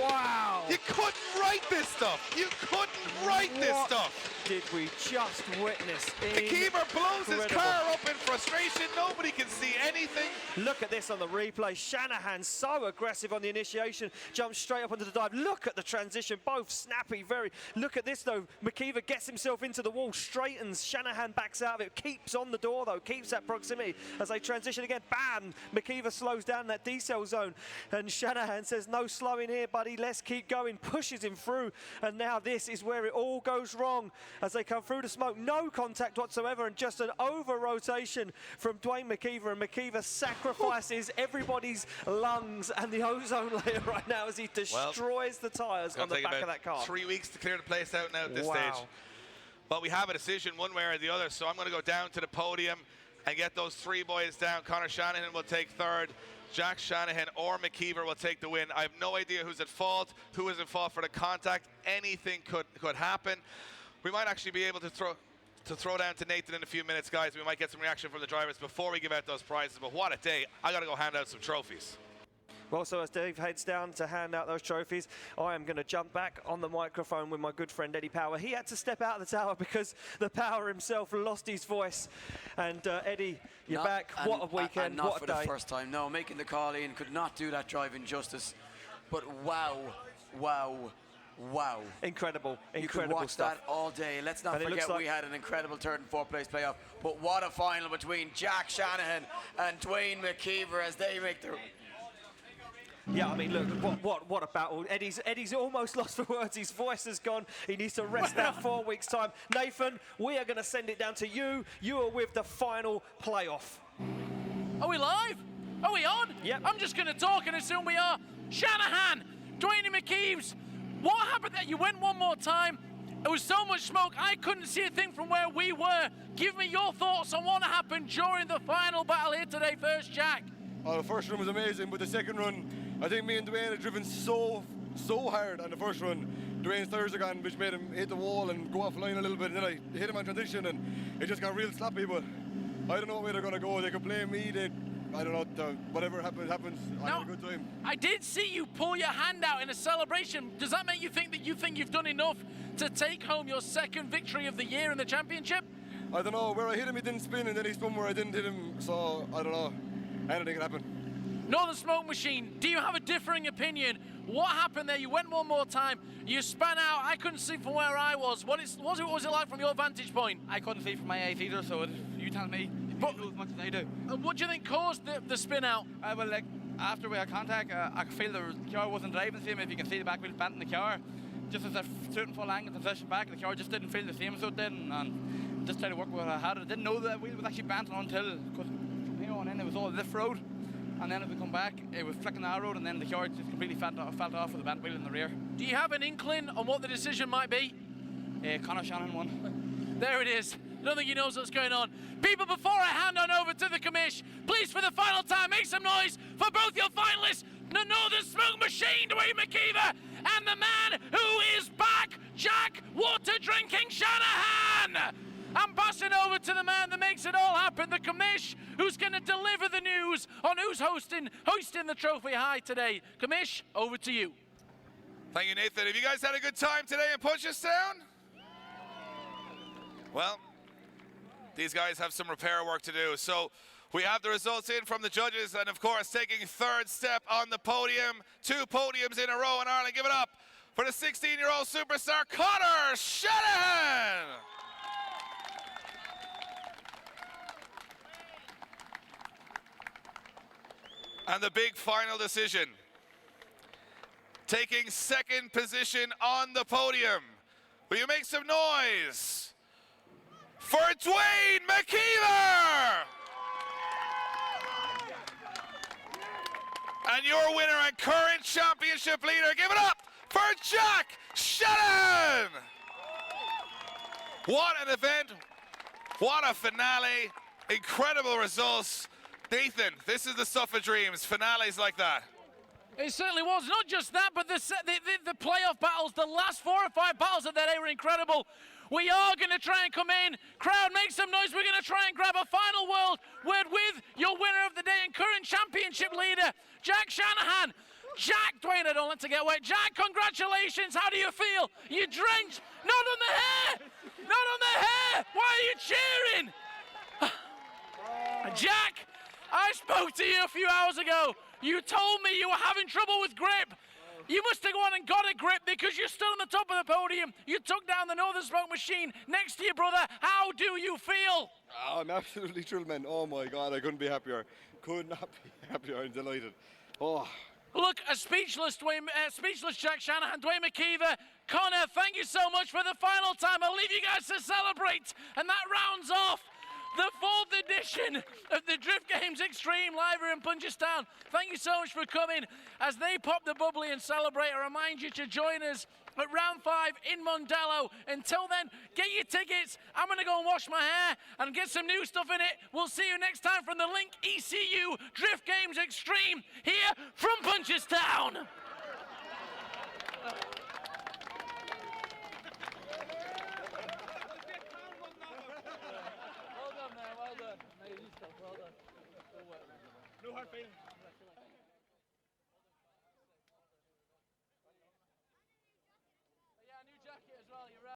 Speaker 5: Wow!
Speaker 1: You couldn't write this stuff. You couldn't write this stuff.
Speaker 5: Did we just witness?
Speaker 1: McKeever blows his car up in frustration. Nobody can see anything.
Speaker 5: Look at this on the replay. Shanahan so aggressive on the initiation, jumps straight up onto the dive. Look at the transition, both snappy, very. Look at this though. McKeever gets himself into the wall, straightens. Shanahan backs out of it, keeps on the door though, keeps that proximity as they transition again. Bam! McKeever slows down that decel zone, and Shanahan says, "No slowing here, buddy. Let's keep going." Pushes him through, and now this is where it all goes wrong as they come through the smoke. No contact whatsoever, and just an over rotation from Dwayne McKeever, and McKeever sacrifices everybody's lungs and the ozone layer right now as he destroys the tyres on the back of that car.
Speaker 1: 3 weeks to clear the place out now at this stage. But we have a decision one way or the other, so I'm going to go down to the podium and get those 3 boys down. Conor Shanahan will take 3rd. Jack Shanahan or McKeever will take the win. I have no idea who's at fault, who is at fault for the contact. Anything could happen. We might actually be able to throw down to Nathan in a few minutes, guys. We might get some reaction from the drivers before we give out those prizes. But what a day. I got to go hand out some trophies.
Speaker 5: Well, so as Dave heads down to hand out those trophies, I am going to jump back on the microphone with my good friend Eddie Power. He had to step out of the tower because the Power himself lost his voice. And Eddie, you're back. What a weekend,
Speaker 2: and not
Speaker 5: what a
Speaker 2: for
Speaker 5: day.
Speaker 2: the first time. No, making the call in could not do that driving justice. But wow, wow, wow.
Speaker 5: Incredible, incredible
Speaker 2: you could watch
Speaker 5: stuff.
Speaker 2: that all day. Let's not forget we had an incredible 3rd and 4th place playoff. But what a final between Jack Shanahan and Dwayne McKeever as they make the...
Speaker 5: Yeah, I mean, look, what a battle. Eddie's almost lost for words. His voice has gone. He needs to rest out 4 weeks' time. Nathan, we are going to send it down to you. You are with the final playoff.
Speaker 7: Are we live? Are we on?
Speaker 5: Yep.
Speaker 7: I'm just going to talk and assume we are. Shanahan, Dwayne McKeeves, what happened there? You went one more time. It was so much smoke, I couldn't see a thing from where we were. Give me your thoughts on what happened during the final battle here today first, Jack.
Speaker 11: Oh, the first run was amazing, but the second run, I think me and Dwayne had driven so hard on the first run. Dwayne's tyres are gone, which made him hit the wall and go off line a little bit, and then I hit him on transition, and it just got real sloppy, but I don't know where they're going to go. They could blame me, they I don't know, whatever happens, I
Speaker 7: Now,
Speaker 11: had a good time.
Speaker 7: I did see you pull your hand out in a celebration. Does that make you think that you've done enough to take home your second victory of the year in the championship?
Speaker 11: I don't know, where I hit him he didn't spin, and then he spun where I didn't hit him, so I don't know. Anything can happen.
Speaker 7: Northern Smoke Machine, do you have a differing opinion? What happened there? You went one more time, you span out, I couldn't see from where I was. What was it like from your vantage point?
Speaker 10: I couldn't see from my eyes either, so you tell me. You do as much as I do.
Speaker 7: And what do you think caused the spin out?
Speaker 10: Well, like, after we had contact, I could feel the car wasn't driving the same. If you can see the back wheel bent in the car, just as a certain full angle transition back, the car just didn't feel the same, so it didn't. And just tried to work with what I had. I didn't know that wheel was actually bent until, because from here on in, it was all this road. And then as we come back, it was flicking that road, and then the car just completely felt off with the bent wheel in the rear.
Speaker 7: Do you have an inkling on what the decision might be?
Speaker 10: Conor Shannon won.
Speaker 7: There it is. I don't think he knows what's going on. People, before I hand on over to the commish, please, for the final time, make some noise for both your finalists, the Northern Smoke Machine, Dwayne McKeever, and the man who is back, Jack Water Drinking Shanahan. I'm passing over to the man that makes it all happen, the commish, who's going to deliver the news on who's hoisting the trophy high today. Commish, over to you.
Speaker 1: Thank you, Nathan. Have you guys had a good time today in Punchestown? Well, these guys have some repair work to do. So we have the results in from the judges, and of course, taking third step on the podium, 2 podiums in a row in Ireland. Give it up for the 16-year-old superstar, Conor Shanahan. And the big final decision, taking second position on the podium. Will you make some noise for Dwayne McKeever? And your winner and current championship leader, give it up for Jack Shanahan. What an event, what a finale, incredible results. Nathan, this is the stuff of dreams, finales like that.
Speaker 7: It certainly was. Not just that, but the playoff battles, the last 4 or 5 battles of that day were incredible. We are going to try and come in. Crowd, make some noise. We're going to try and grab a final word with your winner of the day and current championship leader, Jack Shanahan. Jack, Dwayne, I don't want to get wet. Jack, congratulations. How do you feel? You drenched. Not on the hair. Not on the hair. Why are you cheering? Jack, I spoke to you a few hours ago. You told me you were having trouble with grip. You must have gone and got a grip because you stood on the top of the podium. You took down the Northern Smoke Machine next to your brother. How do you feel?
Speaker 11: Oh, I'm absolutely thrilled, man. Oh my God, I couldn't be happier. Could not be happier. I'm delighted. Oh.
Speaker 7: Look, a speechless Jack Shanahan, Dwayne McKeever. Conor, thank you so much for the final time. I'll leave you guys to celebrate. And that rounds off the 4th edition of the Drift Games Extreme live here in Punchestown. Thank you so much for coming. As they pop the bubbly and celebrate, I remind you to join us at round 5 in Mondello. Until then, get your tickets. I'm going to go and wash my hair and get some new stuff in it. We'll see you next time from the Link ECU Drift Games Extreme here from Punchestown.
Speaker 8: No hard feelings.
Speaker 7: Yeah, new jacket as well. You're right.